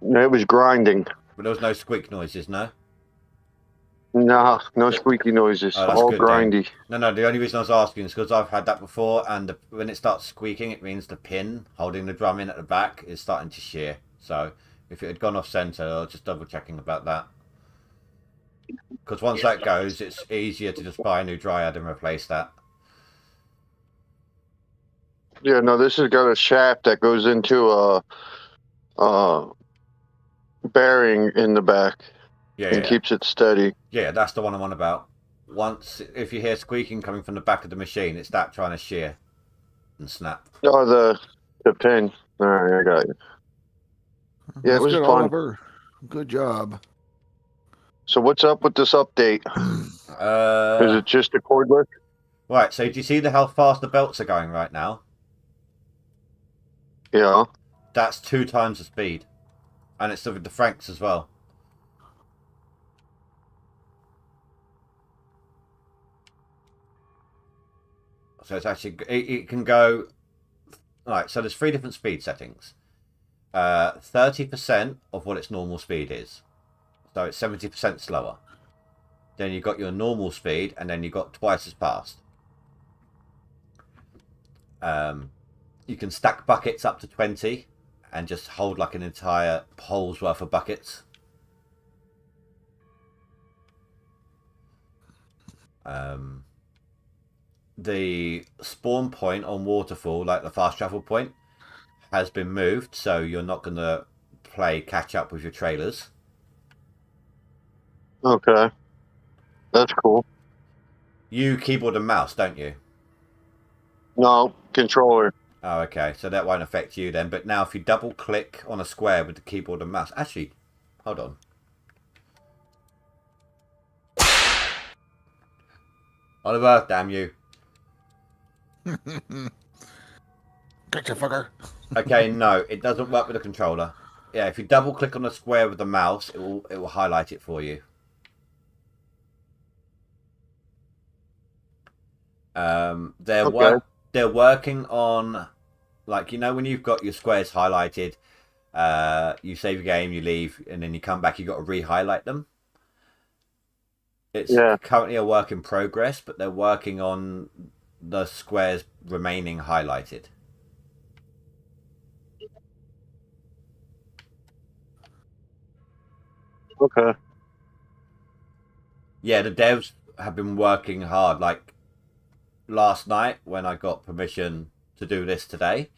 It was grinding. But there was no squeak noises, no? Nah, no squeaky noises. Oh, that's All good then. grindy. No, the only reason I was asking is because I've had that before, and when it starts squeaking, it means the pin holding the drum in at the back is starting to shear. So if it had gone off center, I was just double checking about that. Because once that goes, it's easier to just buy a new dryer than replace that. Yeah, no, this has got a shaft that goes into a bearing in the back Yeah, and keeps it steady. yeah, that's the one I'm on about. Once, if you hear squeaking coming from the back of the machine, it's that trying to shear and snap. Oh, the pin. All right, I got you. Yeah, That's it was good, fun. Oliver. Good job. So what's up with this update? Is it just a cordless? Right, so do you see how fast the belts are going right now? Yeah. That's 2 times the speed. And it's with the Franks as well. So it's actually, it can go, right, so there's 3 different speed settings. 30% of what its normal speed is. So it's 70% slower. Then you've got your normal speed, and then you've got twice as fast. You can stack buckets up to 20 and just hold like an entire pole's worth of buckets. The spawn point on Waterfall, like the fast travel point, has been moved, so you're not going to play catch up with your trailers. Okay. That's cool. You keyboard and mouse, don't you? No, controller. Oh, okay. So that won't affect you then. But now if you double click on a square with the keyboard and mouse... Actually, hold on. Oliver, damn you. Gotcha, fucker. Okay, no, it doesn't work with the controller. Yeah, if you double click on a square with the mouse, it will highlight it for you. They're working on, like, you know, when you've got your squares highlighted, you save your game, you leave, and then you come back, you've got to re-highlight them. It's currently a work in progress, but they're working on the squares remaining highlighted. Okay. Yeah, the devs have been working hard. Like last night when I got permission to do this today,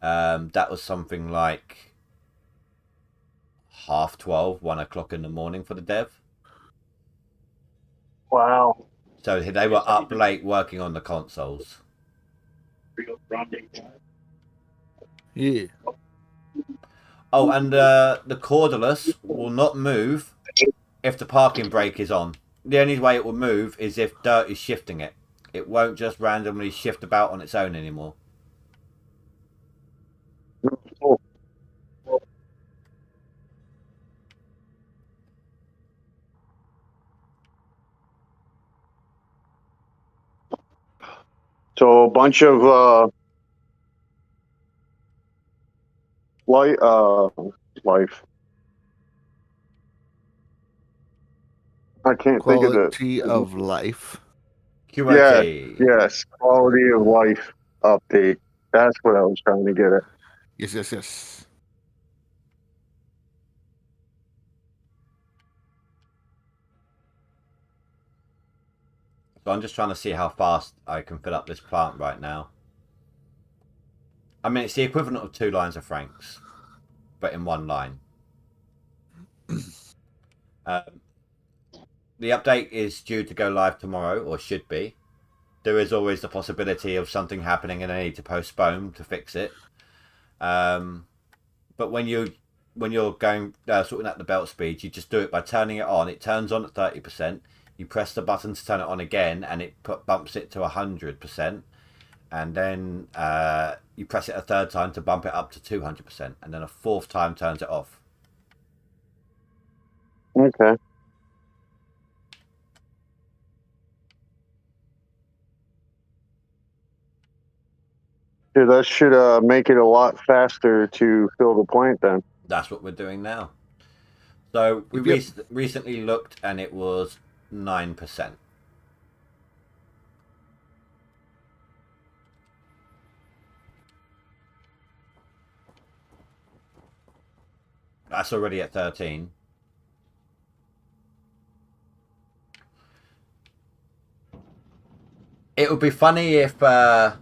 that was something like 12:30, 1 o'clock in the morning for the dev. Wow. So they were up late working on the consoles. Yeah. Oh, and the cordless will not move if the parking brake is on. The only way it will move is if dirt is shifting it. It won't just randomly shift about on its own anymore. Cool. So a bunch of life. I can't think of it. Quality of life. QRT. Yes, quality of life update. That's what I was trying to get at. Yes. So I'm just trying to see how fast I can fill up this plant right now. I mean, it's the equivalent of 2 lines of Franks, but in 1 line. the update is due to go live tomorrow, or should be. There is always the possibility of something happening and I need to postpone to fix it. But when you're going sorting out the belt speed, you just do it by turning it on. It turns on at 30%. You press the button to turn it on again, and it bumps it to 100%. And then you press it a third time to bump it up to 200%, and then a fourth time turns it off. Okay. Yeah, that should make it a lot faster to fill the plant then. That's what we're doing now. So we recently looked, and it was 9%. That's already at 13. It would be funny if the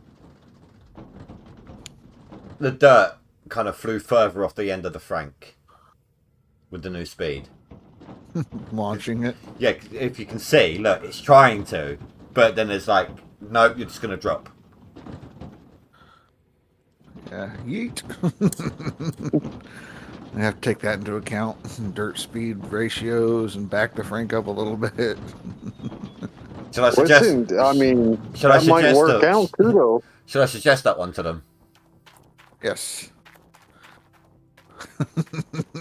dirt kind of flew further off the end of the Frank with the new speed. Launching it. Yeah, if you can see, look, it's trying to, but then it's like, nope, you're just going to drop. Yeah, yeet. I have to take that into account. Dirt speed ratios and back the Frank up a little bit. Shall I suggest? Listen, I mean, Shall I that might suggest work out too, though. Should I suggest that one to them? Yes.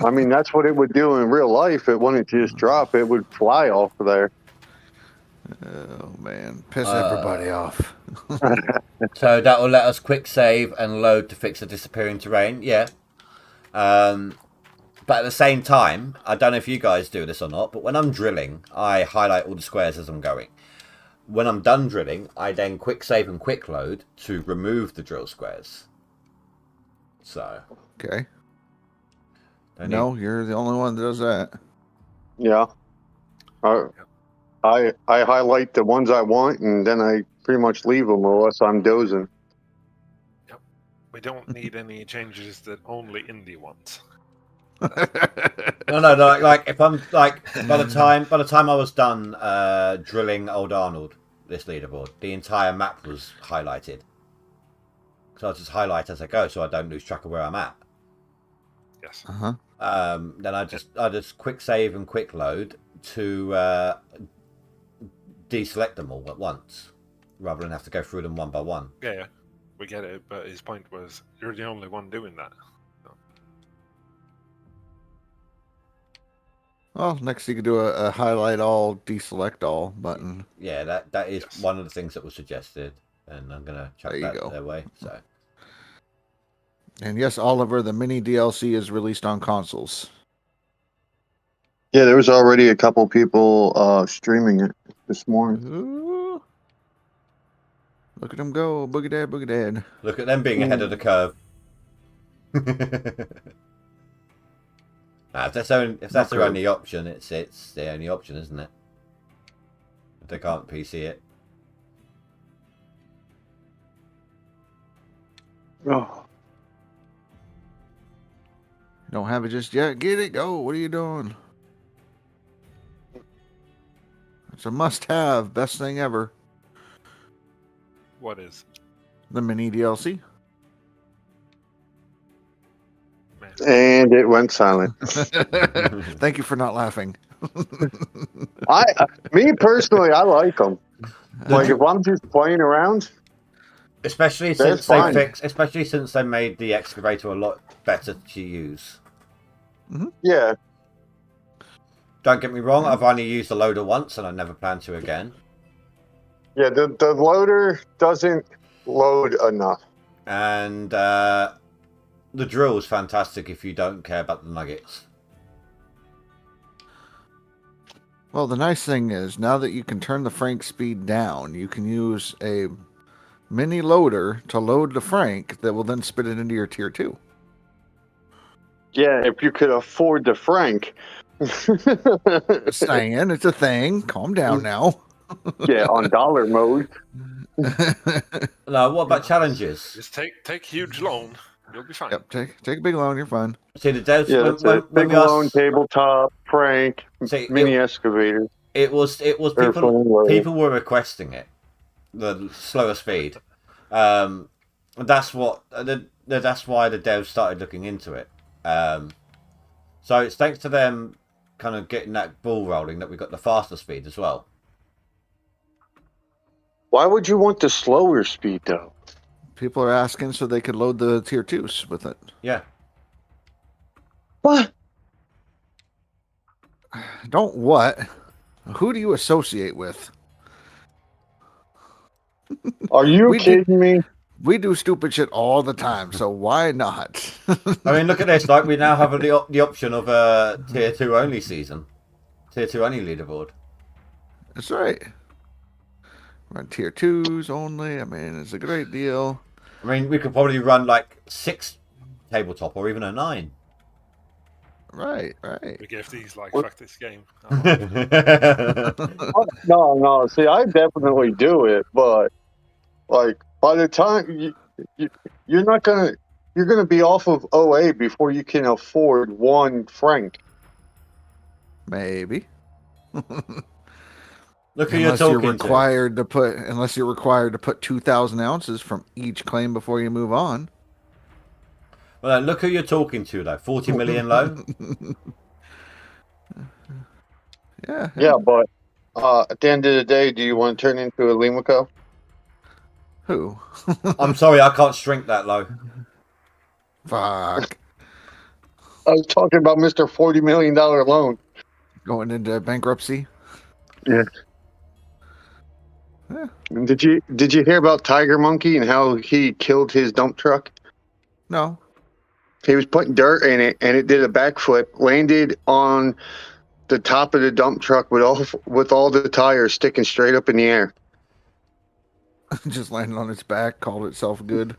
I mean, that's what it would do in real life. It wouldn't just drop. It would fly off of there. Oh, man. Piss everybody off. So that will let us quick save and load to fix the disappearing terrain. Yeah. But at the same time, I don't know if you guys do this or not, but when I'm drilling, I highlight all the squares as I'm going. When I'm done drilling, I then quick save and quick load to remove the drill squares. So. Okay. No, you're the only one that does that. Yeah. I highlight the ones I want, and then I pretty much leave them unless I'm dozing. Yep. We don't need any changes that only Indie wants. No, like if I'm like by the time I was done drilling Old Arnold, this leaderboard, the entire map was highlighted. So I just highlight as I go, so I don't lose track of where I'm at. Yes. Then I just quick save and quick load to deselect them all at once, rather than have to go through them one by one. Yeah, we get it, but his point was you're the only one doing that. Well, next you could do a highlight all, deselect all button. Yeah, that is one of the things that was suggested, and I'm gonna chuck that their way. So. And yes, Oliver, the mini DLC is released on consoles. Yeah, there was already a couple people streaming it this morning. Ooh. Look at them go, boogie dad, boogie dad. Look at them being ahead of the curve. If that's their only option, it's the only option, isn't it? If they can't PC it. Oh. Don't have it just yet. Get it, go. What are you doing? It's a must-have. Best thing ever. What is? The mini DLC. And it went silent. Thank you for not laughing. Me personally, I like them. Like if I'm just playing around, especially since they made the excavator a lot better to use. Mm-hmm. Yeah. Don't get me wrong, I've only used the loader once, and I never plan to again. Yeah, the loader doesn't load enough. And the drill is fantastic if you don't care about the nuggets. Well, the nice thing is, now that you can turn the Frank speed down, you can use a mini loader to load the Frank that will then spit it into your tier 2. Yeah, if you could afford the Frank. Saying it's a thing. Calm down now. Yeah, on dollar mode. No, what about challenges? Just take huge loan. You'll be fine. Yep, take a big loan. You're fine. See the devs. Yeah, it's a big loan, tabletop, Frank, mini excavator. It was Or people flame wave. people were requesting it, the slower speed. That's what that's why the devs started looking into it. So it's thanks to them kind of getting that ball rolling that we got the faster speed as well. Why would you want the slower speed though? People are asking so they could load the tier 2s with it. Yeah. What? Don't what? Who do you associate with? Are you We do- kidding me? We do stupid shit all the time, so why not? I mean, look at this. Like, we now have the option of a tier 2 only season, tier 2 only leaderboard. That's right. Run tier 2s only. I mean, it's a great deal. I mean, we could probably run like 6 tabletop or even a 9. Right. We give these like What? fuck this game. No. See, I definitely do it, but like by the time you're not gonna, you're gonna be off of OA before you can afford one franc. Maybe. Look who you're Unless you're talking required to put 2,000 ounces from each claim before you move on. to. Well, look who you're talking to, though. 40 million low. Yeah. Yeah, but at the end of the day, do you want to turn into a Limako? Who? I'm sorry, I can't shrink that low. Fuck. I was talking about Mr. $40 million loan. Going into bankruptcy? Yeah. Yeah. Did you hear about Tiger Monkey and how he killed his dump truck? No. He was putting dirt in it, and it did a backflip, landed on the top of the dump truck with all the tires sticking straight up in the air. Just landed on its back, called itself good.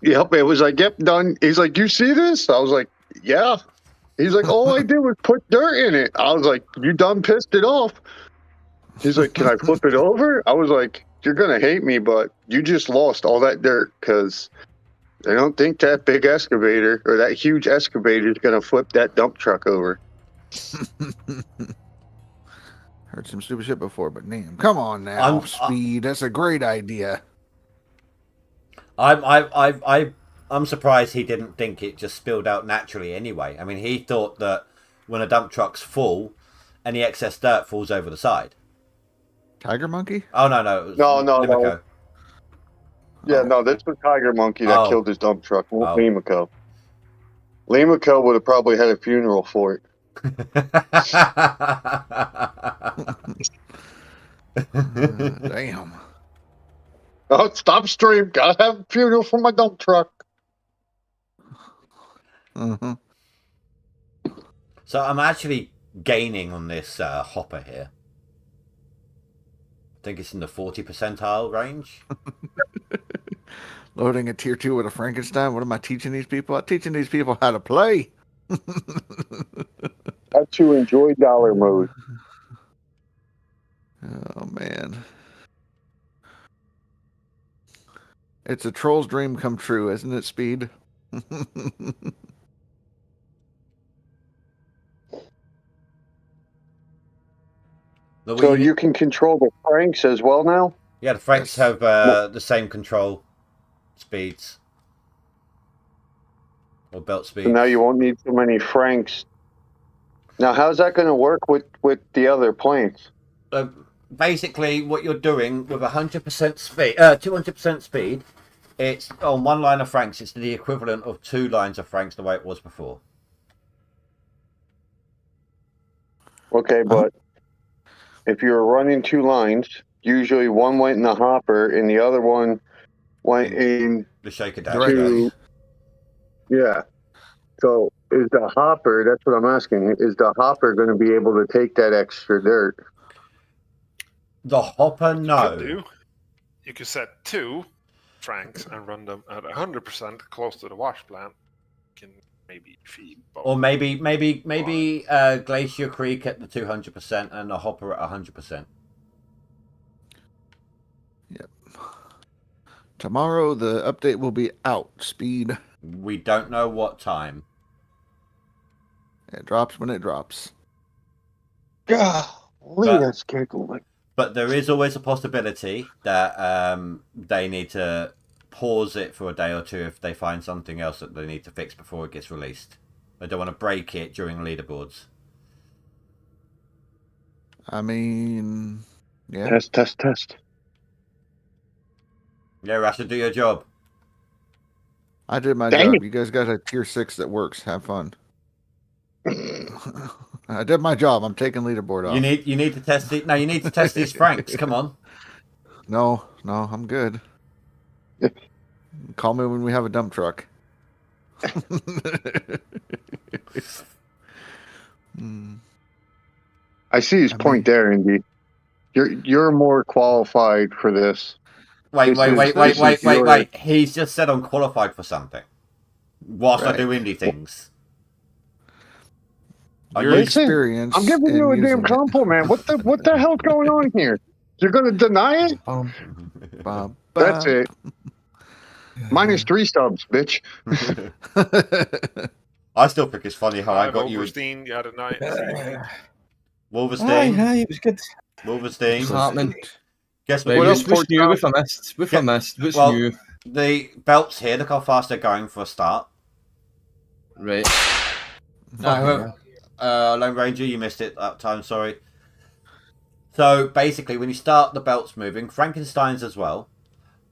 Yep, it was like, yep, done. He's like, you see this? I was like, yeah. He's like, all I did was put dirt in it. I was like, you done pissed it off. He's like, can I flip it over? I was like, you're going to hate me, but you just lost all that dirt because I don't think that big excavator or that huge excavator is going to flip that dump truck over. Heard some stupid shit before, but damn, come on now, Speed. That's a great idea. I'm surprised he didn't think it just spilled out naturally anyway. I mean, he thought that when a dump truck's full, any excess dirt falls over the side. Tiger Monkey? Oh, no. It was No. Limako. Yeah, no, this was Tiger Monkey that killed his dump truck, not Limako. Limako would have probably had a funeral for it. Damn. Oh, stop stream. Gotta have a funeral for my dump truck. Mm-hmm. So I'm actually gaining on this hopper here. I think it's in the 40 percentile range. Loading a tier 2 with a Frankenstein. What am I teaching these people? I'm teaching these people how to play. How to enjoy dollar mode. Oh, man. It's a troll's dream come true, isn't it, Speed? So you can control the francs as well now? Yeah, the Franks have the same control speeds. Or belt speeds. So now you won't need so many francs. Now, how's that going to work with the other planes? Basically, what you're doing with 100% speed, 200% speed, it's on one line of Franks, it's the equivalent of 2 lines of Franks the way it was before. Okay, but if you're running 2 lines, usually one went in the hopper and the other one went in the shaker dash. Yeah. So is the hopper, that's what I'm asking, is the hopper going to be able to take that extra dirt? The hopper, no. You could set 2 franks and run them at 100% close to the wash plant. You can maybe feed both. Or maybe Glacier Creek at the 200% and the hopper at 100%. Yep. Tomorrow the update will be out, Speed. We don't know what time. It drops when it drops. Holy, that scared me. But there is always a possibility that they need to pause it for a day or two if they find something else that they need to fix before it gets released. They don't want to break it during leaderboards. I mean, yeah. Test. Yeah, Rasha, do your job. I did my Dang job. it. You guys got a tier 6 that works. Have fun. I did my job. I'm taking leaderboard off. You need to test it. No, you need to test these Franks. Come on. No, I'm good. Call me when we have a dump truck. I see his point there, Indy. You're more qualified for this. Wait. This is your- He's just said I'm qualified for something. Whilst I do indie things. Your Listen, experience. I'm giving you a in damn using it. compliment. What the hell's going on here? You're gonna deny it? That's it. -3 subs, bitch. I still think it's funny how I got you. Wolverstein the other night. Wolverstein. Aye, it was good. Wolverstein. What's happening? Guess Right, what? what's new? With a mist. With a mist. What's Well, new? the belts here. Look how fast they're going for a start. Right. No, Lone Ranger, you missed it that time. Sorry. So basically, when you start the belts moving, Frankenstein's as well.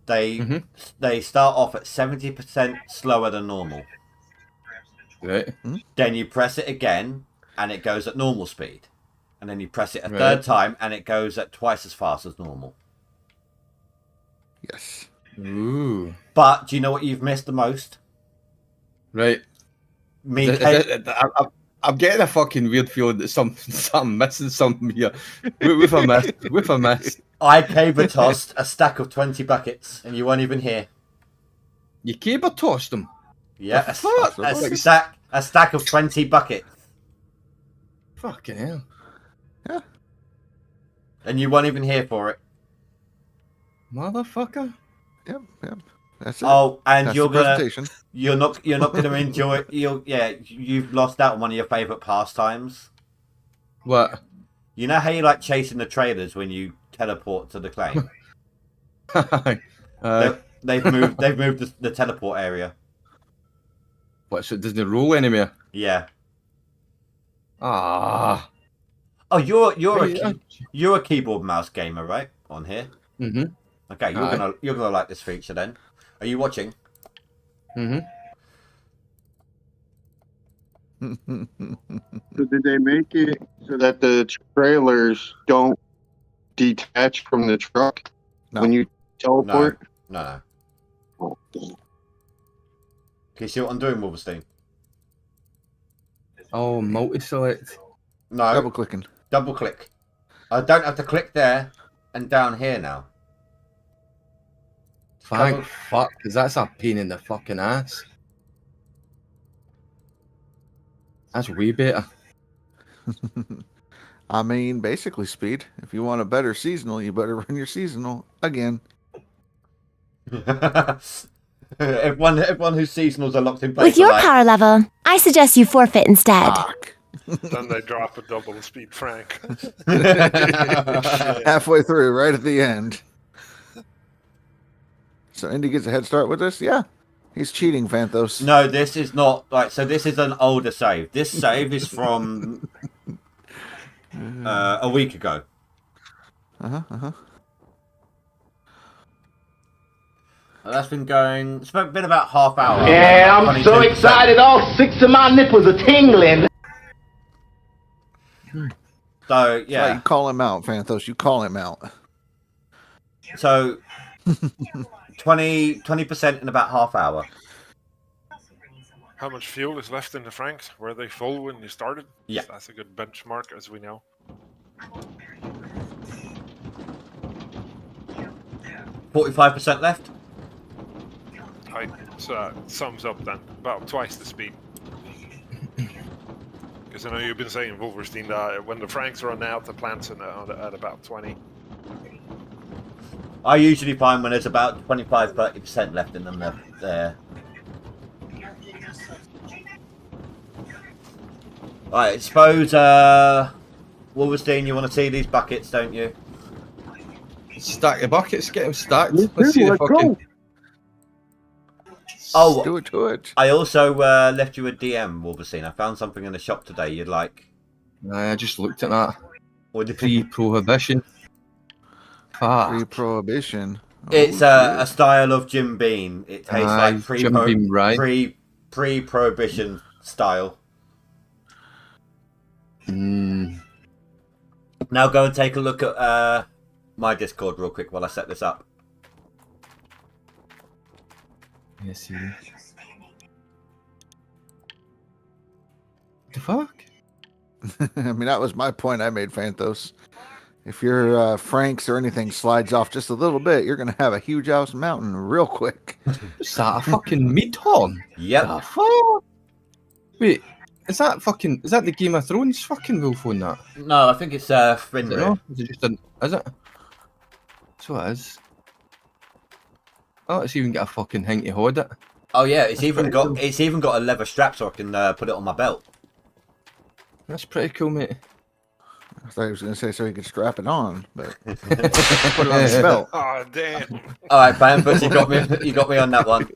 They start off at 70% slower than normal. Right. Then you press it again, and it goes at normal speed. And then you press it a Right. third time, and it goes at twice as fast as normal. Yes. Ooh. But do you know what you've missed the most? Right. Me. I'm getting a fucking weird feeling that I'm missing something here. With a mist. With a mist. I caber tossed a stack of 20 buckets, and you weren't even here. You caber tossed them. Yeah, The fuck? a stack of 20 buckets, Fucking hell. and you weren't even here for it. Motherfucker. Yep. That's it. Oh, and That's you're the gonna presentation. you're not gonna enjoy it. You've lost out on one of your favourite pastimes. What? You know how you like chasing the trailers when you teleport to the claim? They've moved the teleport area. What, so it doesn't roll anymore? Yeah. Ah. Oh, you're a keyboard mouse gamer, right? On here. Mm-hmm. Okay, you're gonna like this feature then. Are you watching? Mm-hmm. So did they make it so that the trailers don't detach from the truck when you teleport? No. Can you see what I'm doing, Wolverstein? Oh, multi-select. No. Double clicking. Double click. I don't have to click there and down here now. Thank fuck, because that's a pain in the fucking ass. That's way better. I mean, basically, Speed. If you want a better seasonal, you better run your seasonal again. everyone whose seasonals are locked in place. With your power level, I suggest you forfeit instead. Then they drop a double speed Frank. Halfway through, right at the end. So Indy gets a head start with this? Yeah. He's cheating, Vanthos. No, this is not like so. This is an older save. This save is from a week ago. That's been going. It's been about half hour. Yeah, I'm so excited. All 6 of my nipples are tingling. So yeah, Right, you call him out, Vanthos. You call him out. so 20% in about half hour. How much fuel is left in the Franks? Were they full when you started? Yeah. That's a good benchmark, as we know. 45% left. So sums up then. About twice the speed. Because I know you've been saying, Wolverstein, that when the Franks run out, the plant's at about 20. I usually find when there's about 25-30% left in them there. Alright, I suppose Wolverstein, you want to see these buckets, don't you? Stack the buckets, get them stacked. Me Let's too, see the let's fucking. go. Oh, Do it. I also left you a DM, Wolverstein. I found something in the shop today you'd like. Nah, I just looked at that. What do you think? Pre-prohibition. Fuck. Pre-prohibition. It's Oh, a style of Jim Beam. It tastes like Jim Beam, right? pre-prohibition style. Mm. Now go and take a look at my Discord real quick while I set this up. Yes, see. The fuck? I mean, that was my point I made, Phantos. If your Franks or anything slides off just a little bit, you're going to have a huge house mountain real quick. Is that a fucking meat horn? Yep. The fuck? Wait, is that the Game of Thrones fucking wolf on that? No, I think it's Is it Fenrir. not? Is it just an? Is it? So it is. Oh, it's even got a fucking thing to hold it. Oh yeah, it's even pretty got a leather strap so I can put it on my belt. That's pretty cool, mate. I thought he was going to say so he could strap it on, but put it on his belt. Oh, damn. All right, Bamford, you got me on that one.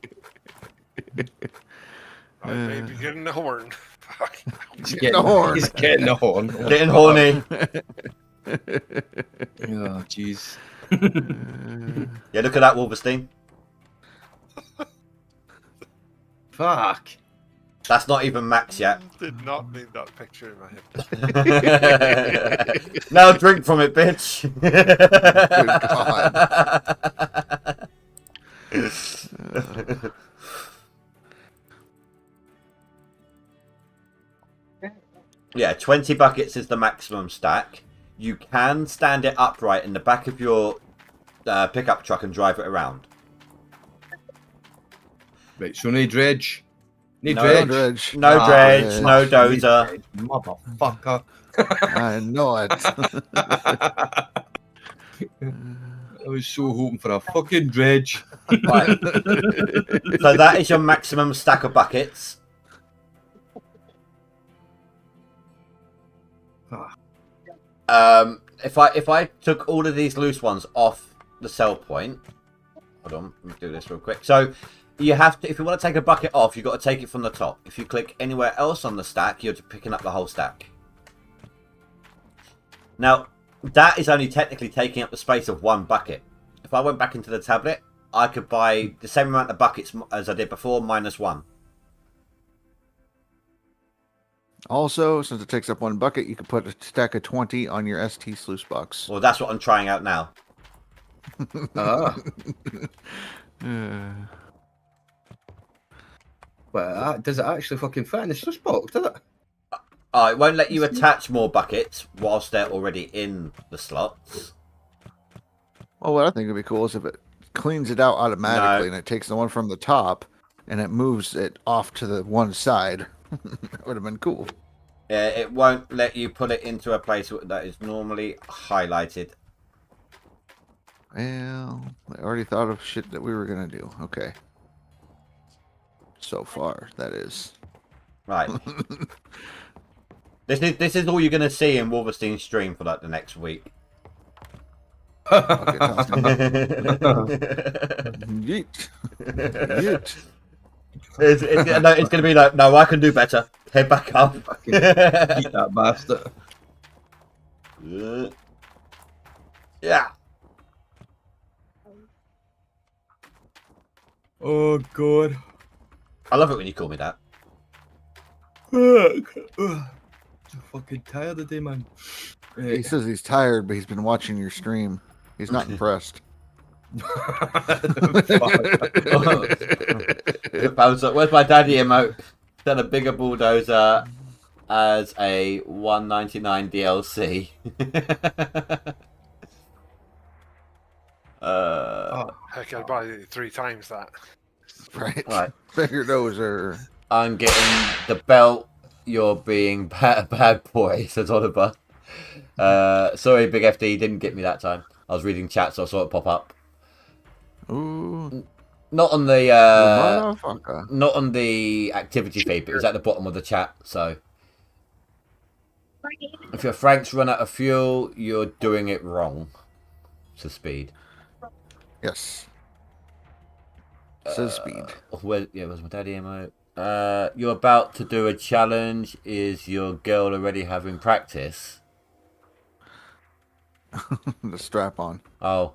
I may be getting the horn. Fuck. He's getting the horn. He's getting the horn. Getting horny. Oh, jeez. Yeah, look at that, Wolverstein. Fuck. That's not even max yet. Did not need that picture in my head. Now drink from it, bitch. Good Yeah, 20 buckets is the maximum stack. You can stand it upright in the back of your pickup truck and drive it around. Right, so no dredge. No Dredge. dredge. No Ah, dredge, yeah. no Need dozer. dredge, motherfucker. I know it. I was so hoping for a fucking dredge. Right. So that is your maximum stack of buckets. If I took all of these loose ones off the sell point, hold on, let me do this real quick. So you have to, if you want to take a bucket off, you've got to take it from the top. If you click anywhere else on the stack, you're just picking up the whole stack. Now, that is only technically taking up the space of one bucket. If I went back into the tablet, I could buy the same amount of buckets as I did before, minus one. Also, since it takes up one bucket, you can put a stack of 20 on your ST sluice box. Well, that's what I'm trying out now. Ah. Well, does it actually fucking fit in the sluice box, does it? Oh, it won't let you attach more buckets whilst they're already in the slots. Well, what I think would be cool is if it cleans it out automatically and it takes the one from the top and it moves it off to the one side. That would have been cool. Yeah, it won't let you put it into a place that is normally highlighted. Well, I already thought of shit that we were going to do. Okay. So far, that is. Right. This is all you're going to see in Wolverstein's stream for like the next week. Yeet. Yeet. It's going to be like, no, I can do better. Head back up. Eat that bastard. Yeah. Oh, God. I love it when you call me that. I'm fucking tired today, man. He says he's tired, but he's been watching your stream. He's not impressed. Where's my daddy emote? Done a bigger bulldozer as a $1.99 DLC. Heck, I'd buy 3 times that. Right. Bigger dozer. I'm getting the belt. You're being bad boy, says Oliver. Sorry, Big FD didn't get me that time. I was reading chat, so I saw it pop up. Ooh. Not on the Motherfucker. not on the activity feed, but it was at the bottom of the chat. So If your Franks run out of fuel, you're doing it wrong. To speed. Yes. Says speed. Where's my daddy ammo? You're about to do a challenge. Is your girl already having practice? The strap on. Oh.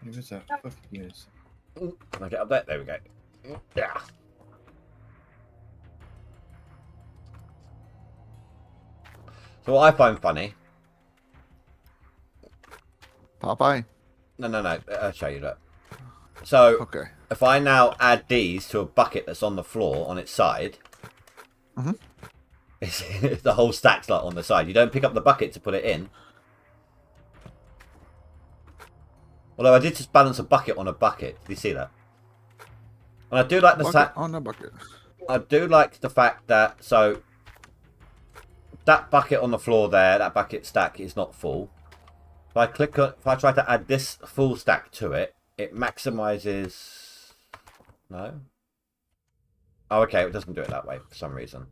Where's that? Fucking is. Can I get up there? There we go. Yeah. So what I find funny. Popeye. No. I'll show you that. So Okay. if I now add these to a bucket that's on the floor on its side, it's, the whole stack's like on the side. You don't pick up the bucket to put it in. Although I did just balance a bucket on a bucket. Did you see that? And I do like the fact on the bucket. I do like the fact that that bucket on the floor there, that bucket stack is not full. If I try to add this full stack to it, it maximizes. No. Oh, okay. It doesn't do it that way for some reason.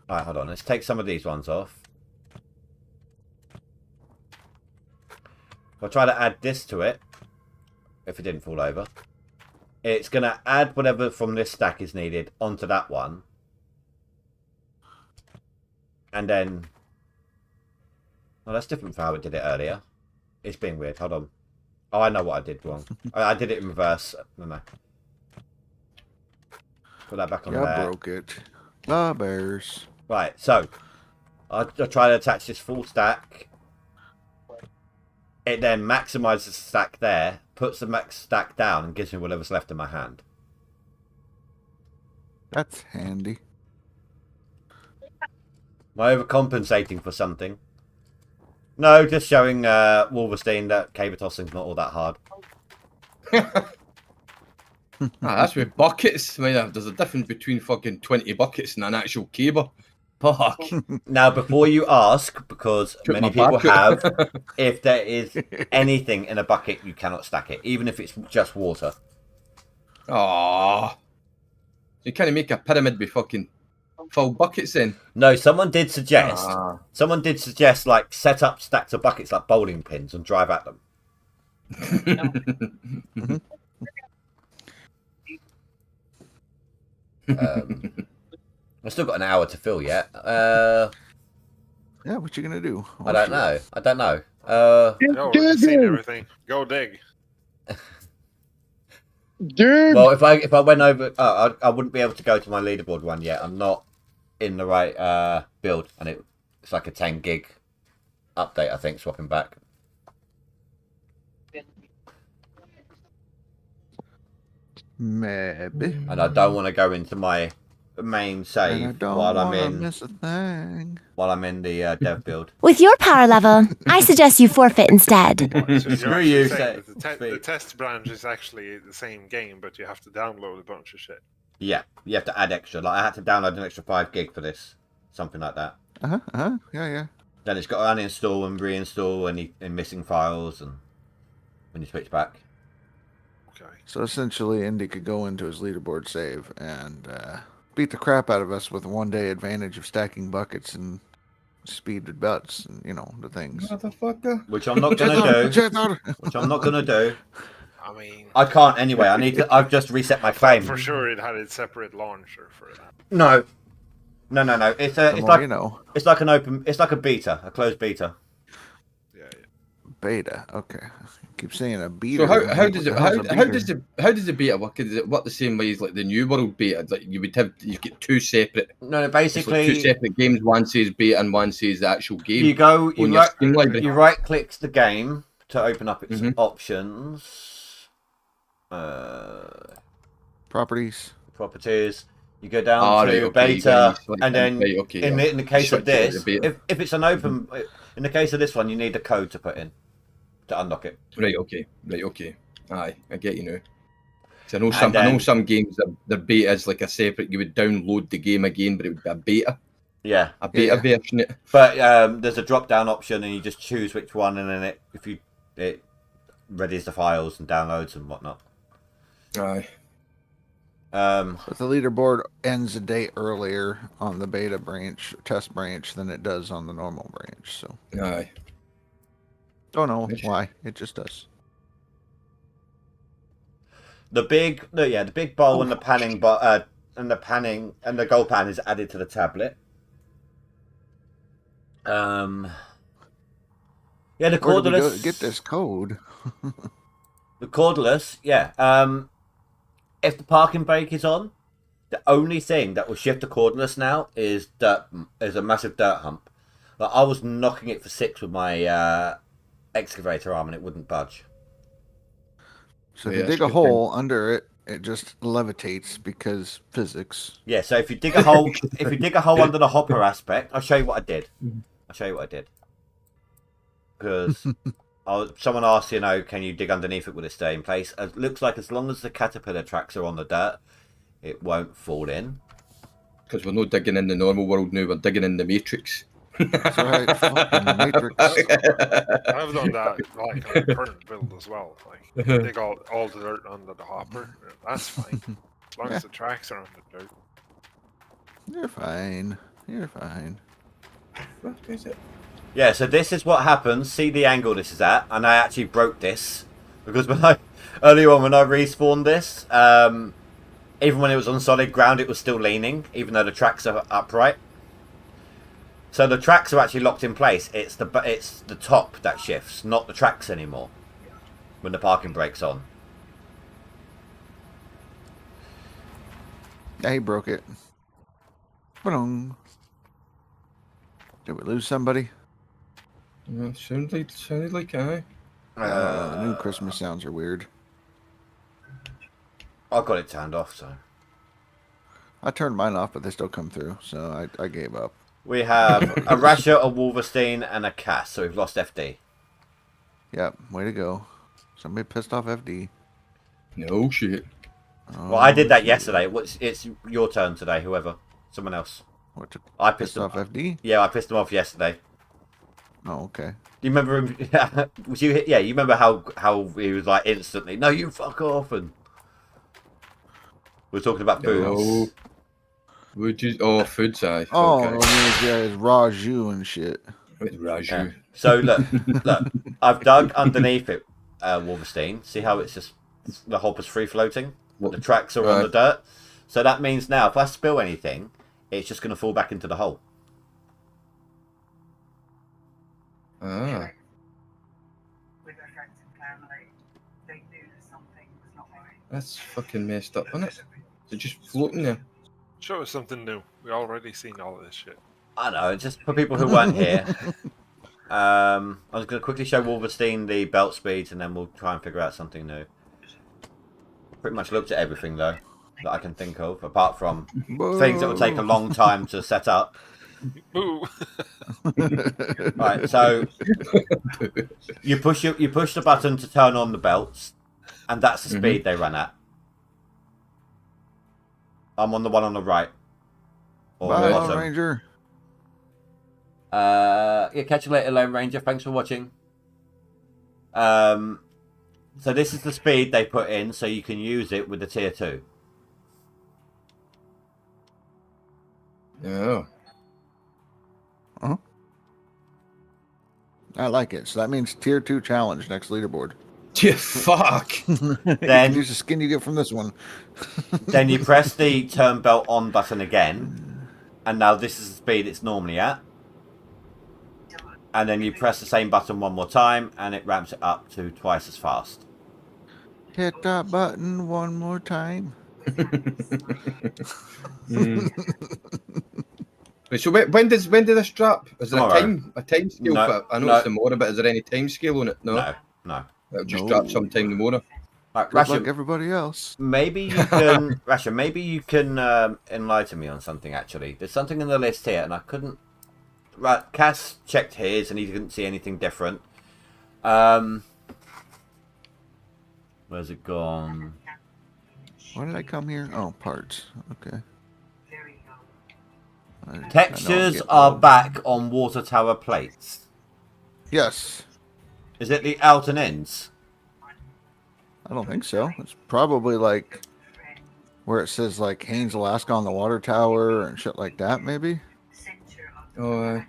All right, hold on. Let's take some of these ones off. If I try to add this to it, if it didn't fall over, it's going to add whatever from this stack is needed onto that one. And then... Well, that's different from how it did it earlier. It's being weird. Hold on. Oh, I know what I did wrong. I did it in reverse. No. Put that back on there. Yeah, broke it. The bears. Right, so I'll try to attach this full stack. It then maximizes the stack there, puts the max stack down, and gives me whatever's left in my hand. That's handy. Am I overcompensating for something? No, just showing Wolverstein that caber tossing's not all that hard. That's with buckets. I mean, there's a difference between fucking 20 buckets and an actual caber. Fuck. Now, before you ask, because many people have, if there is anything in a bucket, you cannot stack it, even if it's just water. Aww. You can't make a pyramid with fucking full buckets in. No, someone did suggest, like, set up stacks of buckets like bowling pins and drive at them. I've still got an hour to fill yet. Yeah, what you gonna do? I don't know. No, we've seen everything. Go dig. Dude. Well, if I went over, I wouldn't be able to go to my leaderboard one yet. I'm not in the right build, and it's like a 10 gig update. I think swapping back. Maybe. And I don't want to go into my main save while I'm in the dev build. With your power level, I suggest you forfeit instead. So Screw you, the test branch is actually the same game, but you have to download a bunch of shit. Yeah, you have to add extra. Like I had to download an extra 5 gig for this, something like that. Yeah. Then it's got to uninstall and reinstall any missing files, and when you switch back. Okay. So essentially, Indy could go into his leaderboard save and beat the crap out of us with a 1-day advantage of stacking buckets and speeded butts and the things. Motherfucker. Which I'm not gonna do. I mean, I can't anyway. I've just reset my claim. For sure, it had its separate launcher for that. No. It's like an open. It's like a beta, a closed beta. Yeah. Beta. Okay. Keep saying a beta. So how does the beta work? Does it work the same way as like the New World beta? Like you get two separate. No, basically two separate games. One says beta and one says the actual game. You right click the game to open up its options. Properties. You go down to beta, and then in the case of this, if it's an open, in the case of this one, you need the code to put in to unlock it. Right. Okay. Aye, I get you now. So I know some games their beta is like a separate. You would download the game again, but it would be a beta. Yeah, a beta version. But there's a drop-down option, and you just choose which one, and then it readies the files and downloads and whatnot. Aye. But the leaderboard ends a day earlier on the beta branch, test branch, than it does on the normal branch. So Aye. don't know why. It just does. The big bowl and the panning, and the gold pan is added to the tablet. Yeah, the Where do we go cordless. to get this code? The cordless, yeah. If the parking brake is on, the only thing that will shift the cordless now is a massive dirt hump. Like, I was knocking it for 6 with my excavator arm and it wouldn't budge. So if you dig a hole under it, it just levitates because physics. Yeah, so if you dig a hole, under the hopper aspect, I'll show you what I did. Because someone asked, can you dig underneath it with it stay in place? It looks like as long as the caterpillar tracks are on the dirt, it won't fall in. Because we're not digging in the normal world now, we're digging in the Matrix. That's right, fucking Matrix. I've done that like on the current build as well. Like dig all the dirt under the hopper. That's fine. As long as the tracks are on the dirt. You're fine. You're fine. What is it? Yeah, so this is what happens. See the angle this is at, and I actually broke this because earlier on when I respawned this, even when it was on solid ground, it was still leaning, even though the tracks are upright. So the tracks are actually locked in place. It's the top that shifts, not the tracks anymore. When the parking brake's on. Yeah, he broke it. Ba-dong. Did we lose somebody? Sounded like aye. The new Christmas sounds are weird. I got it turned off, so. I turned mine off, but they still come through, so I gave up. We have a Rasher, a Wolverstein, and a Cass, so we've lost FD. Yep, way to go. Somebody pissed off FD. No shit. Well, I did that yesterday. It's your turn today, whoever. Someone else. What? I pissed off FD? Yeah, I pissed him off yesterday. Oh, okay. Do you remember him? Was you? Yeah, you remember how he was like instantly, no, you fuck off, and we're talking about food. No. Would you? Food size. Oh, okay. it's Raju and shit. Raju. Yeah. So look, I've dug underneath it, Wolverstein. See how it's just the hopper's free floating. The tracks are on the dirt. So that means now if I spill anything, it's just going to fall back into the hole. Ah. That's fucking messed up, isn't it? They're just floating there. Show us something new. We already seen all of this shit. I know, just for people who weren't here. I was going to quickly show Wolverstein the belt speeds and then we'll try and figure out something new. Pretty much looked at everything though that I can think of, apart from things that would take a long time to set up. Boo. Right, so you push the button to turn on the belts, and that's the speed they run at. I'm on the one on the right. Or Bye, bottom. Lone Ranger. Yeah, catch you later, Lone Ranger. Thanks for watching. So this is the speed they put in, so you can use it with the tier 2. Oh. Uh-huh. I like it. So that means tier 2 challenge next leaderboard. Yeah, fuck. Then use the skin you get from this one. Then you press the turn belt on button again, and now this is the speed it's normally at. And then you press the same button one more time, and it ramps it up to twice as fast. Hit that button one more time. Right, so when did this drop? Is there Tomorrow. a time scale No, for it? I know it's tomorrow, but is there any time scale on it? No. It'll just drop sometime tomorrow. Right, Just like everybody else. Maybe you can, Rasha, maybe you can enlighten me on something, actually. There's something in the list here, and I couldn't... Right, Cass checked his, and he didn't see anything different. Where's it gone? Why did I come here? Oh, parts. Okay. Textures are back on water tower plates. Yes. Is it the out and ends? I don't think so. It's probably like where it says like Haynes, Alaska on the water tower and shit like that, maybe. Oh,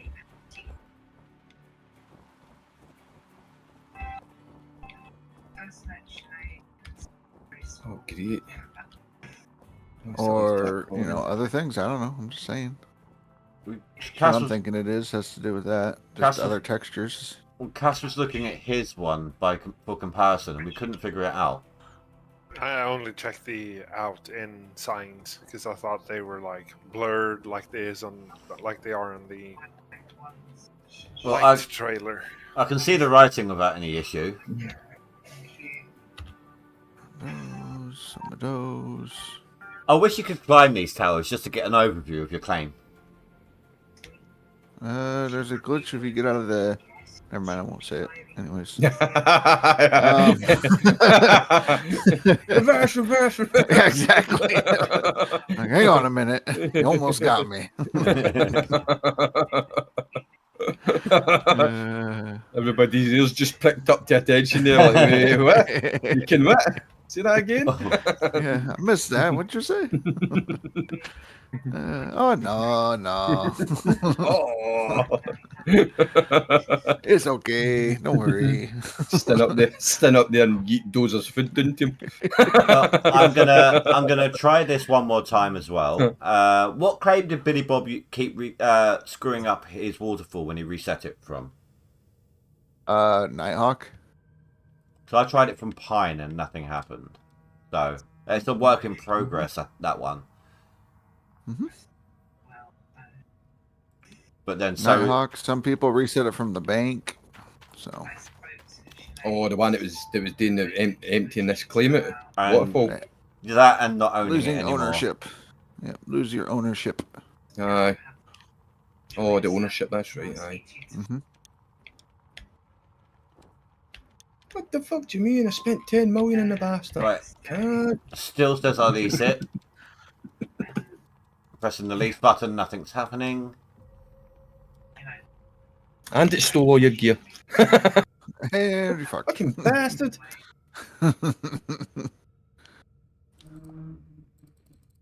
oh, great. Or, you know, other things. I don't know. I'm just saying. What I'm thinking it has to do with that. Just other textures. Well, Cass was looking at his one for comparison, and we couldn't figure it out. I only checked the out in signs because I thought they were like blurred, like they are on the trailer. I can see the writing without any issue. Some of those. I wish you could climb these towers just to get an overview of your claim. There's a glitch if you get out of the. Never mind, I won't say it. Anyways. Reverse. Yeah, exactly. Like, hang on a minute. You almost got me. Everybody's ears just picked up to attention there. Like, wait, what? You can what? Say that again? Yeah, I missed that. What'd you say? Oh, no. Oh. It's okay. Don't worry. Stand up there and eat Dozer's food, didn't you? I'm gonna try this one more time as well. What claim did Billy Bob keep screwing up his waterfall when he reset it from? Nighthawk. So I tried it from Pine and nothing happened. So it's a work in progress, that one. Mm-hmm. But then Nighthawk, some people reset it from the bank. So. Oh, the one that was doing the emptying this claimant waterfall. That and not owning losing it anymore. ownership. Yeah, lose your ownership. Aye. Oh, the ownership. That's right. Aye. Mm-hmm. What the fuck do you mean? I spent 10 million in the bastard. Right. God. Still says I lease it. Pressing the lease button, nothing's happening. And it stole all your gear. Hey, fuck. Fucking bastard. That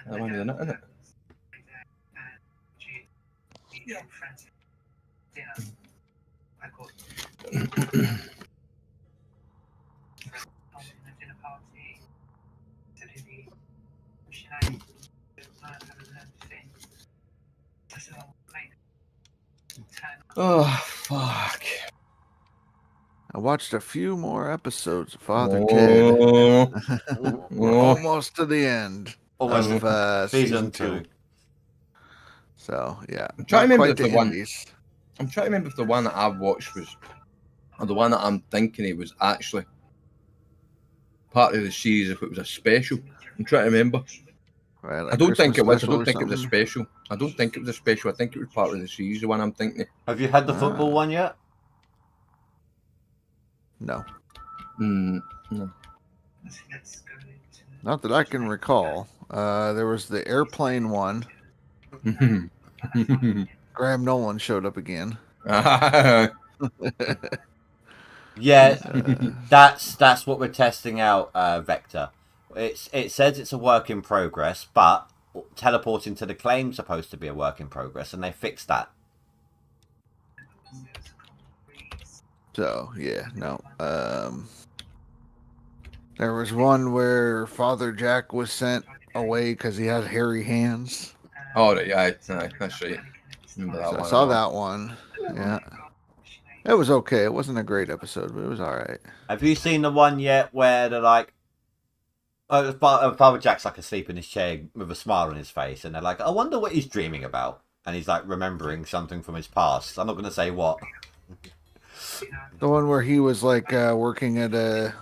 one with the nut in it. Oh, fuck. I watched a few more episodes of Father Ted. We're almost to the end of season 2. So, yeah. I'm trying to remember if the one. I'm trying to remember if the one that I've watched was, or the one that I'm thinking it was actually part of the series. If it was a special, I'm trying to remember. Right, like I don't think it was. I Christmas don't think it was a something? special. I don't think it was a special. I think it was part of the series. The one I'm thinking. Have you had the football one yet? No. No. Not that I can recall. There was the airplane one. Graham Nolan showed up again. Yeah, that's what we're testing out, Vector. It says it's a work in progress, but teleporting to the claim's supposed to be a work in progress, and they fixed that. So yeah, no. There was one where Father Jack was sent away because he had hairy hands. Oh, yeah, that's right. Remember that So one. I saw that one. Yeah, it was okay. It wasn't a great episode, but it was all right. Have you seen the one yet where they're like, Father Jack's like asleep in his chair with a smile on his face, and they're like, I wonder what he's dreaming about, and he's like remembering something from his past. I'm not going to say what. The one where he was like working at a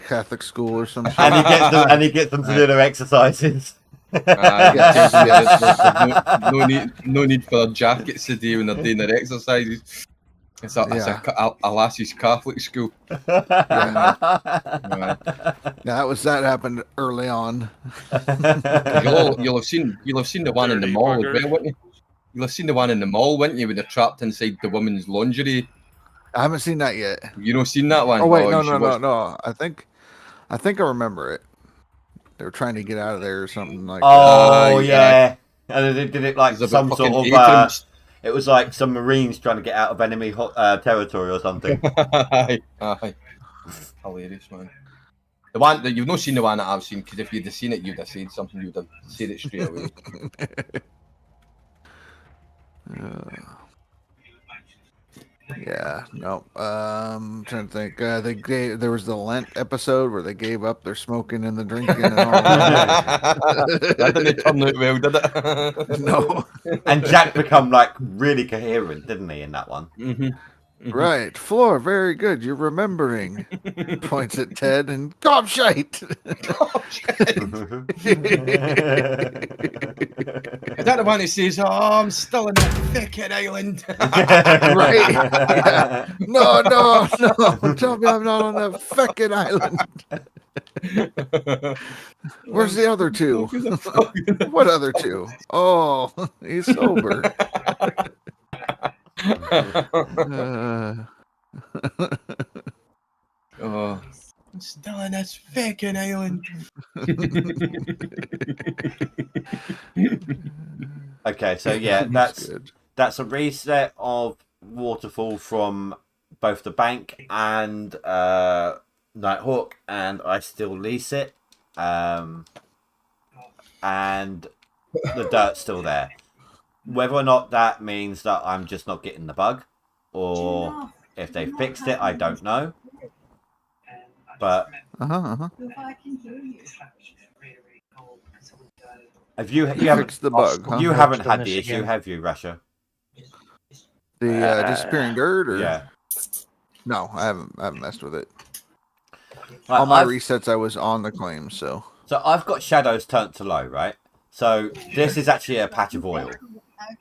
Catholic school or something. And he gets them to do their exercises. No need for their jackets today when they're doing their exercises. It's a lassie's Catholic school. Yeah, that happened early on. You'll have seen the one in the mall as well, wouldn't you? You'll have seen the one in the mall, wouldn't you, when they're trapped inside the women's lingerie. I haven't seen that yet. You not seen that one? Oh wait, no. I think I think I remember it. They were trying to get out of there or something like Oh, that. yeah. And they did it like There's about some sort fucking of... atriums. it was like some Marines trying to get out of enemy territory or something. Aye. Hilarious, man. The one that you've not seen the one that I've seen, because if you'd have seen it, you'd have said something. You'd have said it straight away. Yeah, no. I'm trying to think. There was the Lent episode where they gave up their smoking and the drinking and all that. That didn't turn out well, did it? No. And Jack become like really coherent, didn't he, in that one? Right, Floor, very good. You're remembering. Points at Ted and gobshite. Is that the one who says, "Oh, I'm still in that thicket island"? Right? Yeah. No. Tell me I'm not on that fucking island. Where's the other two? What other two? Oh, he's sober. Oh, I'm still in this fucking island. Okay, so yeah, that's a reset of Waterfall from both the bank and Nighthawk, and I still lease it. And the dirt's still there. Whether or not that means that I'm just not getting the bug, or if they fixed it, I don't know. But have you haven't fixed the bug? Huh? You haven't had the issue, have you, Russia? The disappearing dirt, or yeah? No, I haven't messed with it. Like, All my resets, I was on the claim, so I've got shadows turned to low, right? So this is actually a patch of oil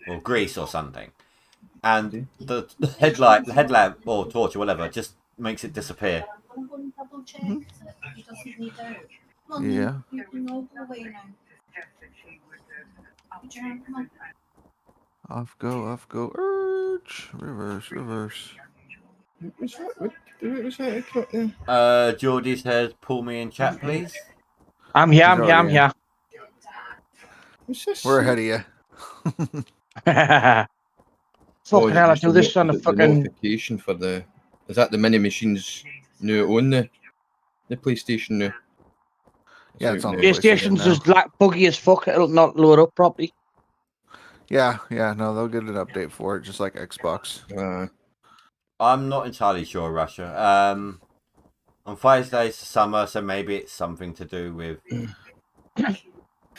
or grease or something, and the headlamp or torch or whatever just makes it disappear. Yeah. Off go, urge, reverse. Geordie says, "Pull me in chat, please." I'm here. We're ahead of you. Fucking hell, I do this on the fucking notification for the. Is that the mini machines now on the PlayStation now? Yeah, it's on the PlayStation's just like buggy as fuck. It'll not load up properly. Yeah, no, they'll get an update for it, just like Xbox. I'm not entirely sure, Russia. On 5 days to summer, so maybe it's something to do with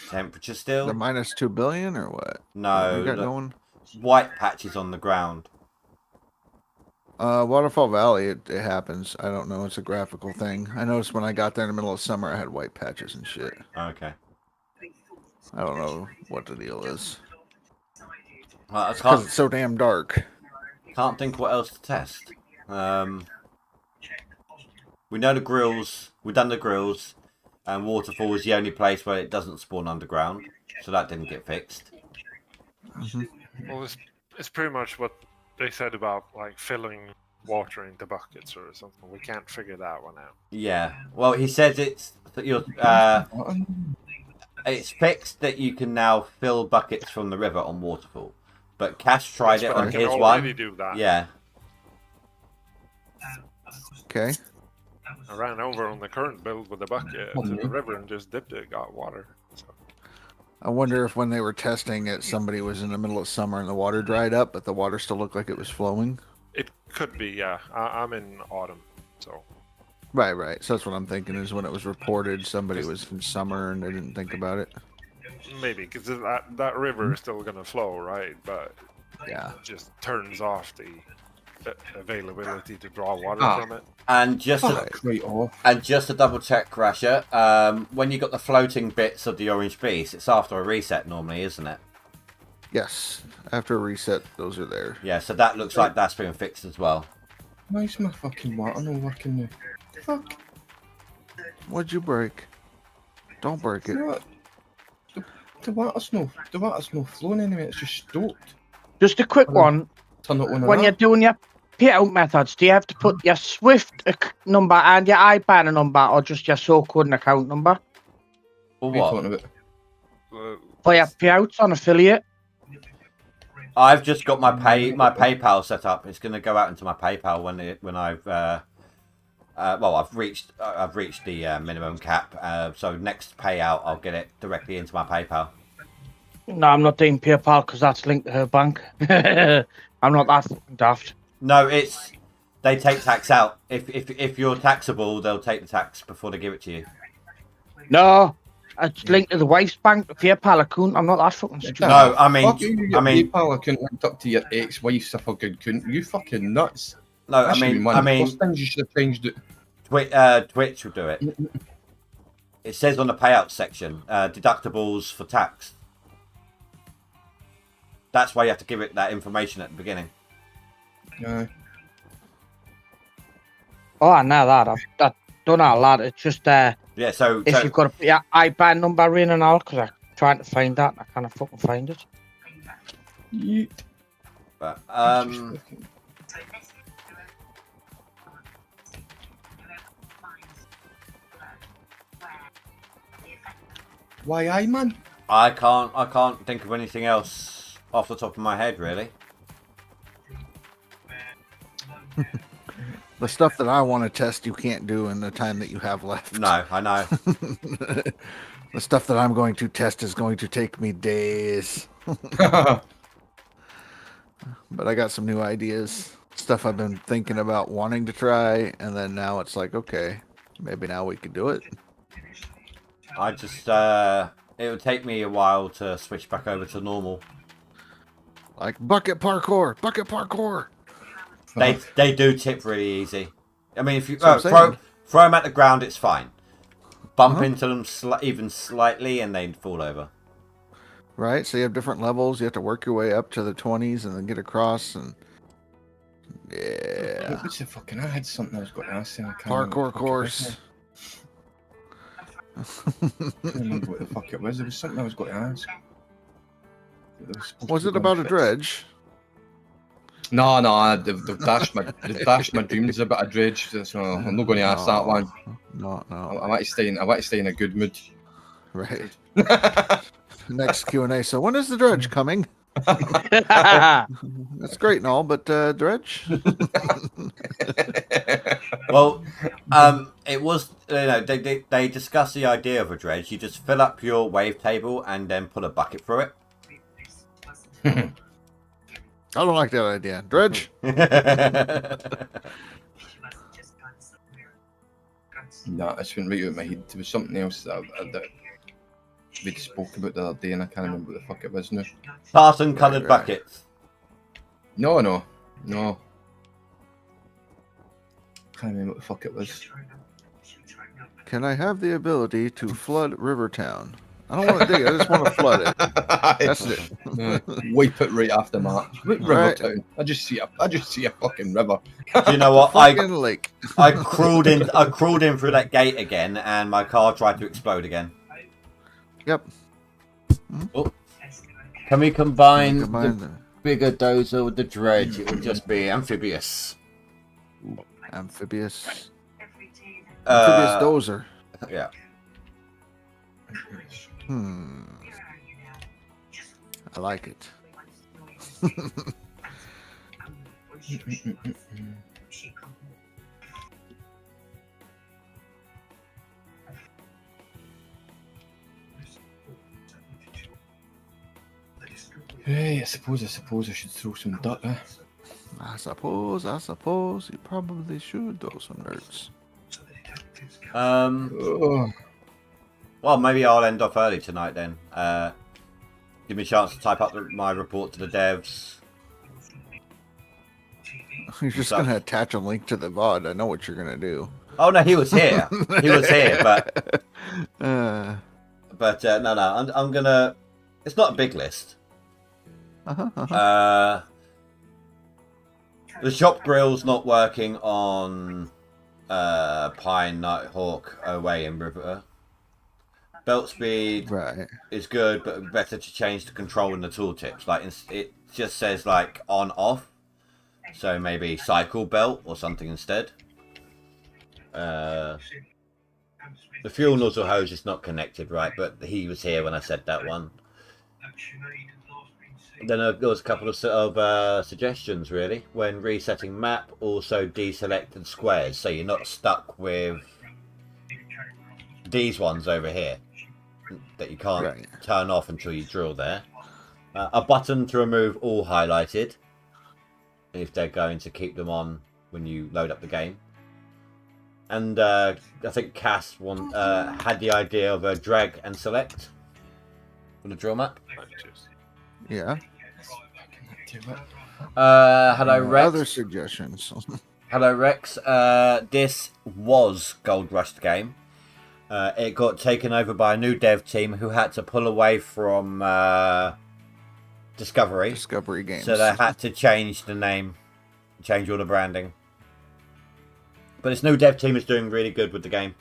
temperature still. The minus 2 billion or what? No, you got going? White patches on the ground. Waterfall Valley, it happens. I don't know. It's a graphical thing. I noticed when I got there in the middle of summer, I had white patches and shit. Okay. I don't know what the deal is. Because it's so damn dark. Can't think what else to test. We know the grills. We've done the grills, and Waterfall is the only place where it doesn't spawn underground, so that didn't get fixed. Well, it's pretty much what they said about like filling water into buckets or something. We can't figure that one out. Yeah. Well, he says it's fixed that you can now fill buckets from the river on Waterfall. But Cash tried it on his one. Do that. Yeah. Okay. I ran over on the current build with a bucket to the river and just dipped it, got water. So. I wonder if when they were testing it, somebody was in the middle of summer and the water dried up, but the water still looked like it was flowing. It could be, yeah. I'm in autumn, so. Right. So that's what I'm thinking is when it was reported, somebody was in summer and they didn't think about it. Maybe, because that river is still going to flow, right? But yeah, it just turns off the availability to draw water from it. And just to double check, Rasha, when you got the floating bits of the orange beast, it's after a reset normally, isn't it? Yes, after a reset, those are there. Yeah, so that looks like that's been fixed as well. Why's my fucking water not working now? Fuck. What'd you break? Don't break it. The water's no flowing anyway. It's just stoked. Just a quick one. Turn it on. When you're doing your payout methods, do you have to put your Swift number and your IBAN number, or just your SO code and account number? For What are you what? talking about? For your payouts on affiliate? I've just got my PayPal set up. It's going to go out into my PayPal when I've well, I've reached the minimum cap. So next payout, I'll get it directly into my PayPal. No, I'm not doing PayPal because that's linked to her bank. I'm not that fucking daft. No, they take tax out. If you're taxable, they'll take the tax before they give it to you. No, it's linked to the wife's bank, the PayPal account. I'm not that fucking stupid. No, I mean, PayPal account linked up to your ex-wife's a fucking cunt. You fucking nuts. No, That should be one of the first things you should have changed it. Twitch will do it. It says on the payout section, deductibles for tax. That's why you have to give it that information at the beginning. No. Oh, I know that. I've done all that. It's just yeah. So if you've got to put your IBAN number in and all, because I'm trying to find that, I can't fucking find it. Yeet. But why, aye, man? I can't think of anything else off the top of my head, really. The stuff that I want to test, you can't do in the time that you have left. No, I know. The stuff that I'm going to test is going to take me days. But I got some new ideas. Stuff I've been thinking about wanting to try, and then now it's like, okay, maybe now we can do it. I just it would take me a while to switch back over to normal. Like bucket parkour. They do tip really easy. I mean, if you So I'm throw them at the ground, it's fine. Bump into them even slightly, and they fall over. Right, so you have different levels. You have to work your way up to the 20s and then get across. And yeah, What's the fucking? I had something I was going to ask you. parkour course. I can't remember what the fuck it was. There was something I was going to ask. Was it about a dredge? No, they've dashed my dreams about a dredge. So I'm not going to ask that one. No. I want to stay in a good mood. Right. Next Q&A. So when is the dredge coming? That's great and all, but dredge. Well, it was they discussed the idea of a dredge. You just fill up your wave table and then put a bucket through it. I don't like that idea. Dredge. No, it's been right out of my head. There was something else that we spoke about the other day, and I can't remember what the fuck it was now. Tartan coloured buckets. No. Can't remember what the fuck it was. Can I have the ability to flood Rivertown? I don't want to dig it. I just want to flood it. That's it. Wipe it right after March. Right. Rivertown. I just see a fucking river. Do you know what? Lake. I crawled in through that gate again, and my car tried to explode again. Yep. Oh. Can we combine the bigger dozer with the dredge? It would just be amphibious. Amphibious dozer. Yeah. I like it. Hey, I suppose I should throw some dirt, eh? I suppose you probably should throw some nerds. Well, maybe I'll end off early tonight then. Give me a chance to type up my report to the devs. You're just going to attach a link to the VOD. I know what you're going to do. Oh, no, he was here. He was here, but... no. I'm going to... It's not a big list. The shop grill's not working on Pine, Nighthawk, Away and River. Belt speed is good, but better to change the control in the tooltips. Like it just says like on off, So maybe cycle belt or something instead. The fuel nozzle hose is not connected, right? But he was here when I said that one. Then there was a couple of suggestions, really. When resetting map, also deselected squares, so you're not stuck with these ones over here that you can't turn off until you drill there. A button to remove all highlighted, if they're going to keep them on when you load up the game. And I think Cass had the idea of a drag and select for the drill map. Yeah. Hello, Rex. Other suggestions. Hello, Rex. This was Gold Rush game. It got taken over by a new dev team who had to pull away from Discovery Games. So they had to change the name, change all the branding. But this new dev team is doing really good with the game.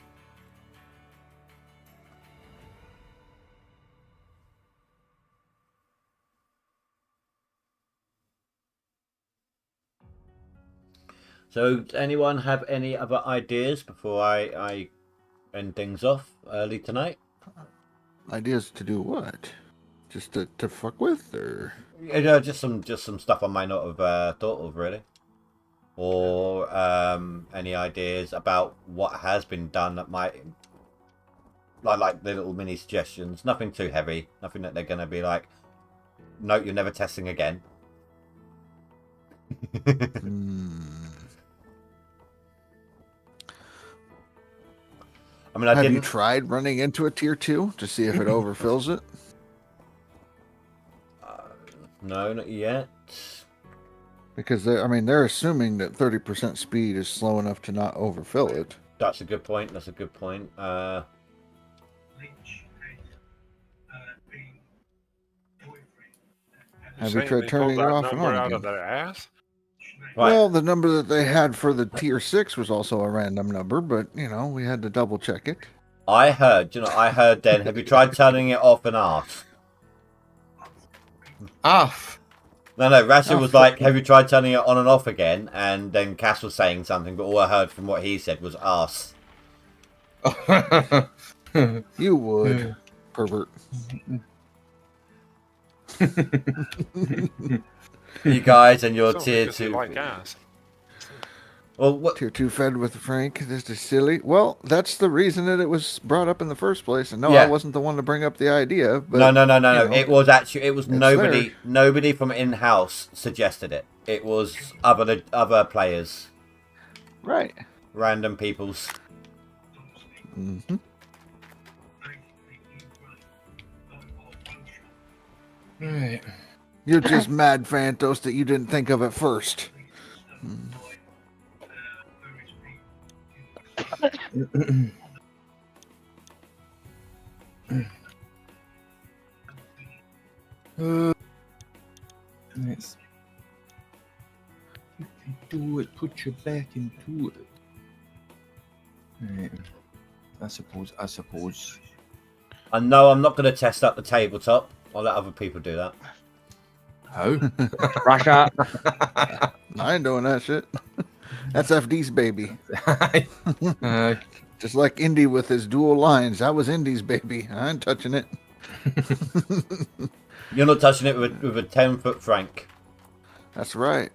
So, anyone have any other ideas before I end things off early tonight? Ideas to do what? Just to fuck with, or just some stuff I might not have thought of, really. Or any ideas about what has been done that might, like the little mini suggestions. Nothing too heavy. Nothing that they're going to be like, nope, you're never testing again. I mean, have you tried running into a tier 2 to see if it overfills it? No, not yet. Because they're assuming that 30% speed is slow enough to not overfill it. That's a good point. That's a good point. Have you tried turning it off and on out again? of their ass? Right. Well, the number that they had for the tier 6 was also a random number, but we had to double check it. I heard then, have you tried turning it off and off? Off. No, Rasser was like, have you tried turning it on and off again? And then Cass was saying something, but all I heard from what he said was arse. You would, pervert. You guys and your So tier because you 2. like ass. Well, what? Tier 2 fed with Frank. This is silly. Well, that's the reason that it was brought up in the first place. And no, Yeah. I wasn't the one to bring up the idea. But, No. It was nobody. there. Nobody from in-house suggested it. It was other players, Right. random peoples. Mm-hmm. Right. You're just mad, Phantos, that you didn't think of it first. Nice. You can do it. Put your back into it. Right. I suppose. I know I'm not going to test up the tabletop. I'll let other people do that. How? Russia. I ain't doing that shit. That's FD's baby. Just like Indy with his dual lines. That was Indy's baby. I ain't touching it. You're not touching it with a 10-foot Frank. That's right.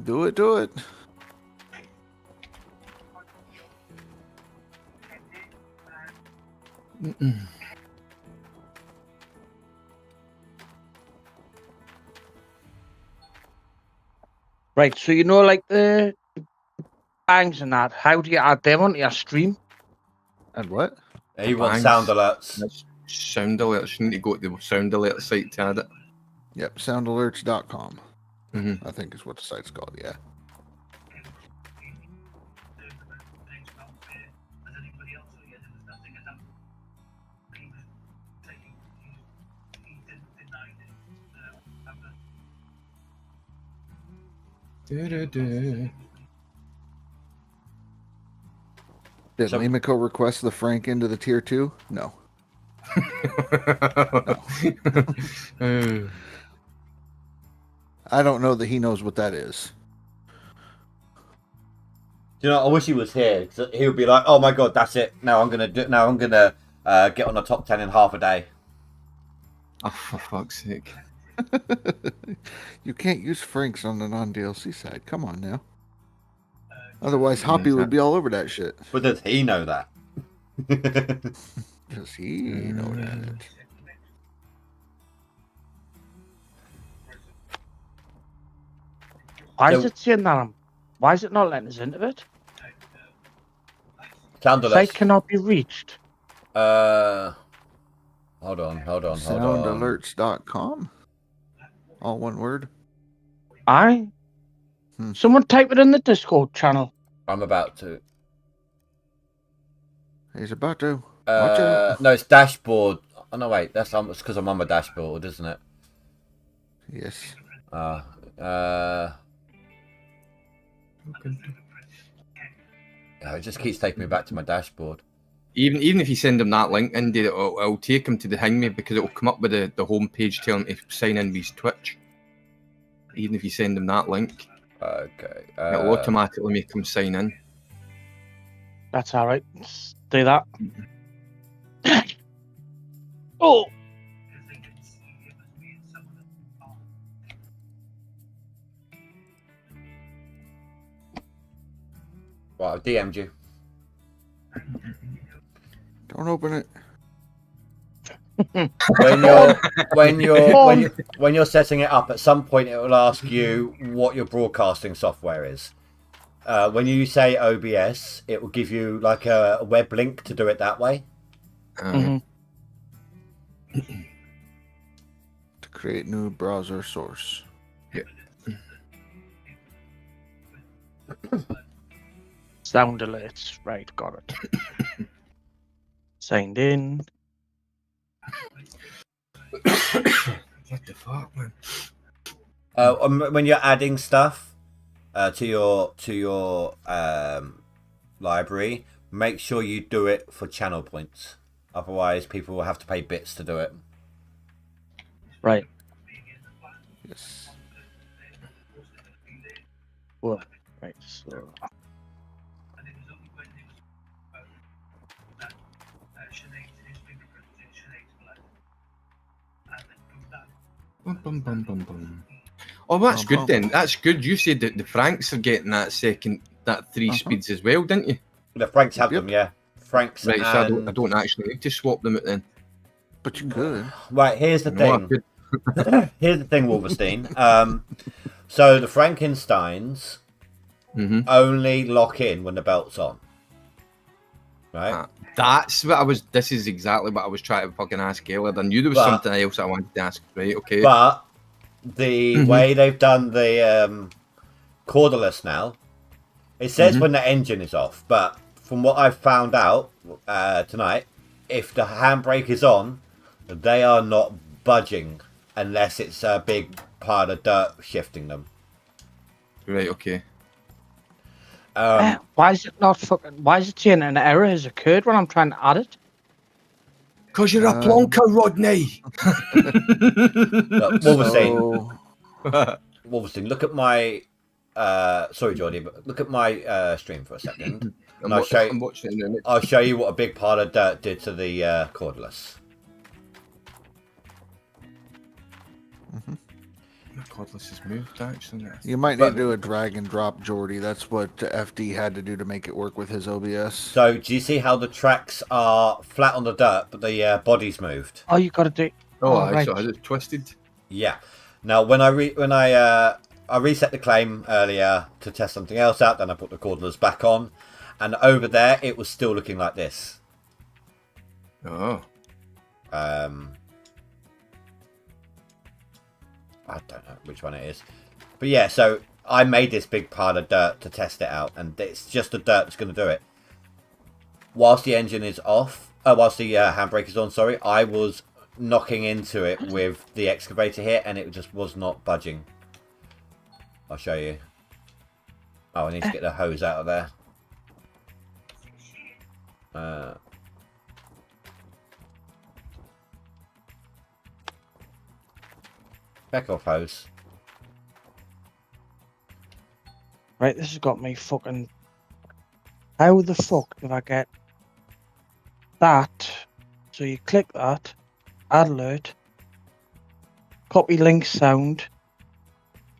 Do it. Right, so like the bangs and that, how do you add them onto your stream? And what? He wants Bangs. sound alerts. That's sound alerts. You need to go to the sound alert site to add it. Yep, soundalerts.com. Mm-hmm. I think is what the site's called, yeah. Did Limiko request the Frank into the tier 2? No. I don't know that he knows what that is. Do you know? I wish he was here. 'Cause he would be like, "Oh my god, that's it. Now I'm gonna do. Now I'm gonna get on the top 10 in half a day." Oh, for fuck's sake! You can't use Franks on the non-DLC side. Come on now. Otherwise, Hoppy would be all over that shit. But does he know that? Does he know that? Why So- is it saying that? Why is it not letting us into it? Sound Site cannot be reached. Hold on. Soundalerts.com? All one word? Aye. Someone type it in the Discord channel. I'm about to. He's about to. Watch out. No, it's dashboard. Oh no, wait. That's it's because I'm on my dashboard, isn't it? Yes. It just keeps taking me back to my dashboard. Even if you send him that link, Indy, it'll take him to the hang me because it'll come up with the home page telling him to sign in with his Twitch. Even if you send him that link, okay, it'll automatically make him sign in. That's all right. Let's do that. Oh. Right, I've DM'd you. Don't open it. When you're setting it up, at some point it will ask you what your broadcasting software is. When you say OBS, it will give you like a web link to do it that way. To create new browser source. Yeah. Sound alerts. Right, got it. Signed in. What the fuck, man? When you're adding stuff to your library, make sure you do it for channel points. Otherwise, people will have to pay bits to do it. Right. Yes. Well, right. So. Bum, bum, bum, bum, bum. Oh, that's good then. That's good. You said that the Franks are getting that 3 speeds as well, didn't you? The Franks have them, yeah. Franks. Right, so I don't actually need to swap them out then. But you could. Right, here's the No, I thing. could. Here's the thing, Wolverstein. So the Frankensteins only lock in when the belt's on. Right? That's what I was. This is exactly what I was trying to fucking ask earlier. I knew there was something else I wanted to ask. Right? Okay. But the way they've done the corderless now, it says when the engine is off. But from what I've found out tonight, if the handbrake is on, they are not budging unless it's a big pile of dirt shifting them. Right. Okay. Why is it not fucking? Why is it saying an error has occurred when I'm trying to add it? Because you're a plonker, Rodney. Look, Wolverstein, look at my. Sorry, Jordy, but look at my stream for a second. And I'll show you what a big pile of dirt did to the cordless. My cordless has moved actually. You might need to do a drag and drop, Jordy. That's what FD had to do to make it work with his OBS. So, do you see how the tracks are flat on the dirt, but the body's moved? Oh, you got to do. Right. So I just twisted. Yeah. Now, when I reset the claim earlier to test something else out, then I put the cordless back on, and over there it was still looking like this. Oh. I don't know which one it is, but yeah. So I made this big pile of dirt to test it out, and it's just the dirt that's going to do it. Whilst the engine is off, whilst the handbrake is on, sorry, I was knocking into it with the excavator here, and it just was not budging. I'll show you. Oh, I need to get the hose out of there. Back off, hose. Right, this has got me fucking... How the fuck did I get that? So you click that, add alert, copy link sound.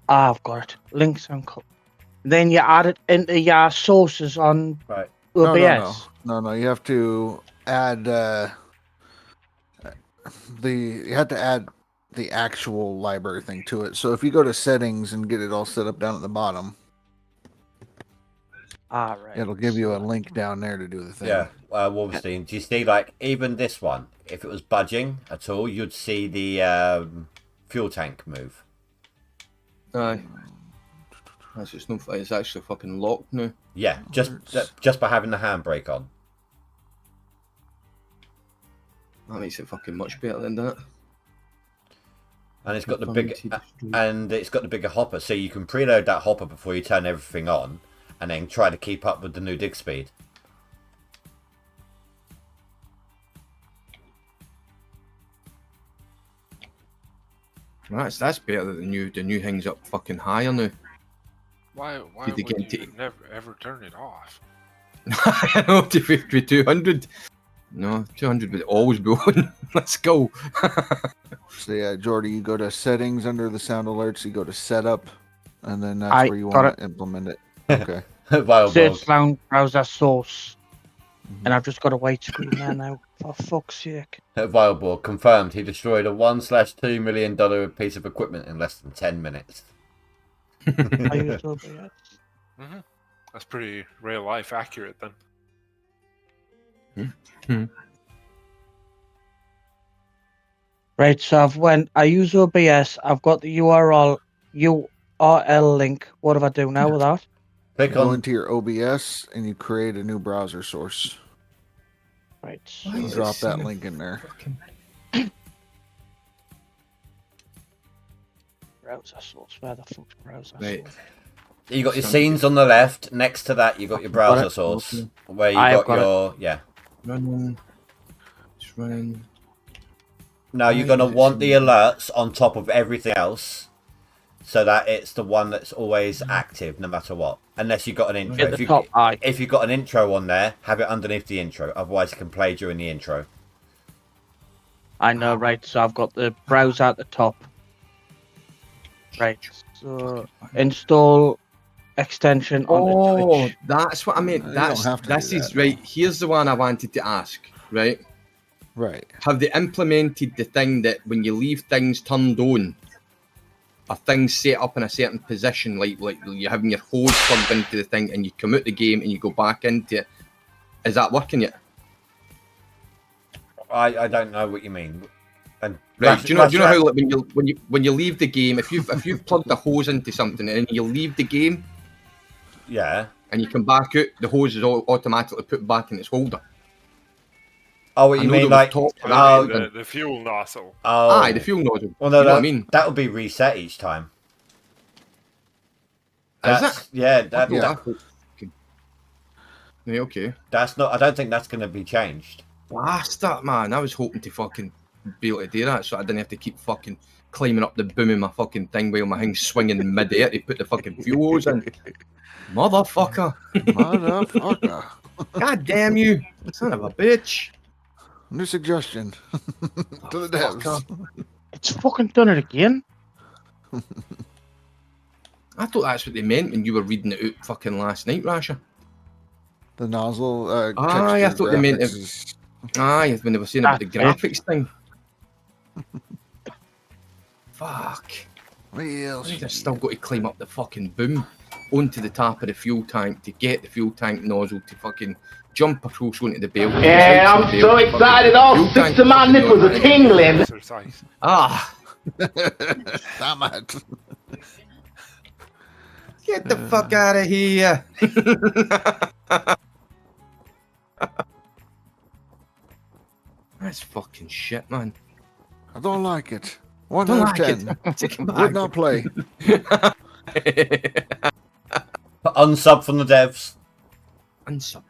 Ah, I've got it. Link sound copy. Then you add it into your sources on Right. OBS. No. You have to add you have to add the actual library thing to it. So if you go to settings and get it all set up down at the bottom, Ah, right. it'll give you a link down there to do the thing. Yeah, Wolfstein, do you see, like, even this one, if it was budging at all, you'd see the fuel tank move. Aye. It's actually fucking locked now. Yeah, just by having the handbrake on. That makes it fucking much better then, doesn't it? And it's got the bigger hopper, so you can preload that hopper before you turn everything on, and then try to keep up with the new dig speed. That's better that the new thing's up fucking higher now. Why Did they would get you never ever turn it off? I know, to 200. No, 200 would always be on. Let's go. So yeah, Jordy, you go to settings under the sound alerts, you go to setup, and then that's where you want to implement it. Okay. Search sound browser source. And I've just got a white screen there now, for fuck's sake. Viable confirmed he destroyed a $1/2 million piece of equipment in less than 10 minutes. I used OBS. That's pretty real life accurate then. Right, so I use OBS, I've got the URL link. What do I do now with that? Go into your OBS and you create a new browser source. Right. And drop that link in there. Browser source. Where the fuck's browser Right. source? You got your scenes on the left. Next to that, you got your browser source, where you got your running. It's running. Now you're gonna want the alerts on top of everything else, so that it's the one that's always active, no matter what. Unless you've got an intro. If you've got an intro on there, have it underneath the intro. Otherwise, it can play during the intro. I know, right? So I've got the browser at the top. Right. So install extension on the Twitch. That's what I meant. Right. Here's the one I wanted to ask. Right. Right. Have they implemented the thing that when you leave things turned on, a thing set up in a certain position, like you're having your hose plugged into the thing, and you come out the game and you go back into it? Is that working yet? I don't know what you mean. And right, do you know how like, when you leave the game, if you've plugged a hose into something and you leave the game, yeah, and you come back out, the hose is automatically put back in its holder. Oh, what you mean, like the fuel nozzle? Oh, aye, the fuel nozzle. Well, no, you know what I mean? That would be reset each time. Is it? Yeah, yeah, okay. That's not. I don't think that's going to be changed. Bastard, man! I was hoping to fucking be able to do that, so I didn't have to keep fucking climbing up the boom of my fucking thing while my thing's swinging in mid-air to put the fucking fuel hose in. Motherfucker! Motherfucker! God damn you, son of a bitch! New suggestion to the devs. It's fucking done it again. I thought that's what they meant when you were reading it out fucking last night, Rasha. The nozzle. I thought they meant it. Aye, when they were saying about the graphics thing. Fuck. I think I've still got to climb up the fucking boom onto the top of the fuel tank to get the fuel tank nozzle to fucking jump across onto the belt. Yeah, I'm so excited. All 6 of my nipples are tingling. Ah. Damn it. Get the fuck out of here. That's fucking shit, man. I don't like it. 1 out of 10. Would not play. Unsub from the devs. Unsub.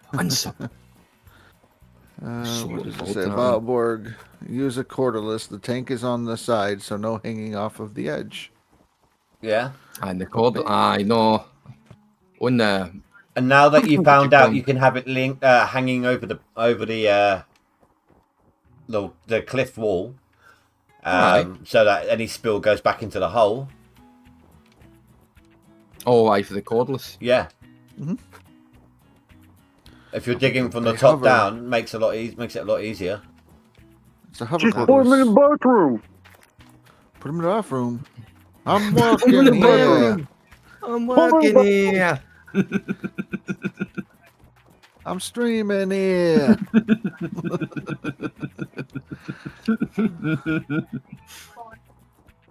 What does it say? Valborg, use a cordless. The tank is on the side, so no hanging off of the edge. Yeah. And the cord, I know. on the. And now that you What found you out call you can have it hanging over the cliff wall, so that any spill goes back into the hole. Oh, aye, for the cordless. Yeah. Mhm. If you're digging from the They top hover. down, makes it a lot easier. It's a hover Just put him in the cordless. bathroom. Put him in the bathroom. I'm walking here. I'm working here. I'm streaming here.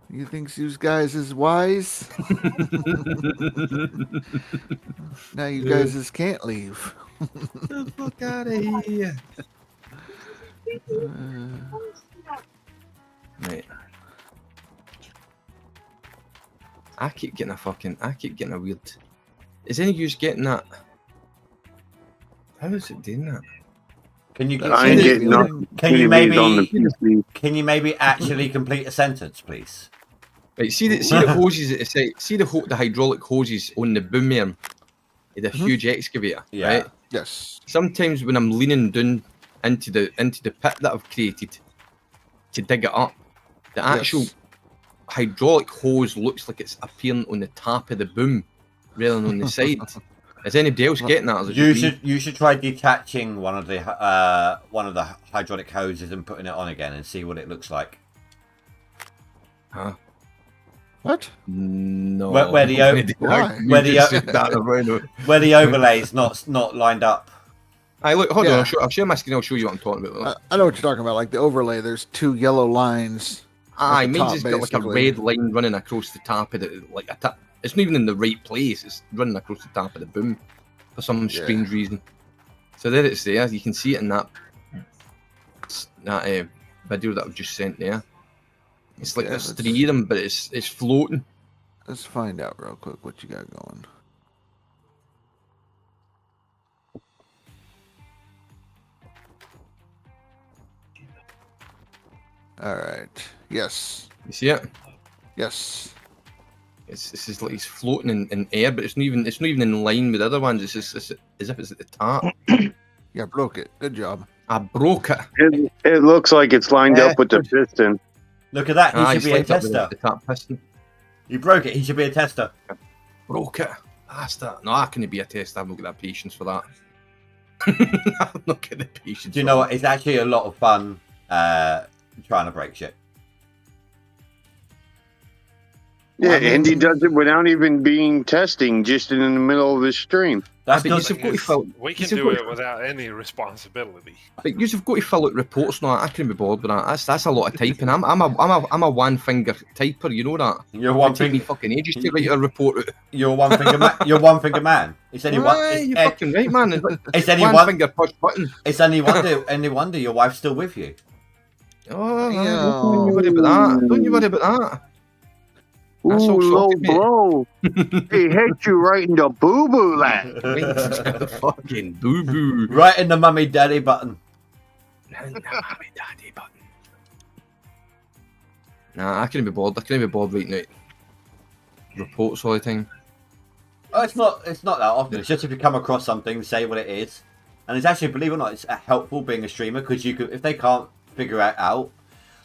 You think you guys is wise? Now you guys just can't leave. The fuck out of here. Right. I keep getting a weird. Is any use getting that? How is it doing that? Can you I ain't getting nothing. Can you on the maybe PC. can you maybe actually complete a sentence, please? Right, see the hoses at the side. See the hydraulic hoses on the boom arm of the huge excavator. Yeah. Right. Yes. Sometimes when I'm leaning down into the pit that I've created to dig it up, the actual hydraulic hose looks like it's appearing on the top of the boom rather than on the side. Is anybody else getting that? Or is it just me? You should try detaching one of the hydraulic hoses and putting it on again and see what it looks like. Huh? What? No. Where the overlay's not lined up. Aye, look, hold Yeah. on. I'll share my screen. I'll show you what I'm talking about. I know what you're talking about. Like the overlay, there's two yellow lines. Aye, at the mine's top, just got like a basically. red line running across the top of the it's not even in the right place. It's running across the top of the boom for some strange reason. So there it's there. You can see it in that video that I've just sent there. It's like there's three of them, but it's floating. Let's find out real quick what you got going. All right. Yes. You see it? Yes. It's just like he's floating in air, but it's not even in line with the other ones. It's just as if it's at the top. Yeah, broke it. Good job. I broke it. It looks like it's lined up with the piston. Look at that. He should it's be a lined up with tester. The top piston. You broke it. He should be a tester. Broke it. That's that. No, I couldn't be a tester. I've not got that patience for that. I'm not getting the patience. Do you know what? It's actually a lot of fun trying to break shit. Yeah, and he does it without even being testing, just in the middle of his stream. That's But you've got to fill. We can you've do got it to- without any responsibility. But you've got to fill out reports now. I couldn't be bothered with that. That's a lot of typing. I'm a one finger typer. You know that. You're one It take me finger. fucking ages to write a report out. You're one finger. You're one finger man. It's only one. Aye, It's, you're fucking right, man. it's only one one. finger push button. It's only wonder. Only wonder your wife's still with you. Oh, Yeah. don't you worry about that. Don't you worry about that. That's all Ooh, low sorted, mate. blow. He hit you right in the boo-boo land. Fucking boo boo. Right in the mummy daddy button. Nah, I couldn't be bothered. I couldn't be bothered writing out reports all the time. Oh, it's not that often. It's just if you come across something, say what it is, and it's actually, believe it or not, it's helpful being a streamer because you could, if they can't figure it out,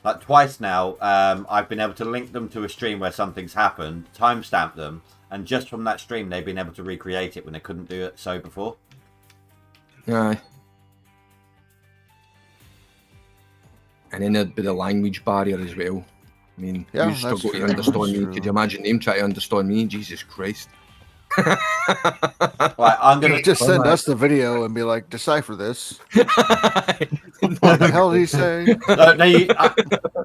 like twice now, I've been able to link them to a stream where something's happened, timestamp them, and just from that stream, they've been able to recreate it when they couldn't do it so before. Aye. And then there'd be the language barrier as well. I mean, Yeah, you struggle that's to true, understand that's me. true. Could you imagine them trying to understand me? Jesus Christ. Right, I'm gonna Just send us the video and be like, decipher this. What the hell did he say? No,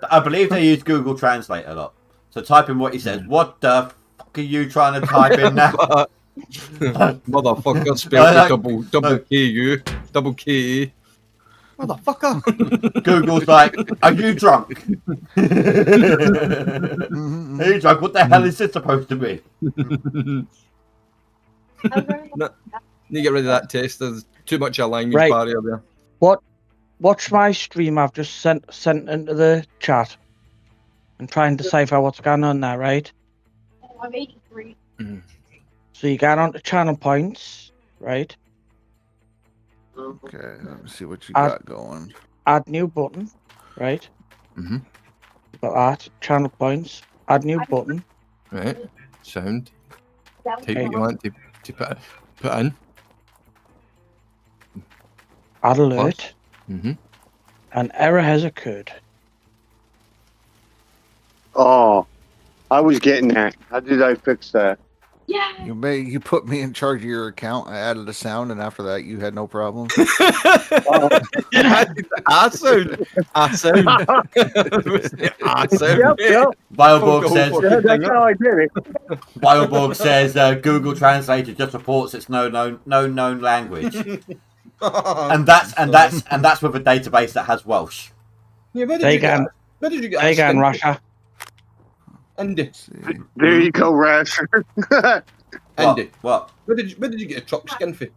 I believe they use Google Translate a lot. So type in what he says. What the fuck are you trying to type in now? Motherfucker, spelled with double K-U, double K-A. Motherfucker. Google's like, are you drunk? Are you drunk? What the hell is this supposed to be? No, you get rid of that test. There's too much a language Right. barrier there. Watch my stream I've just sent into the chat and try and decipher what's going on there, right? I'm 83. So you get onto channel points, right? Okay, let me see what you Add- got going. Add new button, right? Mm-hmm. Got that. Channel points. Add new button. Right. Sound. Type Okay. what you want to put in. Add alert. Mm-hmm. An error has occurred. Oh, I was getting that. How did I fix that? You put me in charge of your account. I added a sound, and after that, you had no problem. I sound. Yep. Bioborg says. That's how I did it. Bioborg says Google Translator just reports it's no known language, and that's with a database that has Welsh. Yeah, where did They you get? can- Where did you get? They that got skin? Russia. Andy. There you go, Rasher. Andy. What? Where did you get a truck skin for?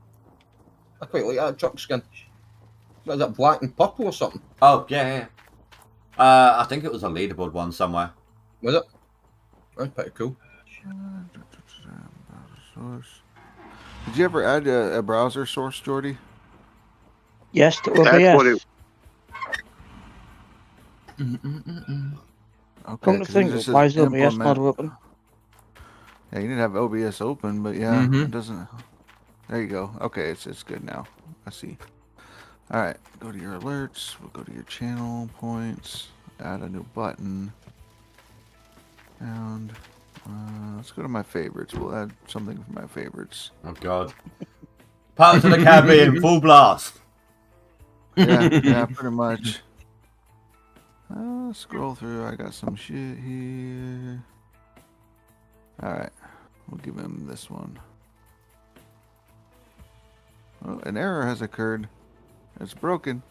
I quite like that truck skin. What is that, black and purple or something? Oh yeah. I think it was a leaderboard one somewhere. Was it? That's pretty cool. Did you ever add a browser source, Jordy? Yes, to That's OBS. what it. Okay, Come to 'cause it think, just of it, why says is OBS not implement. open? Yeah, you didn't have OBS open, but yeah, it doesn't. There you go. Okay, it's good now. I see. All right, go to your alerts. We'll go to your channel points. Add a new button. And let's go to my favorites. We'll add something for my favorites. Oh God. Pirates of the Caribbean, full blast. Yeah, pretty much. Scroll through. I got some shit here. All right, we'll give him this one. Oh, an error has occurred. It's broken,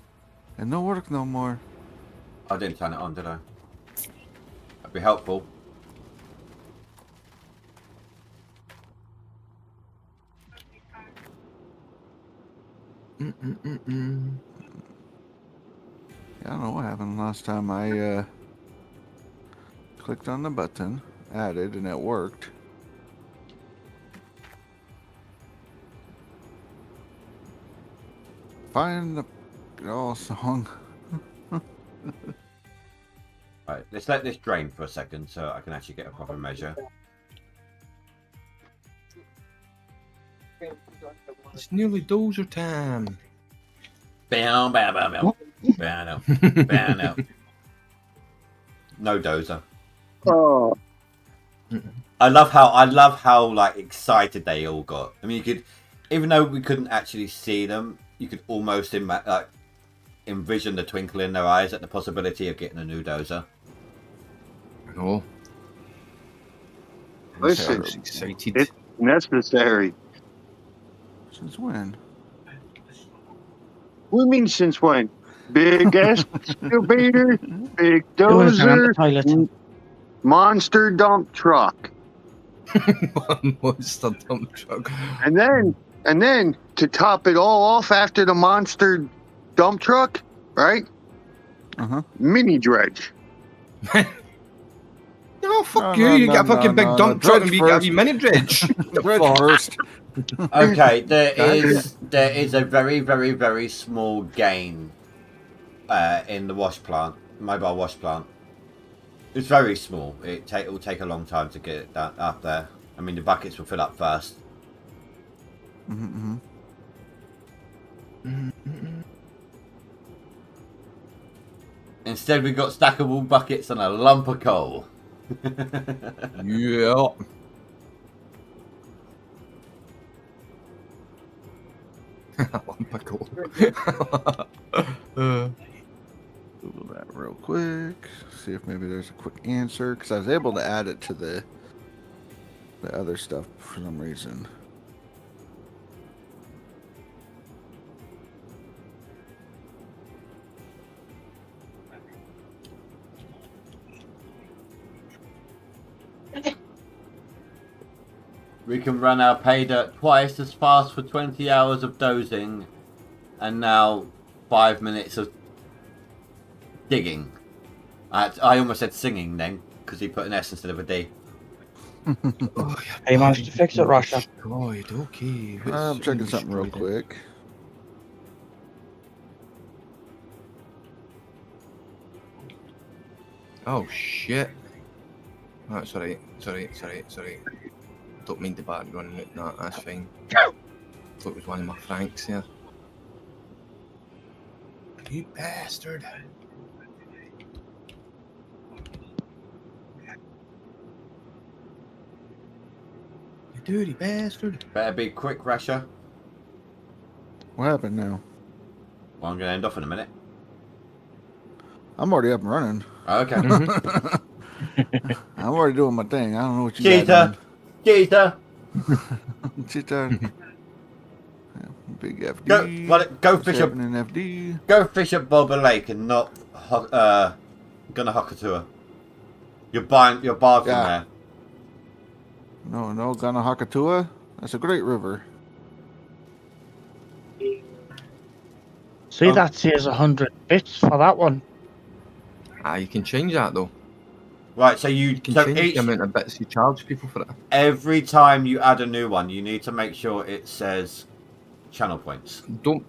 and no work no more. I didn't turn it on, did I? That'd be helpful. Yeah, I don't know what happened last time I clicked on the button, added, and it worked. Find the song. Right, let's let this drain for a second so I can actually get a proper measure. It's nearly dozer time. Bam, bam, bam, bam. Bam, bam, bam. No dozer. Oh, I love how like excited they all got. I mean, you could, even though we couldn't actually see them, you could almost envision the twinkle in their eyes at the possibility of getting a new dozer. No. listen, Excited. it's necessary. Since when? What do you mean since when? Big excavator, big Who is there on the dozer, toilet? monster dump truck. Monster dump truck. And then to top it all off after the monster dump truck, right? Mini dredge. No, fuck No, you. no, You no, get a fucking no, big no, dump no. truck and Dredge you get a first. wee mini dredge. Dredge first. Okay, there is a very, very, very small gain in the wash plant, mobile wash plant. It's very small. It will take a long time to get it up there. I mean, the buckets will fill up first. Instead, we got stackable buckets and a lump of coal. Yeah. Lump of coal. Google that real quick. See if maybe there's a quick answer, because I was able to add it to the other stuff for some reason. We can run our pay dirt twice as fast for 20 hours of dozing, and now 5 minutes of digging. I almost said singing then, because he put an S instead of a D. Oh, Hey, managed to fix it, Russia. Destroyed. Okay. I'm checking something real quick. Oh shit. Oh, sorry. Don't mean the bad running it. No, that's fine. Thought it was one of my Franks here. You bastard. You dirty bastard. Better be quick, Rasher. What happened now? Well, I'm going to end off in a minute. I'm already up and running. Okay. I'm already doing my thing. I don't know what you Cheetah. got done. Cheetah. Big FD. Go fish up. In FD. Go fish at Boulder Lake and not gonna Hakatua. You're barred from there. No, Gonna Hakatua. That's a great river. See, that says 100 bits for that one. Ah, you can change that though. Right, so you can change the amount of bits you charge people for it. Every time you add a new one, you need to make sure it says channel points. Don't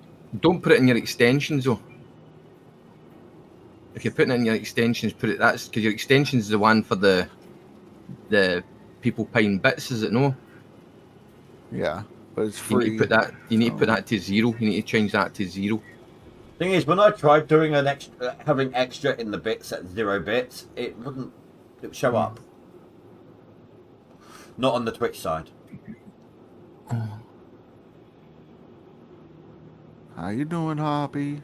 put it in your extensions though. If you're putting it in your extensions, put it that's because your extensions is the one for the people paying bits, is it no? Yeah, but it's free. You need to put that. You need to put that to 0. You need to change that to 0. Thing is, when I tried doing having extra in the bits at 0 bits, it wouldn't show up. Not on the Twitch side. How you doing, Hoppy?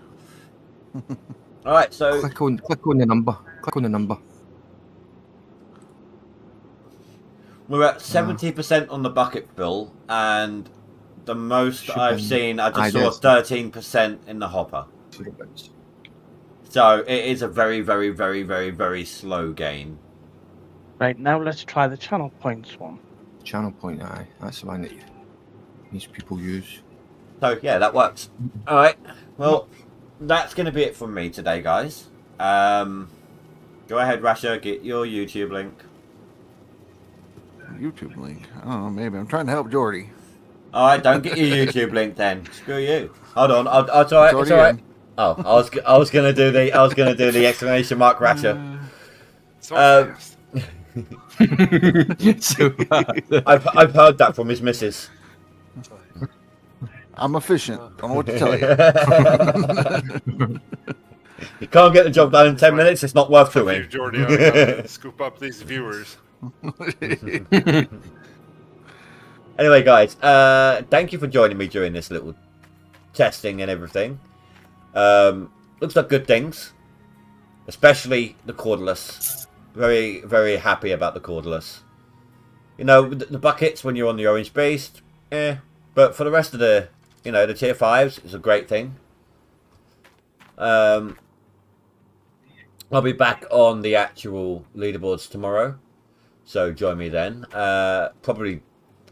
All right, so click on the number. Click on the number. We're at 70% on the bucket fill, and the most I've seen, I just saw 13% in the hopper. So it is a very, very, very, very, very slow gain. Right, now let's try the channel points one. Channel point, aye. That's the one that these people use. So yeah, that works. All right. Well, that's going to be it from me today, guys. Go ahead, Rasha, get your YouTube link. YouTube link? I don't know, maybe. I'm trying to help Jordy. All right, don't get your YouTube link then. Screw you. Hold on. It's all right. It's all right. Oh, I was gonna do the exclamation mark, Rasha. I've heard that from his missus. I'm efficient. Don't know what to tell you. You can't get the job done in 10 minutes. It's not worth doing. Jordy, scoop up these viewers. Anyway, guys, thank you for joining me during this little testing and everything. Looks like good things, especially the cordless. Very, very happy about the cordless. You know, the buckets when you're on the orange beast, but for the rest of the, the tier 5s, it's a great thing. I'll be back on the actual leaderboards tomorrow, so join me then. Probably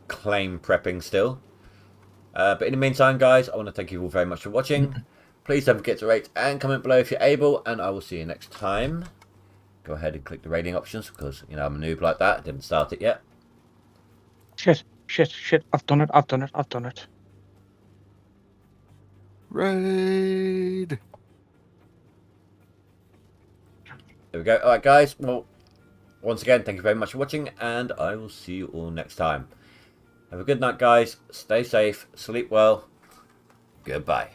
claim prepping still. But in the meantime, guys, I want to thank you all very much for watching. Please don't forget to rate and comment below if you're able, and I will see you next time. Go ahead and click the rating options because, I'm a noob like that. I didn't start it yet. Shit. I've done it. Raid. There we go. All right, guys. Well, once again, thank you very much for watching, and I will see you all next time. Have a good night, guys. Stay safe. Sleep well. Goodbye.